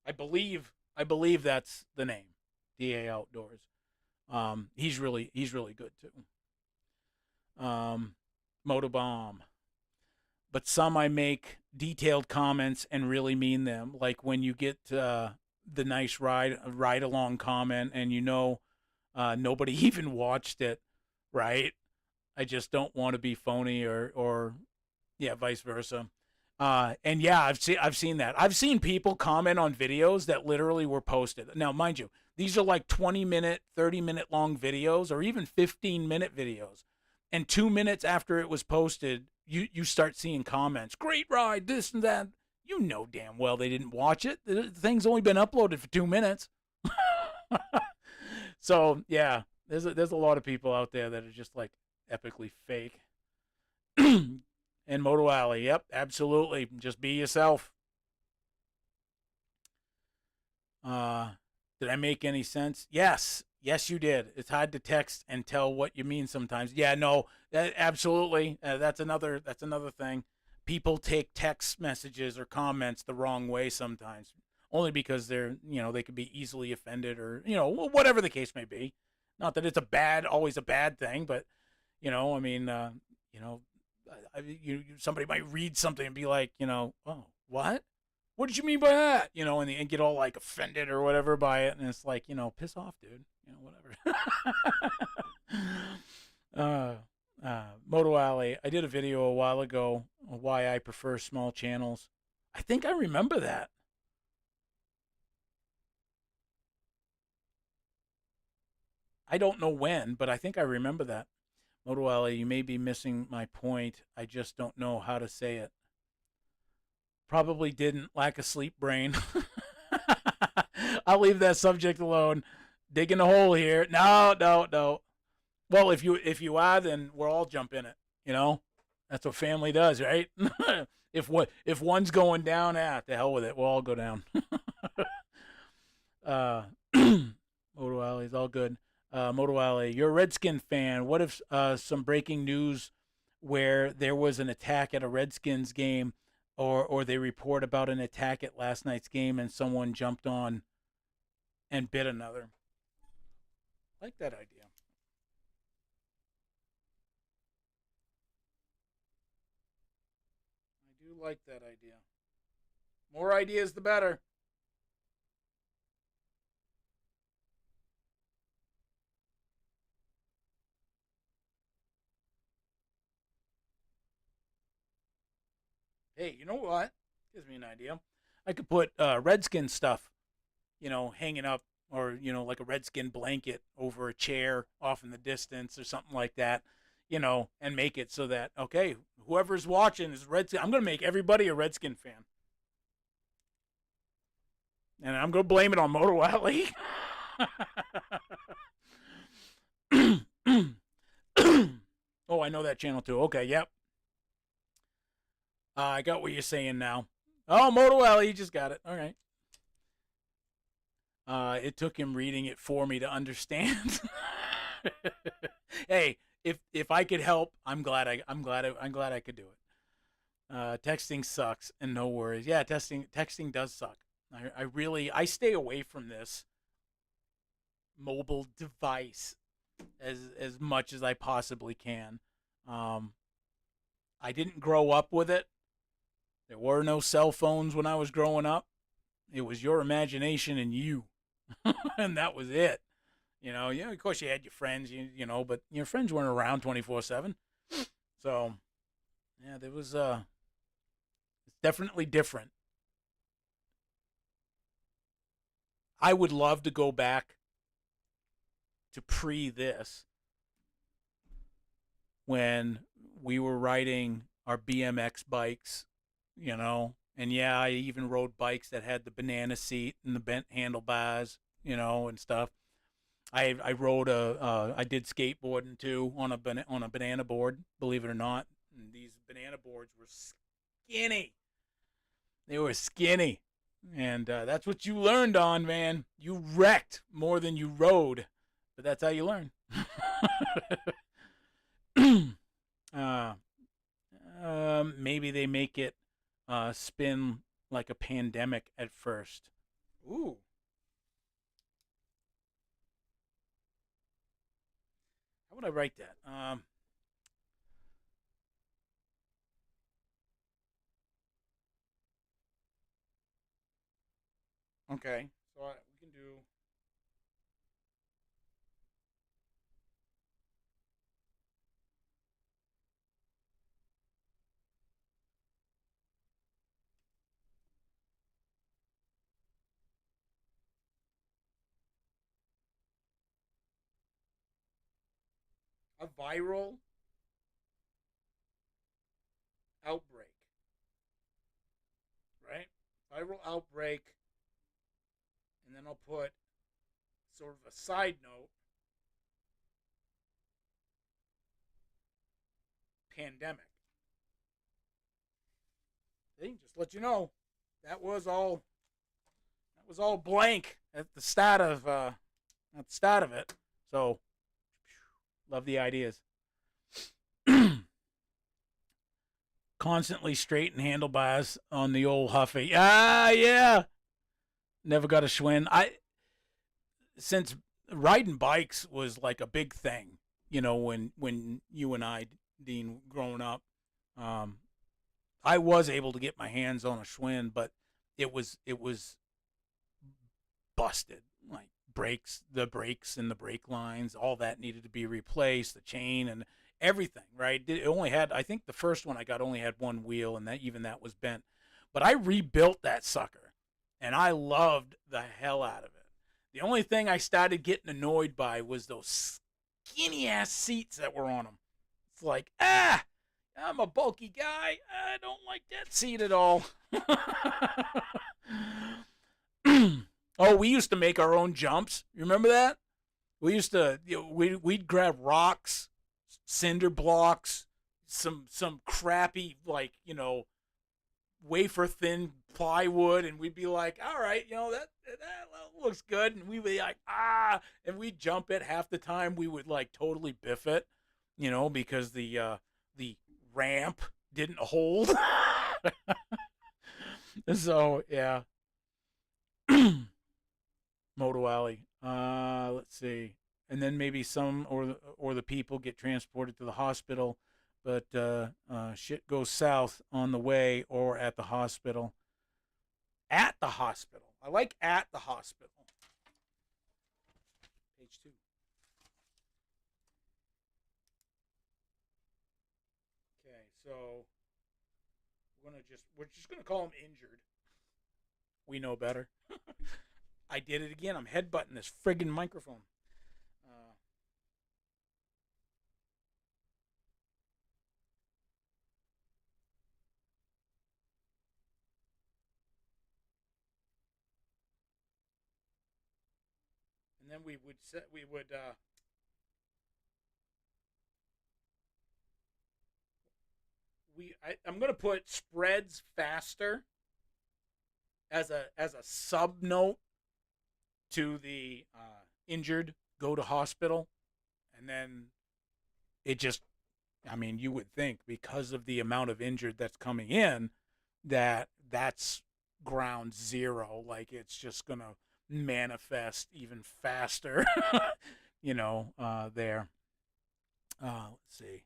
I believe that's the name, DA Outdoors. He's really good too. Motobomb. But some I make detailed comments and really mean them. Like when you get the nice ride along comment, and nobody even watched it, right? I just don't want to be phony, or yeah, vice versa. And yeah, I've seen that. I've seen people comment on videos that literally were posted. Now, mind you, these are like 20-minute, 30-minute long videos, or even 15-minute videos. And 2 minutes after it was posted, you start seeing comments. Great ride, this and that. You know damn well they didn't watch it. The thing's only been uploaded for 2 minutes. So yeah, there's a lot of people out there that are just like epically fake. And Moto Alley, yep, absolutely. Just be yourself. Uh, did I make any sense? Yes, you did. It's hard to text and tell what you mean sometimes. Yeah, no, absolutely. That's another thing. People take text messages or comments the wrong way sometimes, only because they could be easily offended, or whatever the case may be. Not that it's always a bad thing, but I mean, you know, somebody might read something and be like, oh, what? What did you mean by that? And get all like offended or whatever by it, and it's like, piss off, dude. Whatever. Moto Alley. I did a video a while ago on why I prefer small channels. I think I remember that. I don't know when, but I think I remember that. Moto Alley, you may be missing my point. I just don't know how to say it. Probably didn't. Lack of sleep brain. I'll leave that subject alone. Digging a hole here. No, no, no. Well, if you are, then we'll all jump in it. That's what family does, right? if one's going down, the hell with it. We'll all go down. uh, Moto Alley is all good. Moto Alley, you're a Redskin fan. What if some breaking news where there was an attack at a Redskins game, or they report about an attack at last night's game and someone jumped on and bit another? I like that idea. I do like that idea. More ideas, the better. Hey, you know what? Gives me an idea. I could put Redskin stuff, hanging up, or like a Redskin blanket over a chair off in the distance or something like that, and make it so that, okay, whoever's watching is Redskin. I'm gonna make everybody a Redskin fan, and I'm gonna blame it on Moto Alley. Oh, I know that channel too. Okay, yep. I got what you're saying now. Oh, Moto Alley, you just got it. All right. It took him reading it for me to understand. Hey, if I could help, I'm glad I could do it. Texting sucks, and no worries. Yeah, texting does suck. I stay away from this mobile device as much as I possibly can. Um, I didn't grow up with it. There were no cell phones when I was growing up. It was your imagination and you, and that was it. Yeah. Of course, you had your friends, but your friends weren't around 24/7. So, yeah, there was it's definitely different. I would love to go back to pre this, when we were riding our BMX bikes, and yeah, I even rode bikes that had the banana seat and the bent handlebars, and stuff. I rode I did skateboarding too on a banana board, believe it or not. And these banana boards were skinny. They were skinny, and that's what you learned on, man. You wrecked more than you rode, but that's how you learn. uh, maybe they make it spin like a pandemic at first. Ooh. How would I write that? Okay. So we can do a viral outbreak, right? Viral outbreak, and then I'll put sort of a side note pandemic. See, just let you know that was all blank at the start of it. So love the ideas. Constantly straighten handlebars on the old Huffy. Ah, yeah. Never got a Schwinn. Since riding bikes was like a big thing, when you and I, Dean, growing up, um, I was able to get my hands on a Schwinn, but it was busted. Like the brakes and the brake lines, all that needed to be replaced. The chain and everything, right? It only had, I think, the first one I got only had one wheel, and that was bent. But I rebuilt that sucker, and I loved the hell out of it. The only thing I started getting annoyed by was those skinny ass seats that were on them. It's like, I'm a bulky guy. I don't like that seat at all. Oh, we used to make our own jumps. You remember that? We used to, we'd grab rocks, cinder blocks, some crappy, like, wafer thin plywood, and we'd be like, all right, that looks good, and we'd be like, and we'd jump it. Half the time we would like totally biff it, because the ramp didn't hold. So yeah. Moto Alley. Let's see, and then maybe some or the people get transported to the hospital, but shit goes south on the way or at the hospital. At the hospital. I like at the hospital. Page 2. Okay, so we're just gonna call him injured. We know better. I did it again. I'm headbutting this friggin' microphone. Uh, and then I'm gonna put spreads faster as a sub note to the injured go to hospital, and then it just, I mean, you would think because of the amount of injured that's coming in that that's ground zero, like it's just gonna manifest even faster. There. Let's see.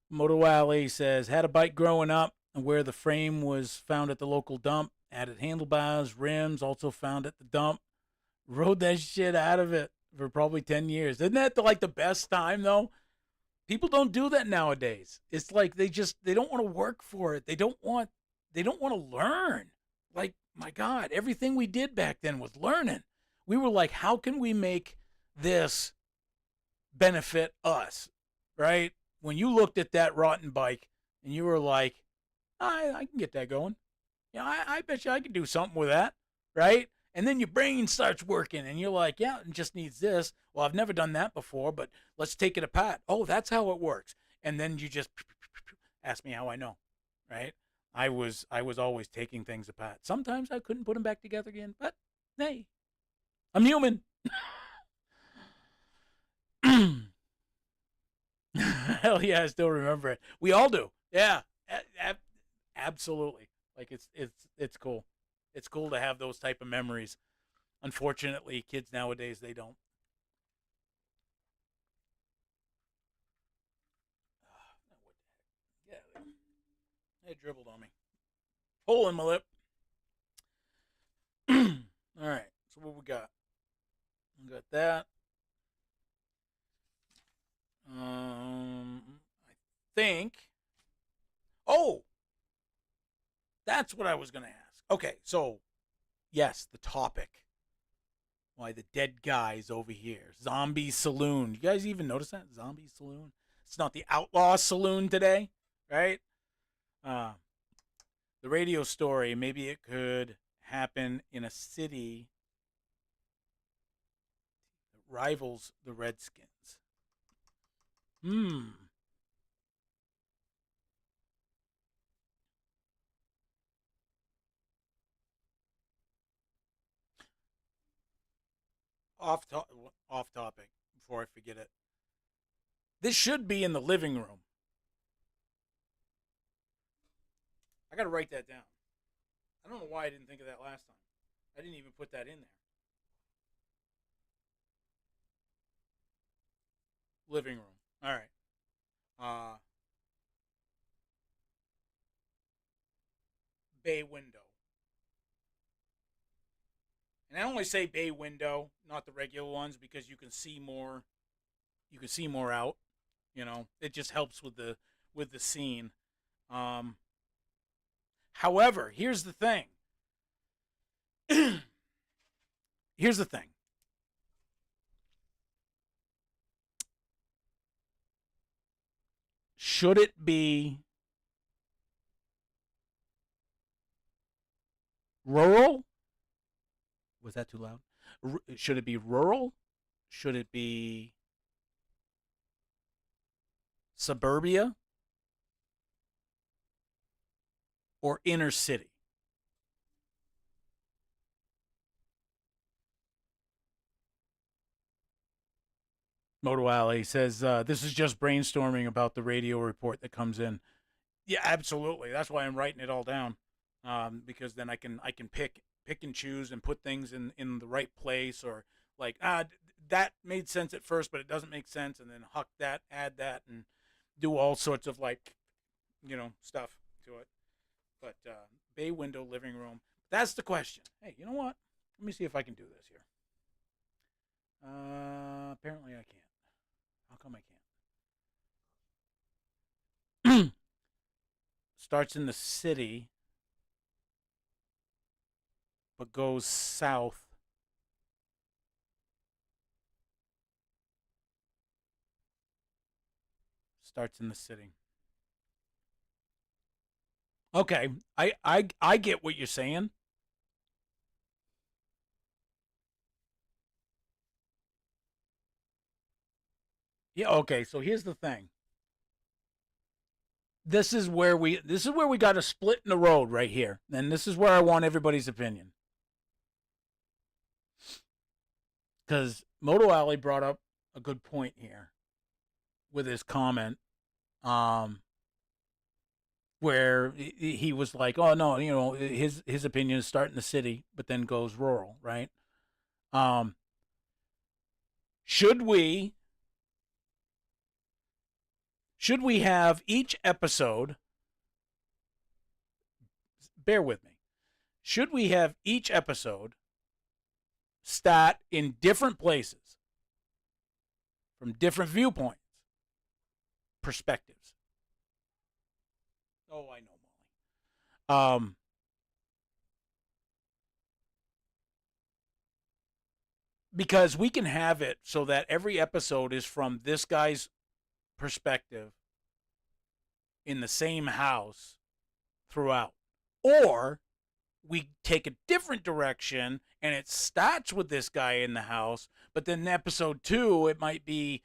Moto Alley says, had a bike growing up where the frame was found at the local dump. Added handlebars, rims, also found at the dump. Rode that shit out of it for probably 10 years. Isn't that like the best time though? People don't do that nowadays. It's like they don't want to work for it. They don't want to learn. Like, my God, everything we did back then was learning. We were like, how can we make this benefit us? Right? When you looked at that rotten bike and you were like, I can get that going. I bet you I could do something with that, right? And then your brain starts working and you're like, yeah, it just needs this. Well, I've never done that before, but let's take it apart. Oh, that's how it works. And then you just ask me how I know, right? I was always taking things apart. Sometimes I couldn't put them back together again, but hey, I'm human. Hell yeah, I still remember it. We all do. Yeah, absolutely. Like it's cool. It's cool to have those type of memories. Unfortunately, kids nowadays they don't. Yeah, they dribbled on me. Hole in my lip. All right. So what we got? We got that. I think. Oh, that's what I was gonna ask. Okay, so yes, the topic. Why the dead guys over here? Zombie Saloon. You guys even notice that? Zombie Saloon? It's not the Outlaw Saloon today, right? Uh, the radio story. Maybe it could happen in a city that rivals the Redskins. Hmm. Off to- off topic. Before I forget it, this should be in the living room. I got to write that down. I don't know why I didn't think of that last time. I didn't even put that in there. Living room. All right. Uh, bay window. And I only say bay window, not the regular ones, because you can see more. You can see more out. You know, it just helps with the scene. Um, However, here's the thing. Here's the thing. Should it be rural? Was that too loud? Should it be rural? Should it be suburbia or inner city? Moto Alley says this is just brainstorming about the radio report that comes in. Yeah, absolutely. That's why I'm writing it all down, because then I can pick and choose and put things in the right place, or like that made sense at first, but it doesn't make sense, and then huck that, add that, and do all sorts of like stuff to it. But bay window living room. That's the question. Hey, you know what? Let me see if I can do this here. Apparently I can't. How come I can't? Starts in the city, but goes south. Starts in the city. Okay, I get what you're saying. Yeah. Okay. So here's the thing. This is where we got a split in the road right here, and this is where I want everybody's opinion. Because Moto Alley brought up a good point here with his comment, um, where he was like, "Oh no, his opinion is start in the city, but then goes rural, right?" Um, should we should we have each episode? Bear with me. Should we have each episode stat in different places from different viewpoints, perspectives? Oh, I know, Molly. Because we can have it so that every episode is from this guy's perspective in the same house throughout. Or we take a different direction and it starts with this guy in the house, but then in episode 2 it might be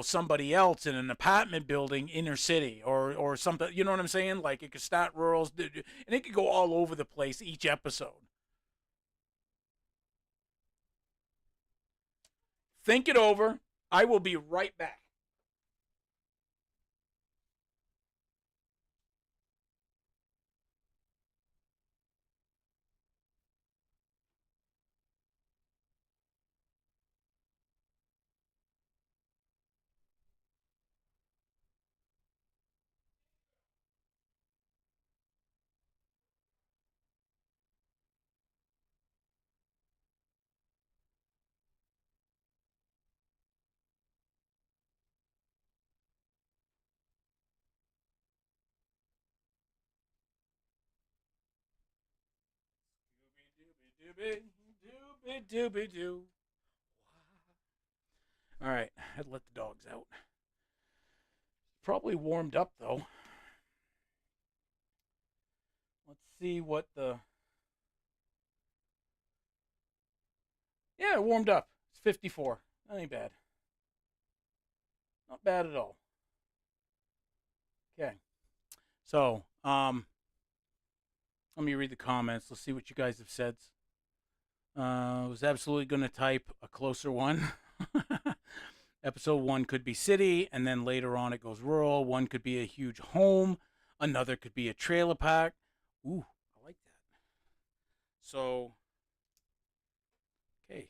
somebody else in an apartment building inner city, or something, you know what I'm saying? Like it could start rural and it could go all over the place each episode. Think it over. I will be right back. Doobie, doobie, doobie, doo. All right, I had to let the dogs out. Probably warmed up though. Let's see what the. Yeah, it warmed up. It's 54. That ain't bad. Not bad at all. Okay. So, let me read the comments. Let's see what you guys have said. I was absolutely going to type a closer one. Episode 1 could be city, and then later on it goes rural. One could be a huge home. Another could be a trailer park. Ooh, I like that. So, okay,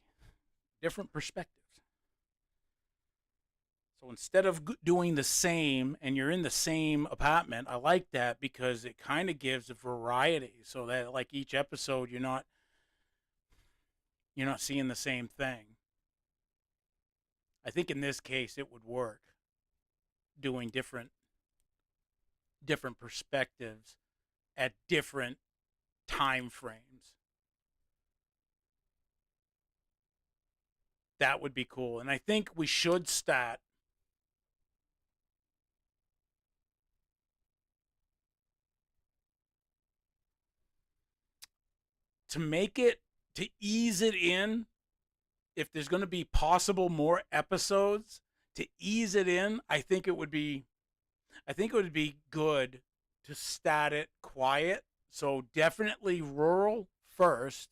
different perspectives. So instead of doing the same and you're in the same apartment, I like that because it kind of gives a variety so that like each episode you're not seeing the same thing. I think in this case it would work doing different perspectives at different time frames. That would be cool. And I think we should start to make it to ease it in. If there's going to be possible more episodes to ease it in, I think it would be good to start it quiet. So definitely rural first.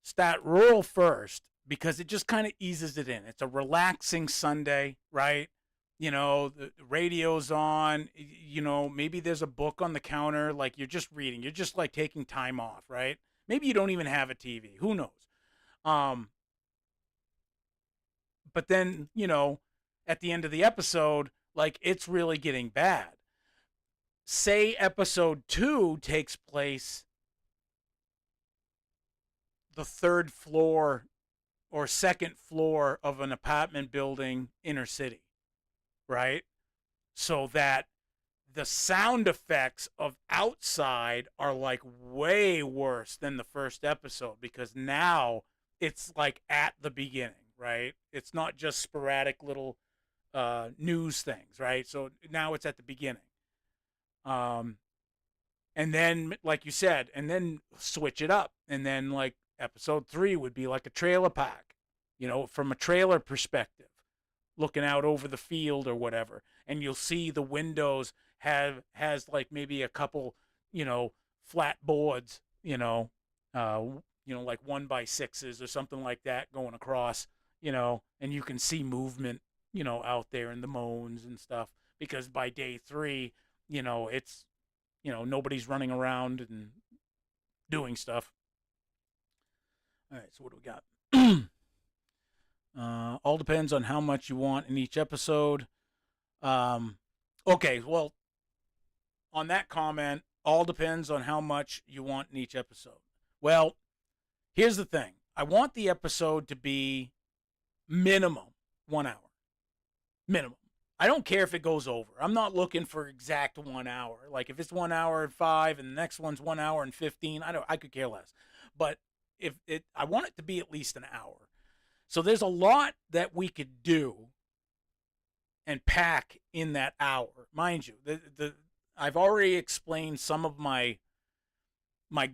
Start rural first because it just kind of eases it in. It's a relaxing Sunday, right? The radio's on, maybe there's a book on the counter, like you're just reading, you're just like taking time off, right? Maybe you don't even have a TV, who knows? Um, but then, at the end of the episode, like it's really getting bad. Say episode 2 takes place the third floor or second floor of an apartment building inner city, right? So that the sound effects of outside are like way worse than the first episode because now it's like at the beginning, right? It's not just sporadic little news things, right? So now it's at the beginning. And then, like you said, and then switch it up. And then, like, episode 3 would be like a trailer park, from a trailer perspective, looking out over the field or whatever. And you'll see the windows has like maybe a couple, flat boards, like 1x6s or something like that going across, and you can see movement, out there in the moans and stuff. Because by day 3, it's nobody's running around and doing stuff. All right, so what do we got? All depends on how much you want in each episode. Okay, well, on that comment, all depends on how much you want in each episode. Well, here's the thing. I want the episode to be minimum 1 hour. Minimum. I don't care if it goes over. I'm not looking for exact 1 hour. Like if it's 1 hour and 5 and the next one's 1 hour and 15, I could care less. But I want it to be at least an hour. So there's a lot that we could do and pack in that hour. Mind you, I've already explained some of my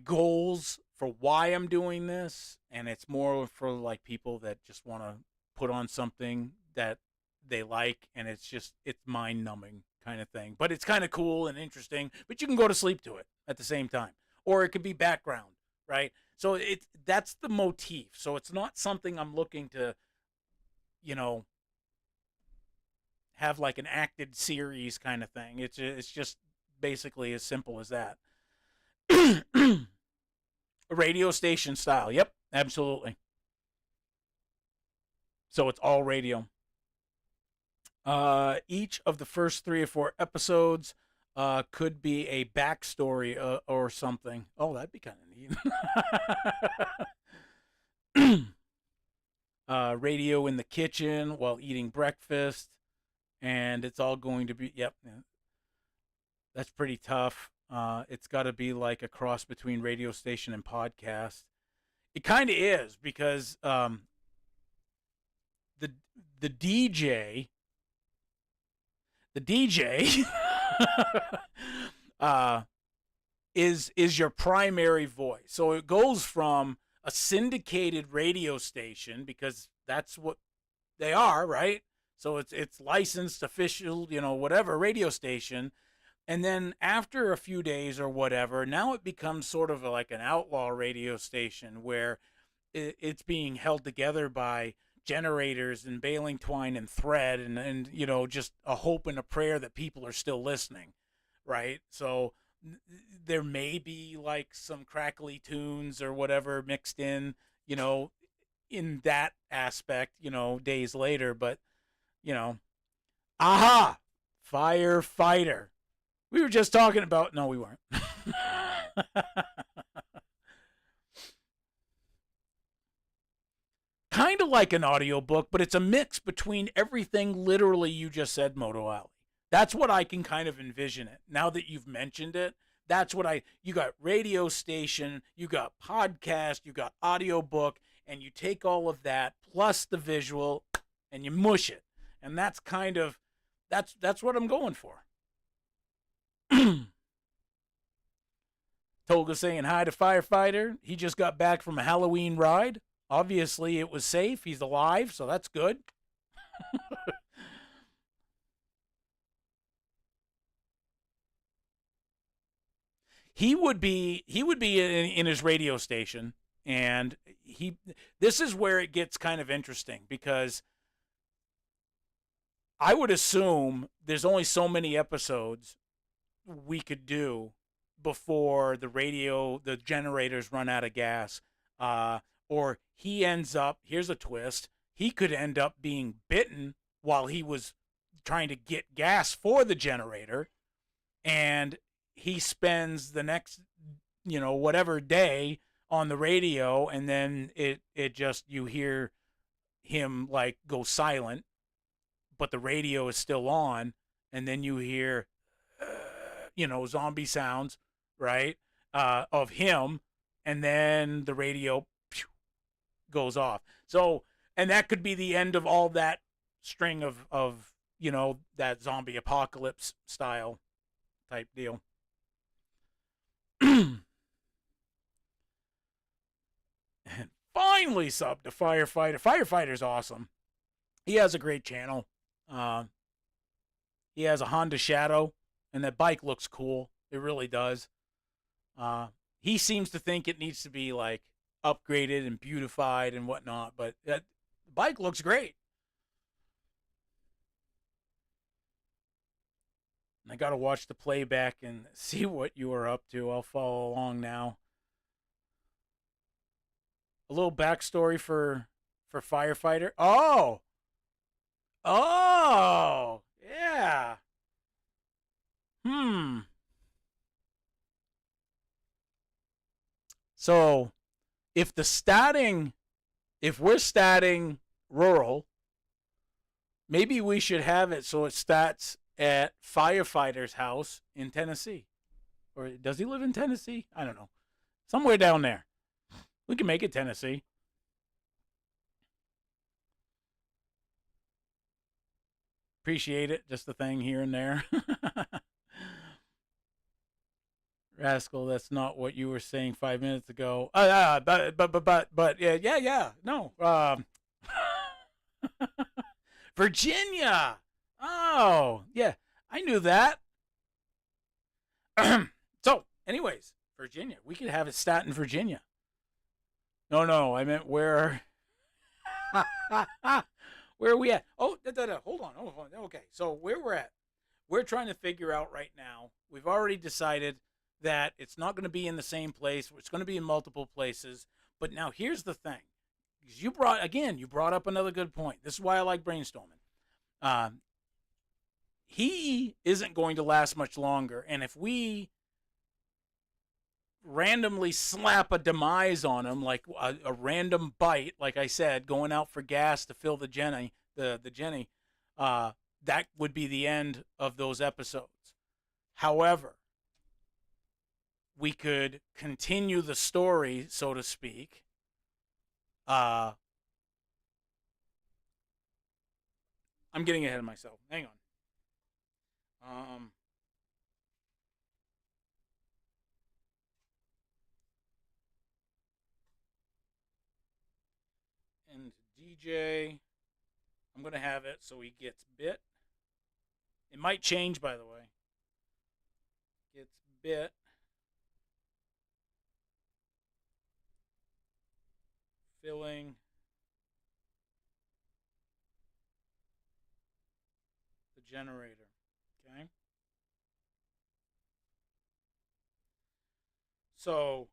goals for why I'm doing this, and it's more for like people that just want to put on something that they like, and it's mind numbing kind of thing. But it's kind of cool and interesting, but you can go to sleep to it at the same time. Or it could be background, right? So that's the motif. So it's not something I'm looking to, have like an acted series kind of thing. It's just basically as simple as that. Radio station style. Yep, absolutely. So it's all radio. Each of the first 3 or 4 episodes could be a backstory or something. Oh, that'd be kind of neat. Radio in the kitchen while eating breakfast, and it's all going to be, yep, that's pretty tough. It's got to be like a cross between radio station and podcast. It kind of is because the the DJ the DJ uh, is your primary voice. So it goes from a syndicated radio station because that's what they are, right? So it's licensed, official, whatever radio station. And then after a few days or whatever, now it becomes sort of like an outlaw radio station where it's being held together by generators and baling twine and thread and just a hope and a prayer that people are still listening, right? So there may be like some crackly tunes or whatever mixed in that aspect, days later, but you know, aha, firefighter. We were just talking about, no, we weren't. Kind of like an audiobook, but it's a mix between everything literally you just said, Moto Alley. That's what I can kind of envision it. Now that you've mentioned it, that's what you got radio station, you got podcast, you got audiobook, and you take all of that plus the visual and you mush it. And that's kind of, that's what I'm going for. Toga saying hi to firefighter. He just got back from a Halloween ride. Obviously, it was safe. He's alive, so that's good. He would be in his radio station, and this is where it gets kind of interesting because I would assume there's only so many episodes we could do before the generators run out of gas. Or he ends up, here's a twist, he could end up being bitten while he was trying to get gas for the generator. And he spends the next, whatever day on the radio. And then it just, you hear him like go silent, but the radio is still on. And then you hear, zombie sounds, right, of him, and then the radio goes off. So, and that could be the end of all that string of that zombie apocalypse style type deal. And finally subbed to Firefighter. Firefighter's awesome. He has a great channel. He has a Honda Shadow, and that bike looks cool. It really does. He seems to think it needs to be like upgraded and beautified and whatnot, but the bike looks great. I got to watch the playback and see what you are up to. I'll follow along now. A little backstory for Firefighter. Oh, yeah. So if we're statting rural, maybe we should have it so it stats at Firefighter's house in Tennessee. Or does he live in Tennessee? I don't know. Somewhere down there. We can make it Tennessee. Appreciate it. Just a thing here and there. Rascal, that's not what you were saying 5 minutes ago. But yeah. No. Virginia. Oh, yeah. I knew that. So, anyways, Virginia. We could have it stat in Virginia. No. I meant where. Where are we at? Oh, hold on. Okay. So, where we're at, we're trying to figure out right now. We've already decided that it's not going to be in the same place. It's going to be in multiple places. But now here's the thing. You brought up another good point. This is why I like brainstorming. He isn't going to last much longer. And if we randomly slap a demise on him, like a random bite, like I said, going out for gas to fill the Jenny, that would be the end of those episodes. However, we could continue the story, so to speak. I'm getting ahead of myself. Hang on. And DJ, I'm going to have it so he gets bit. It might change, by the way. Gets bit. Filling the generator. Okay. So,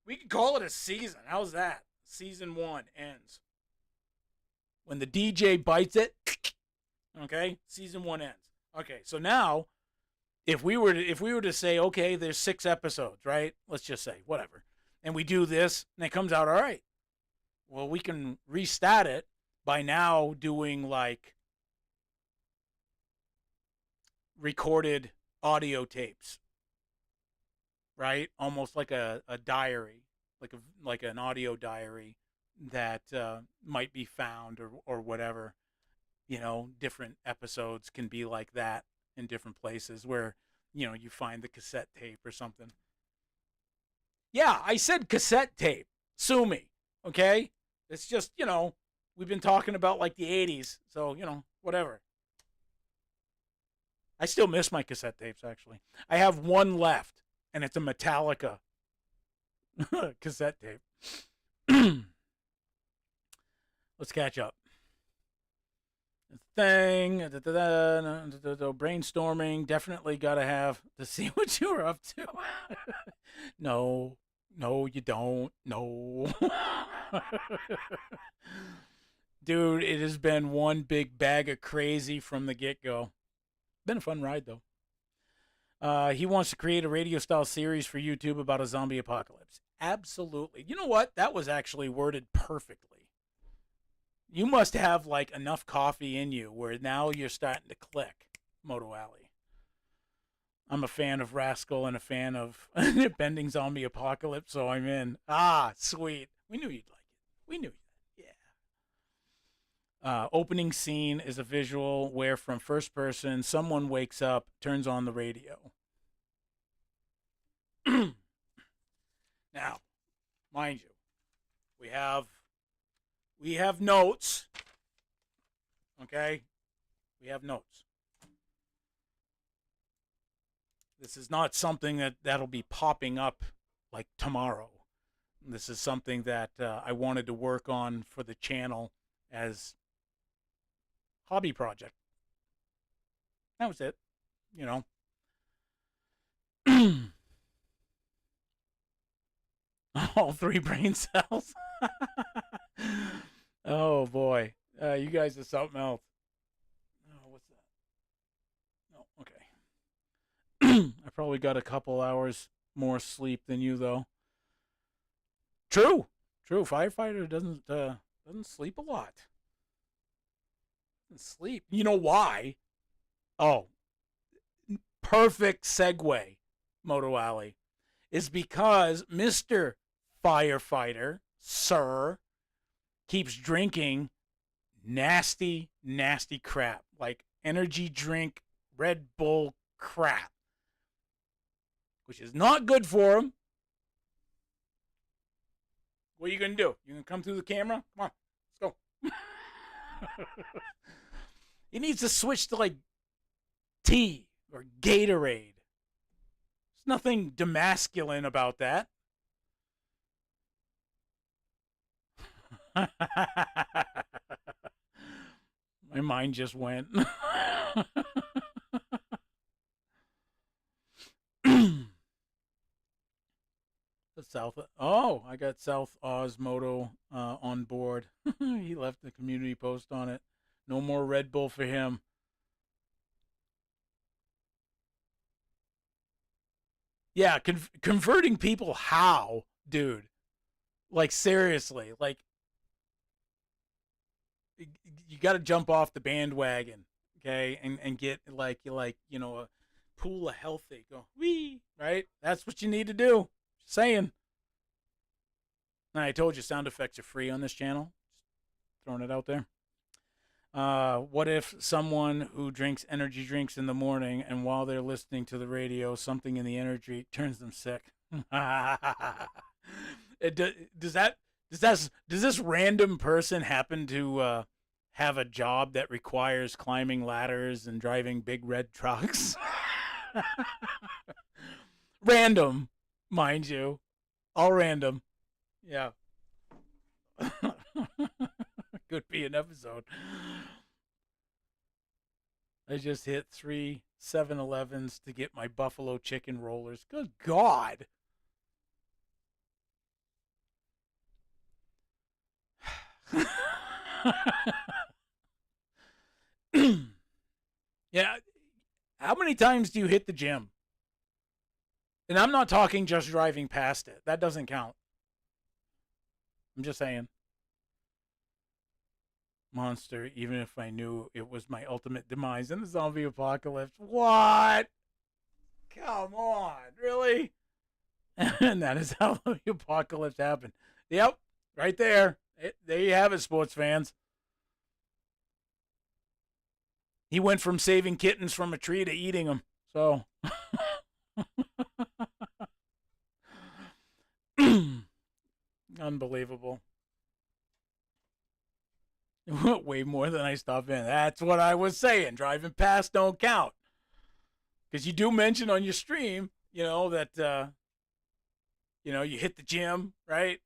we could call it a season. How's that? Season 1 ends when the DJ bites it. Okay, season 1 ends. Okay, so now if we were to say, okay, there's 6 episodes, right? Let's just say whatever, and we do this, and it comes out all right. Well, we can restat it by now doing like recorded audio tapes, right? Almost like a diary, like an audio diary that might be found or whatever. You know, different episodes can be like that in different places where, you know, you find the cassette tape or something. Yeah, I said cassette tape. Sue me, okay? It's just, you know, we've been talking about like the 80s, so, you know, whatever. I still miss my cassette tapes, actually. I have one left, and it's a Metallica cassette tape. Let's catch up. Thing, brainstorming, definitely got to have to see what you were up to. No, you don't. No. Dude, it has been one big bag of crazy from the get-go. Been a fun ride, though. He wants to create a radio-style series for YouTube about a zombie apocalypse. Absolutely. You know what? That was actually worded perfectly. You must have like enough coffee in you where now you're starting to click, Moto Alley. I'm a fan of Rascal and a fan of Bending Zombie Apocalypse, so I'm in. Ah, sweet. We knew you'd like it. We knew you. Yeah. Opening scene is a visual where from first person, someone wakes up, turns on the radio. Now, mind you, we have notes. Okay? We have notes. This is not something that'll be popping up like tomorrow. This is something that I wanted to work on for the channel as hobby project. That was it. You know. All 3 brain cells. Oh boy, you guys are something else. Oh, what's that? Oh, okay. I probably got a couple hours more sleep than you, though. True. Firefighter doesn't sleep a lot. Doesn't sleep. You know why? Oh, perfect segue, Moto Alley, is because Mr. Firefighter, sir, keeps drinking nasty crap, like energy drink, Red Bull crap, which is not good for him. What are you going to do? You going to come through the camera? Come on, let's go. He needs to switch to like tea or Gatorade. There's nothing demasculine about that. My mind just went. The South. Oh, I got South Oz Moto on board. He left the community post on it. No more Red Bull for him. Yeah, converting people how, dude? Like seriously, like you got to jump off the bandwagon, okay, and get a pool of healthy. Go wee, right? That's what you need to do. Just saying. And I told you sound effects are free on this channel. Just throwing it out there. What if someone who drinks energy drinks in the morning and while they're listening to the radio, something in the energy turns them sick? Does this random person happen to have a job that requires climbing ladders and driving big red trucks? Random, mind you, all random. Yeah. Could be an episode. I just hit 3 7-Elevens to get my buffalo chicken rollers. Good God. Yeah. How many times do you hit the gym? And I'm not talking just driving past it. That doesn't count. I'm just saying. Monster, even if I knew it was my ultimate demise in the zombie apocalypse. What? Come on, really? And that is how the apocalypse happened. Yep, right there. There you have it, sports fans. He went from saving kittens from a tree to eating them. So. Unbelievable. Way more than I stop in. That's what I was saying. Driving past don't count. Because you do mention on your stream, that, you hit the gym, right?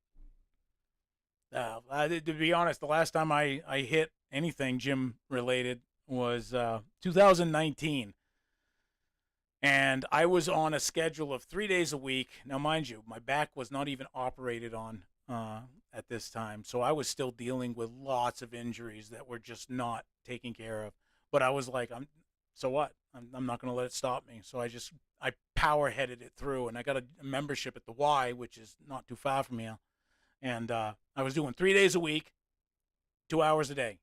To be honest, the last time I hit anything gym related was 2019. And I was on a schedule of 3 days a week. Now, mind you, my back was not even operated on at this time. So I was still dealing with lots of injuries that were just not taken care of. But I was like, so what? I'm not going to let it stop me. So I power headed it through. And I got a membership at the Y, which is not too far from here. And I was doing 3 days a week, 2 hours a day.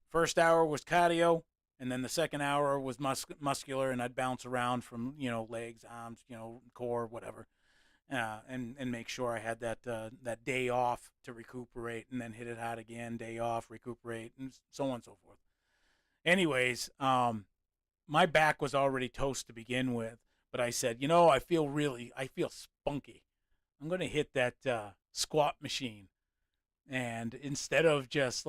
First hour was cardio. And then the second hour was muscular, and I'd bounce around from, legs, arms, core, whatever, and make sure I had that day off to recuperate, and then hit it hard again, day off, recuperate, and so on and so forth. Anyways, my back was already toast to begin with, but I said, I feel spunky. I'm going to hit that squat machine. And instead of just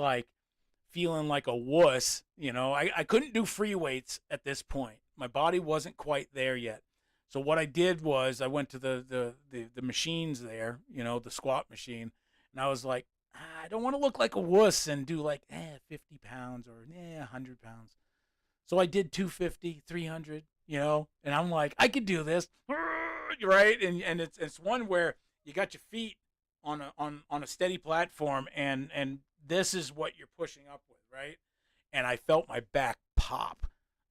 feeling like a wuss, I couldn't do free weights at this point. My body wasn't quite there yet. So what I did was I went to the machines there, the squat machine, and I was like, I don't want to look like a wuss and do 50 pounds or 100 pounds. So I did 250, 300, and I'm like, I could do this, right? And it's one where you got your feet on a steady platform, and this is what you're pushing up with, right? And I felt my back pop,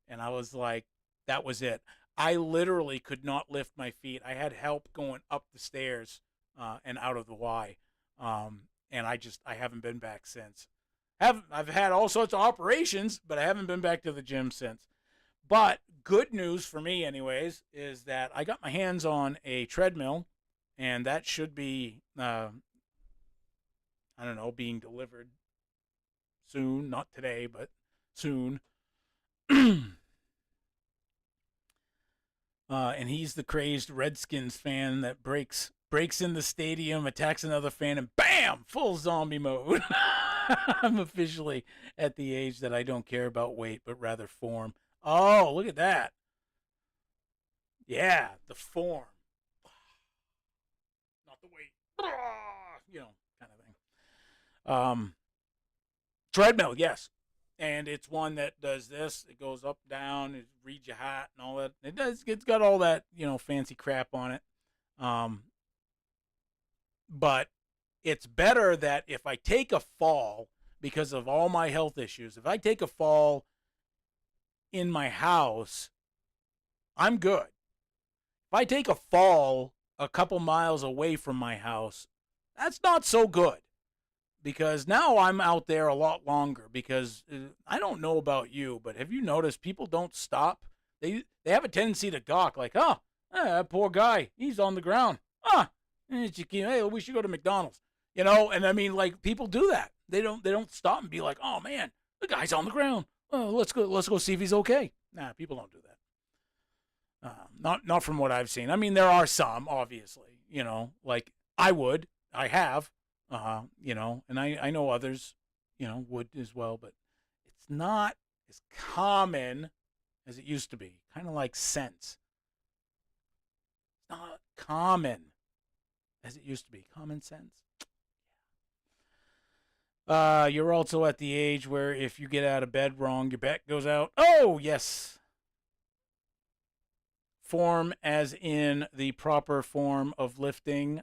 and I was like, that was it. I literally could not lift my feet. I had help going up the stairs and out of the Y, and I haven't been back since. I've had all sorts of operations, but I haven't been back to the gym since. But good news for me, anyways, is that I got my hands on a treadmill, and that should be being delivered soon. Not today, but soon. And he's the crazed Redskins fan that breaks in the stadium, attacks another fan, and bam, full zombie mode. I'm officially at the age that I don't care about weight, but rather form. Oh, look at that. Yeah, the form. Not the weight. Kind of thing. Treadmill, yes. And it's one that does this. It goes up, down, it reads your heart and all that. It's got all that, fancy crap on it. But it's better that if I take a fall because of all my health issues, if I take a fall in my house, I'm good. If I take a fall a couple miles away from my house, that's not so good. because now I'm out there a lot longer because I don't know about you, but have you noticed people don't stop? They have a tendency to gawk like, oh, that poor guy, he's on the ground. Hey, we should go to McDonald's. And I mean, like, people do that. They don't stop and be like, oh man, the guy's on the ground. Oh, let's go see if he's okay. Nah, people don't do that. Not from what I've seen. I mean, there are some, obviously, like I have, and I know others, would as well, but it's not as common as it used to be. Kind of like sense. It's not common as it used to be. Common sense. You're also at the age where if you get out of bed wrong, your back goes out. Oh, yes. Form as in the proper form of lifting.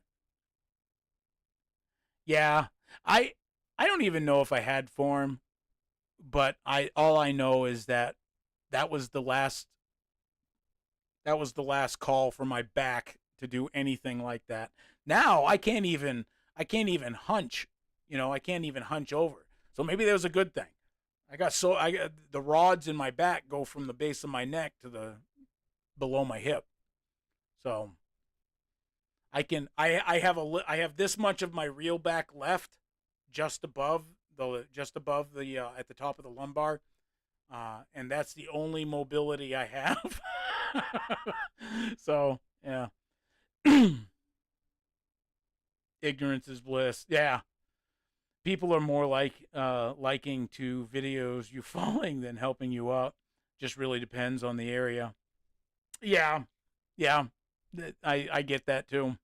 Yeah. I don't even know if I had form, but all I know is that that was the last call for my back to do anything like that. Now I can't even hunch. I can't even hunch over. So maybe that was a good thing. I got the rods in my back go from the base of my neck to the below my hip. So I have this much of my real back left, just above the at the top of the lumbar, and that's the only mobility I have. So yeah, ignorance is bliss. Yeah. People are more liking to videos you falling than helping you up. Just really depends on the area. Yeah, yeah, I get that too.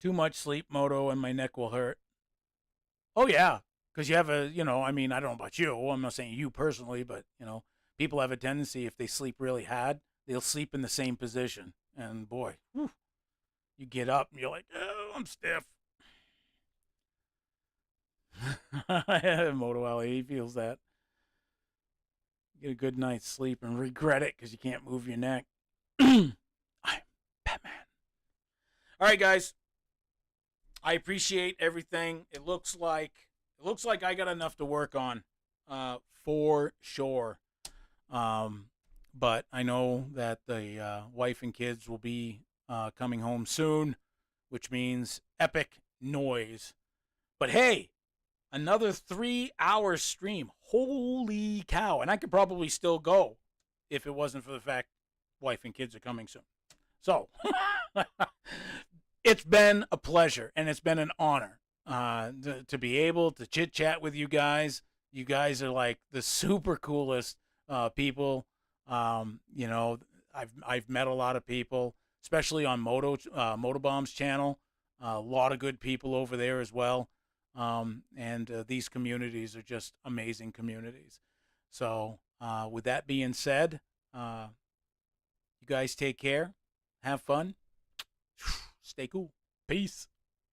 Too much sleep, moto, and my neck will hurt. Oh yeah, because you have I mean, I don't know about you. I'm not saying you personally, but people have a tendency if they sleep really hard, they'll sleep in the same position, and boy, whew, you get up and you're like, oh, I'm stiff. Moto Alley, he feels that. Get a good night's sleep and regret it because you can't move your neck. I'm Batman. All right, guys. I appreciate everything. It looks like I got enough to work on, for sure. But I know that the wife and kids will be coming home soon, which means epic noise. But hey, another 3-hour stream. Holy cow. And I could probably still go if it wasn't for the fact wife and kids are coming soon. So it's been a pleasure and it's been an honor to be able to chit chat with you guys. You guys are like the super coolest people. I've met a lot of people, especially on Motobomb's channel. A lot of good people over there as well. And these communities are just amazing communities. So with that being said, you guys take care, have fun, stay cool, peace.